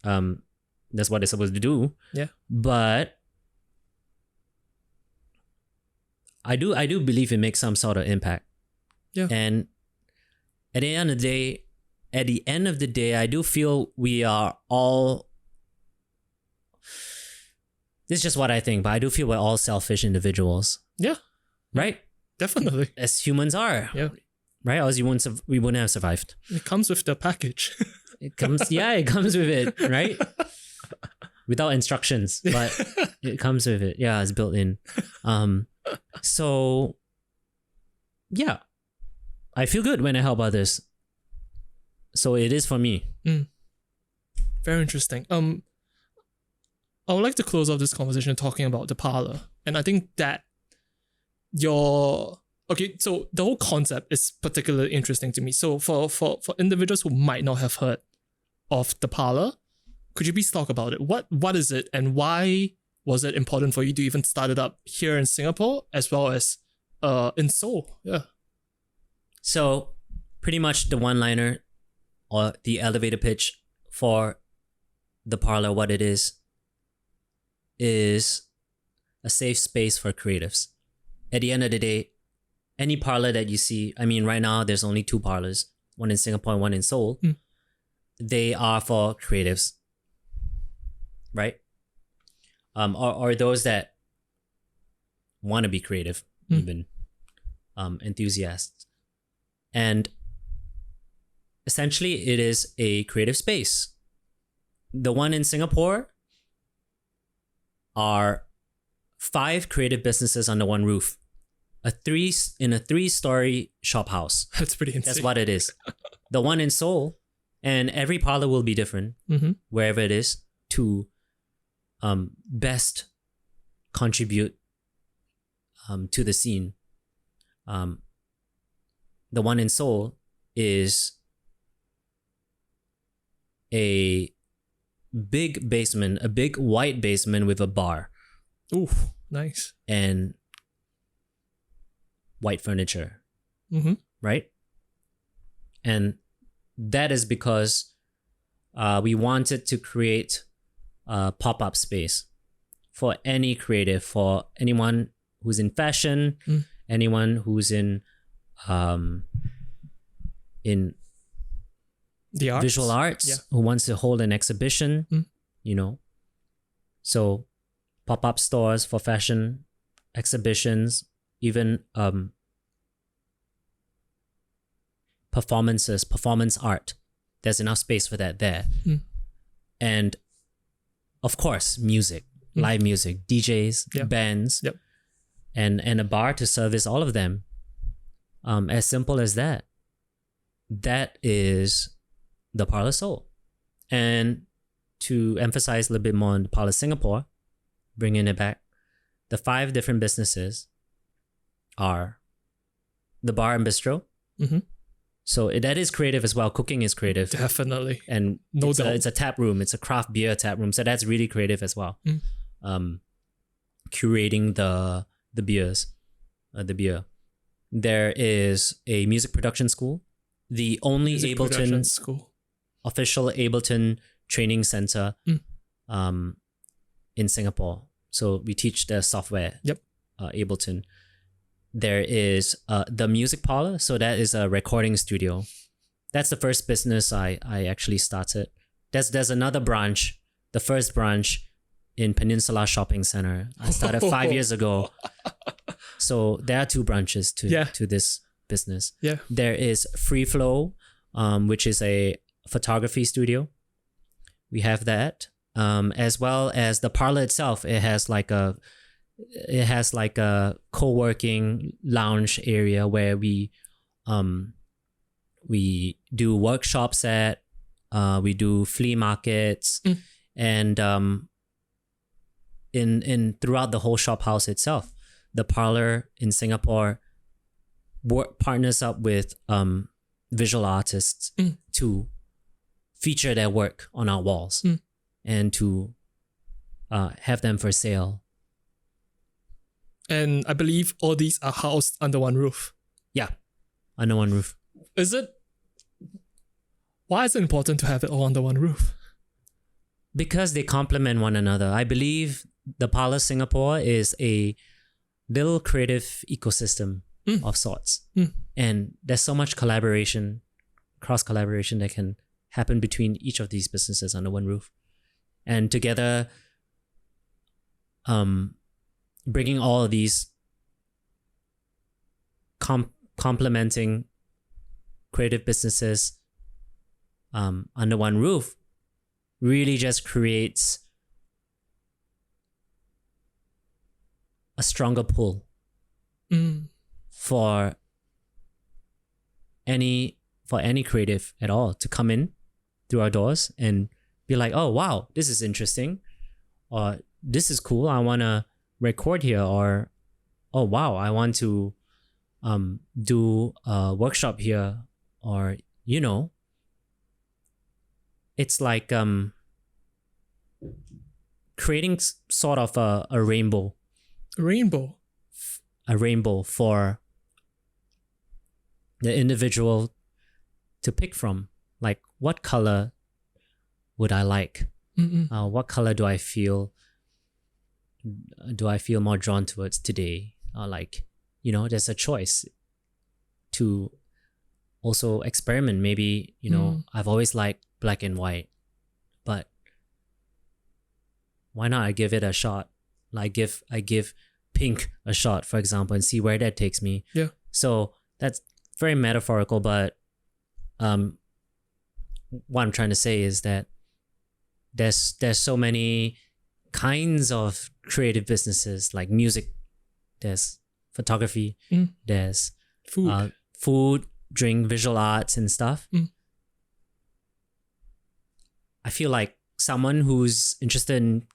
that's what they're supposed to do. Yeah. But I do believe it makes some sort of impact. Yeah. And at the end of the day, I do feel we are all, this is just what I think, but I do feel we're all selfish individuals. Yeah. Right? Definitely. As humans are. Yeah. Right? Or else we wouldn't have survived. It comes with the package. It comes with it, right? Without instructions, but it comes with it. Yeah, it's built in. So yeah, I feel good when I help others. So it is for me. Very interesting. I would like to close off this conversation talking about the parlor, and I think that so the whole concept is particularly interesting to me. So for individuals who might not have heard of the parlor, could you please talk about it? What is it, and why was it important for you to even start it up here in Singapore as well as in Seoul? Yeah. So pretty much the one-liner or the elevator pitch for the parlor, what it is a safe space for creatives. At the end of the day, any parlor that you see, I mean, right now there's only 2 parlors, one in Singapore and one in Seoul. They are for creatives, right? Or those that want to be creative, even enthusiasts. And essentially, it is a creative space. The one in Singapore are 5 creative businesses under one roof. In a 3-story shop house. That's pretty insane. That's what it is. The one in Seoul, and every parlor will be different, wherever it is, to best contribute to the scene. The one in Seoul is a big basement, a big white basement with a bar. Ooh, nice. And white furniture, right? And that is because we wanted to create a pop-up space for any creative, for anyone who's in fashion, anyone who's in the arts. Visual arts, who wants to hold an exhibition, So pop-up stores for fashion, exhibitions, even performance art. There's enough space for that there. And of course, music, live music, DJs, bands, and a bar to service all of them. As simple as that. That is the Parlor Seoul. And to emphasize a little bit more on the Parlor Singapore, bringing it back, the 5 different businesses are the bar and bistro. So that is creative as well. Cooking is creative. Definitely. And no doubt. It's a tap room. It's a craft beer tap room. So that's really creative as well. Curating the beers, the beer. There is a music production school. The only Ableton school. Official Ableton training center in Singapore. So we teach the software. Yep. Ableton. There is the music parlor. So that is a recording studio. That's the first business I actually started. There's another branch, the first branch in Peninsula Shopping Center. I started 5 years ago. So there are two branches to this business. Yeah. There is Free Flow, which is a photography studio. We have that. As well as the parlor itself. It has like a co-working lounge area where we do workshops at, we do flea markets, and in throughout the whole shop house itself. The parlor in Singapore partners up with visual artists to feature their work on our walls and to have them for sale. And I believe all these are housed under one roof. Yeah, under one roof. Why is it important to have it all under one roof? Because they complement one another. I believe the Parlor Singapore is a little creative ecosystem of sorts. And there's so much collaboration, cross-collaboration that can happen between each of these businesses under one roof. And together, bringing all of these complementing creative businesses under one roof really just creates a stronger pull for any creative at all to come in through our doors and be like, oh wow, this is interesting, or this is cool, I want to record here, or oh wow, I want to do a workshop here, or it's like creating sort of a rainbow for the individual to pick from. Like, what color would I like? What color do I feel more drawn towards today? Like, there's a choice to also experiment. Maybe, I've always liked black and white, but why not I give it a shot? Like I give pink a shot, for example, and see where that takes me. Yeah. So that's very metaphorical, but what I'm trying to say is that there's so many kinds of creative businesses, like music, there's photography, there's food, drink, visual arts and stuff. I feel like someone who's interested in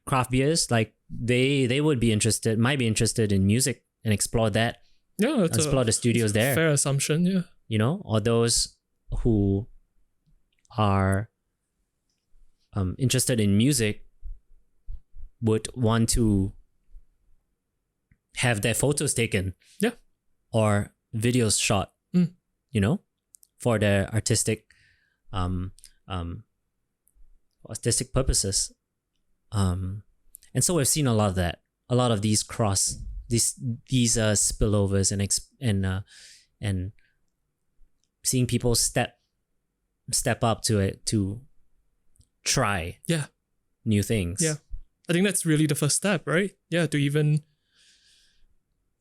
craft beers, like they might be interested in music and explore that. Yeah, explore the studios there. Fair assumption, yeah. Or those who are interested in music would want to have their photos taken. Yeah. Or videos shot, for their artistic purposes. And so we've seen a lot of that, a lot of these spillovers and seeing people step up to it to try new things. Yeah. I think that's really the first step, right? Yeah, to even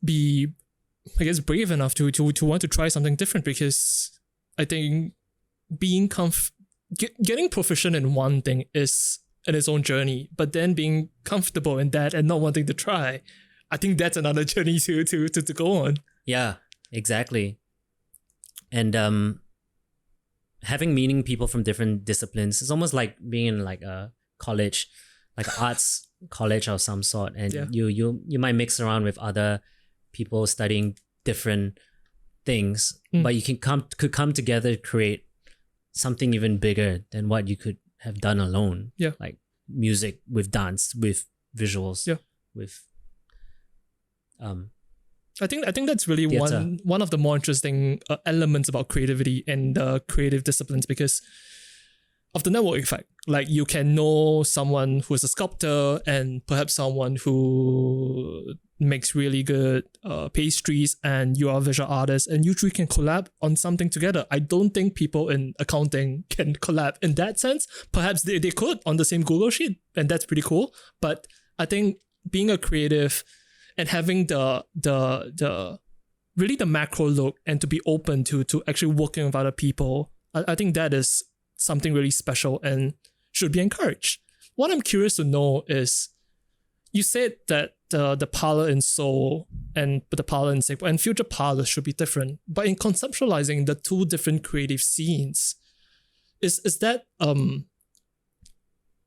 be, I guess, brave enough to want to try something different, because I think being getting proficient in one thing is in its own journey, but then being comfortable in that and not wanting to try, I think that's another journey to go on. Yeah, exactly. And having meeting people from different disciplines is almost like being in like a college, like an arts college of some sort, and you might mix around with other people studying different things, but you could come together to create something even bigger than what you could have done alone. Yeah. Like music with dance, with visuals, with I think that's really theater. one of the more interesting elements about creativity and creative disciplines, because of the network effect. Like you can know someone who is a sculptor and perhaps someone who makes really good pastries, and you are a visual artist, and you three can collab on something together. I don't think people in accounting can collab in that sense. Perhaps they could on the same Google sheet, and that's pretty cool. But I think being a creative and having the really the macro look, and to be open to actually working with other people, I think that is something really special and should be encouraged. What I'm curious to know is, you said that the parlor in Seoul and the parlor in Singapore and future parlors should be different, but in conceptualizing the two different creative scenes, is that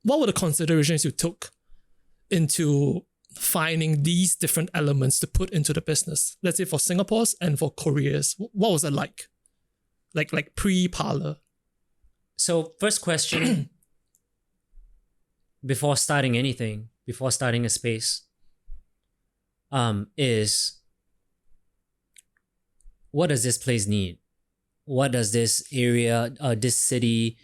what were the considerations you took into finding these different elements to put into the business? Let's say for Singapore's and for Korea's, what was it like? Like pre-parlor. So first question, before starting anything, before starting a space, is what does this place need? What does this area, this city,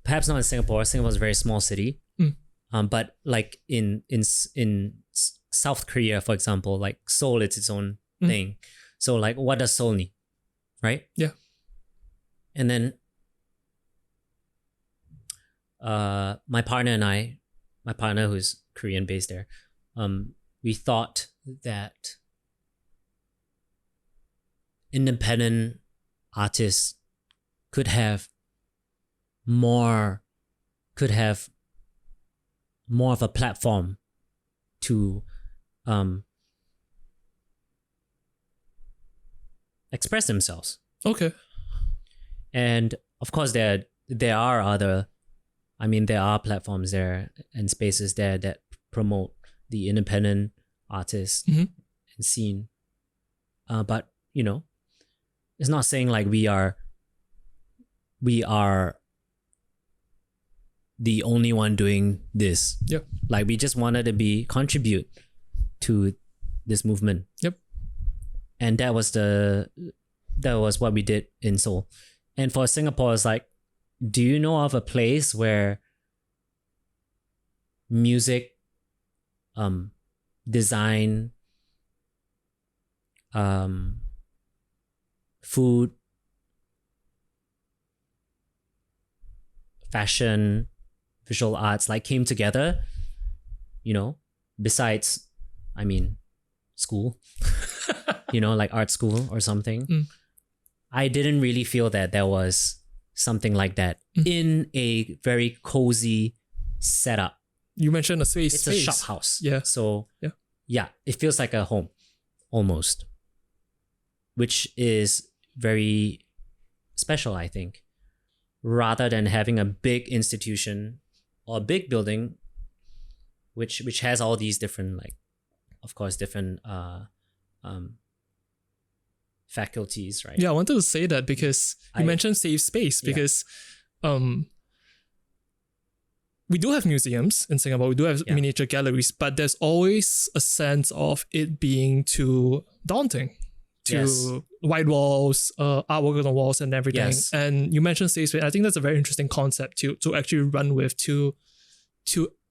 perhaps not in Singapore. Singapore is a very small city. But like in South Korea, for example, like Seoul, it's its own thing. So like, what does Seoul need, right? Yeah. And then my partner who's Korean based there, we thought that independent artists could have more of a platform to express themselves. Okay. And of course there are platforms there and spaces there that promote the independent artist and scene. But you know, it's not saying like we are the only one doing this. Yep. Like we just wanted to contribute to this movement. Yep. And that was what we did in Seoul. And for Singapore, it's like, do you know of a place where music, design, food, fashion, visual arts like came together, you know, besides, school, you know, like art school or something. I didn't really feel that there was something like that in a very cozy setup. You mentioned a space. It's a shop house. Yeah. So yeah, it feels like a home almost, which is very special, I think, rather than having a big institution or a big building, which has all these different, like, of course, different faculties, right? Yeah, I wanted to say that because you mentioned safe space, because we do have museums in Singapore, we do have miniature galleries, but there's always a sense of it being too daunting, to white walls, artwork on the walls and everything. Yes. And you mentioned safe space. I think that's a very interesting concept to actually run with, to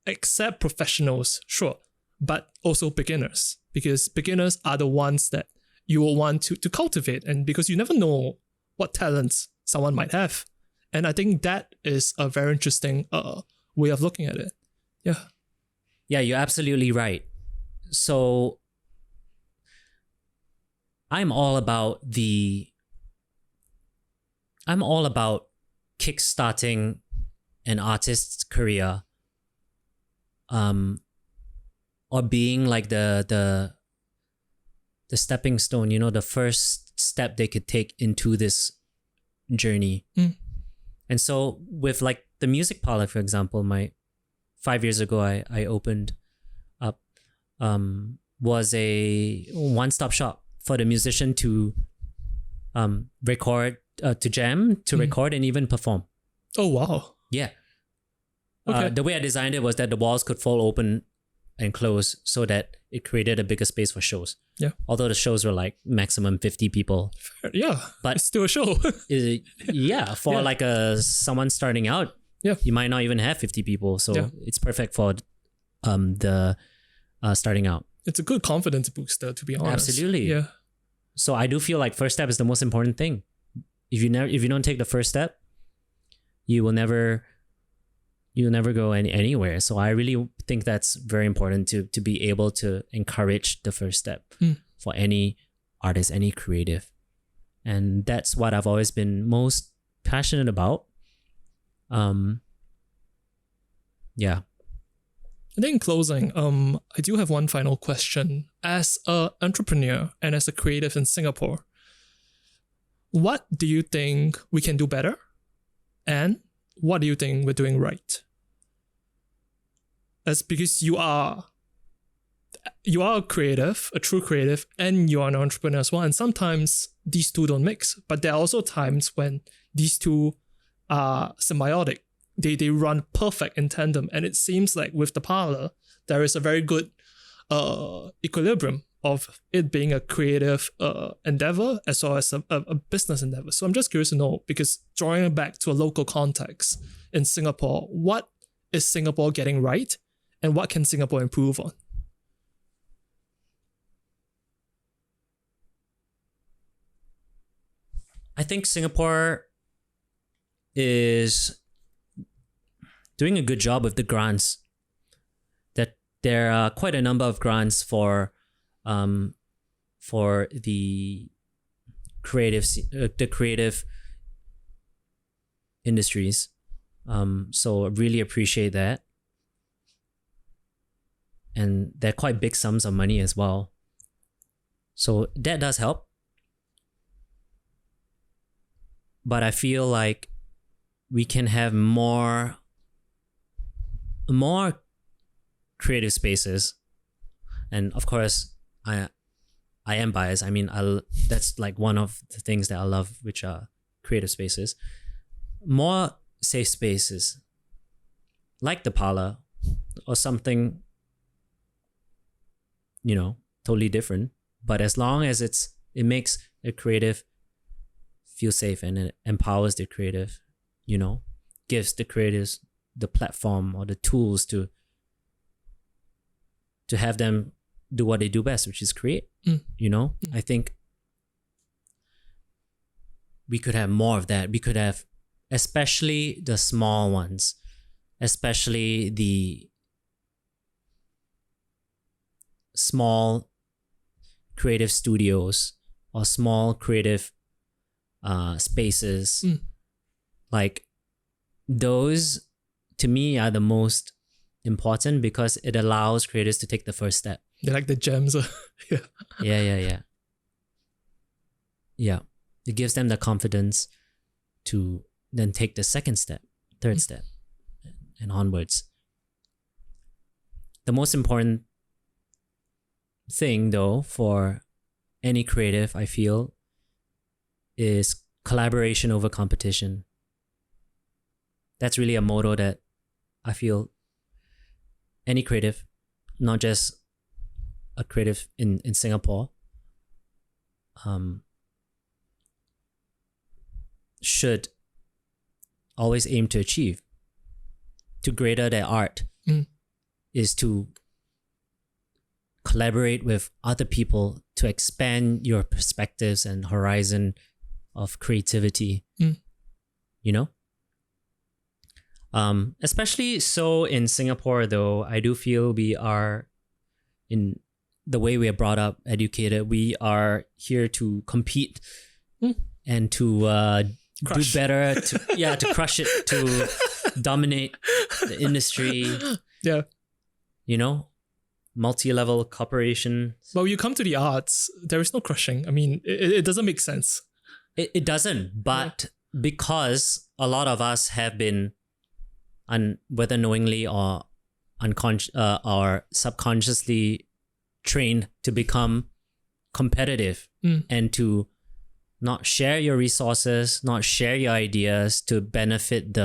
accept professionals, sure, but also beginners, because beginners are the ones that you will want to cultivate, and because you never know what talents someone might have. And I think that is a very interesting way of looking at it. Yeah. Yeah, you're absolutely right. So I'm all about kickstarting an artist's career, or being like the stepping stone, you know, the first step they could take into this journey. And so with like the music parlor, for example, 5 years ago, I opened up, was a one-stop shop for the musician to record, to jam, to record, and even perform. Oh, wow. Yeah. Okay. The way I designed it was that the walls could fold open and close so that it created a bigger space for shows. Yeah. Although the shows were like maximum 50 people. Yeah. But it's still a show. For like someone starting out, you might not even have 50 people. So it's perfect for the starting out. It's a good confidence booster, to be honest. Absolutely. Yeah. So I do feel like first step is the most important thing. If you don't take the first step, you'll never go anywhere. So I really think that's very important to be able to encourage the first step for any artist, any creative. And that's what I've always been most passionate about. Yeah. And then in closing, I do have one final question. As an entrepreneur and as a creative in Singapore, what do you think we can do better? And what do you think we're doing right? That's because you are a creative, a true creative, and you are an entrepreneur as well. And sometimes these two don't mix, but there are also times when these two are symbiotic. They run perfect in tandem. And it seems like with the parlor, there is a very good equilibrium of it being a creative endeavor as well as a business endeavor. So I'm just curious to know, because drawing it back to a local context in Singapore, what is Singapore getting right and what can Singapore improve on? I think Singapore is doing a good job with the grants. That there are quite a number of grants for the creative industries. So I really appreciate that. And they're quite big sums of money as well. So that does help. But I feel like we can have more creative spaces. And of course, I am biased. I mean, that's like one of the things that I love, which are creative spaces. More safe spaces, like the parlor or something, totally different. But as long as it makes a creative feel safe and it empowers the creative, gives the creatives the platform or the tools to have them do what they do best, which is create. I think we could have more of that. We could have, especially the small ones, especially the small creative studios or small creative spaces. Like those, to me, are the most important because it allows creators to take the first step. They're like the gems. Yeah. It gives them the confidence to then take the second step, third step, and onwards. The most important thing, though, for any creative, I feel, is collaboration over competition. That's really a motto that I feel any creative, not just a creative in Singapore, should always aim to achieve. To greater their art is to collaborate with other people to expand your perspectives and horizon of creativity. Especially so in Singapore, though, I do feel we are, in the way we are brought up, educated, we are here to compete and to do better, to crush it, to dominate the industry. Yeah. Multi-level corporation. But when you come to the arts, there is no crushing. I mean, it doesn't make sense. It doesn't, but because a lot of us have been, whether knowingly or or subconsciously trained to become competitive and to not share your resources, not share your ideas to benefit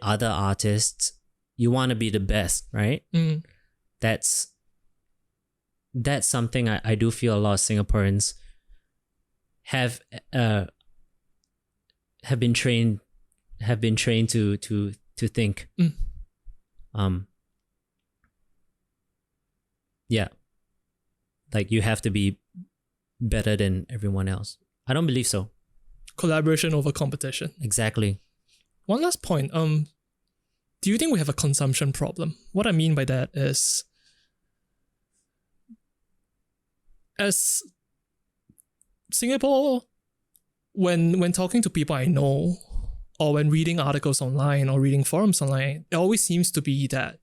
other artists. You want to be the best, right? That's something I do feel a lot of Singaporeans have been trained to think. Yeah. Like you have to be better than everyone else. I don't believe so. Collaboration over competition. Exactly. One last point. Do you think we have a consumption problem? What I mean by that is, as Singapore, when talking to people I know, or when reading articles online or reading forums online, it always seems to be that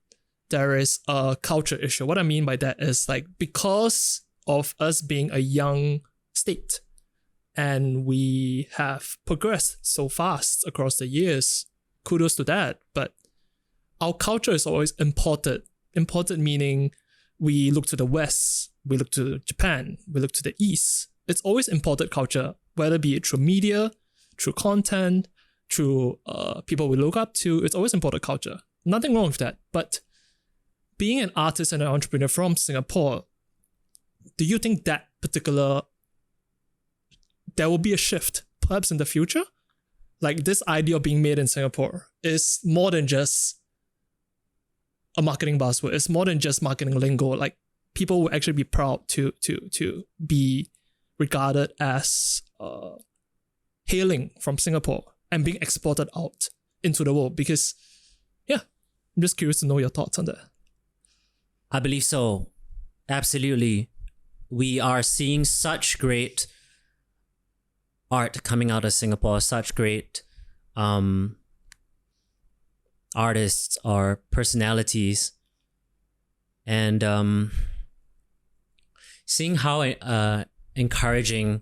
there is a culture issue. What I mean by that is, like, because of us being a young state and we have progressed so fast across the years, kudos to that. But our culture is always imported. Imported meaning we look to the West, we look to Japan, we look to the East. It's always imported culture, whether be it through media, through content, through people we look up to. It's always imported culture. Nothing wrong with that. But being an artist and an entrepreneur from Singapore, do you think that there will be a shift perhaps in the future? Like, this idea of being made in Singapore is more than just a marketing buzzword. It's more than just marketing lingo. Like, people will actually be proud to be regarded as hailing from Singapore and being exported out into the world. Because, yeah, I'm just curious to know your thoughts on that. I believe so. Absolutely. We are seeing such great art coming out of Singapore, such great artists or personalities, and seeing how encouraging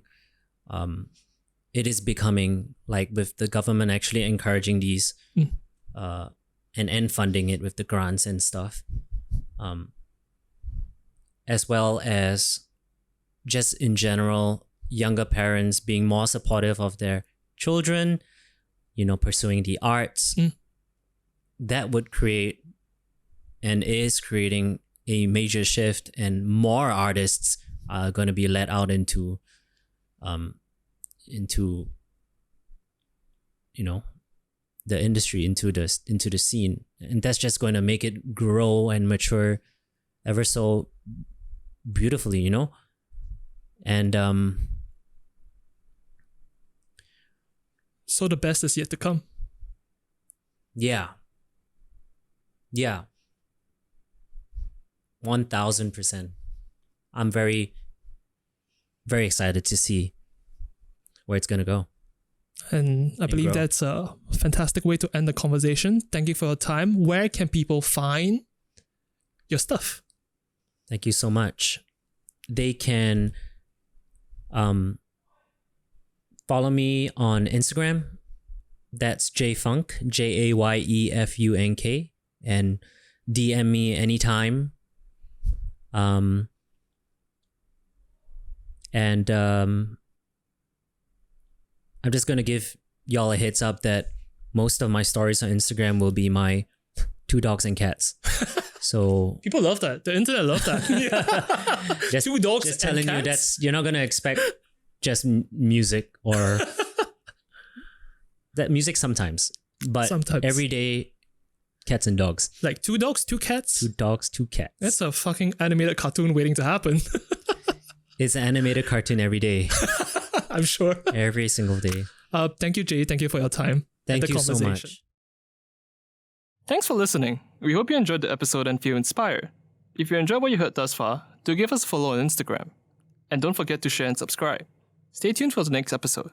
it is becoming, like with the government actually encouraging these and funding it with the grants and stuff, as well as just in general, younger parents being more supportive of their children, pursuing the arts. That would create and is creating a major shift, and more artists are going to be let out into the industry, into the scene, and that's just going to make it grow and mature ever so beautifully, and so the best is yet to come. Yeah 1000%. I'm very, very excited to see where it's gonna go. And I believe that's a fantastic way to end the conversation. Thank you for your time. Where can people find your stuff? Thank you so much. They can follow me on Instagram. That's jayefunk, jayefunk, and DM me anytime. I'm just gonna give y'all a heads up that most of my stories on Instagram will be my 2 dogs and cats. So people love that. The internet love that. Just 2 dogs just and telling cats? you that's, you're not gonna expect just music or that music sometimes, but every day cats and dogs. Like 2 dogs, 2 cats? 2 dogs, 2 cats. That's a fucking animated cartoon waiting to happen. It's an animated cartoon every day. I'm sure. Every single day. Thank you, Jay. Thank you for your time. Thank you so much. Thanks for listening. We hope you enjoyed the episode and feel inspired. If you enjoyed what you heard thus far, do give us a follow on Instagram. And don't forget to share and subscribe. Stay tuned for the next episode.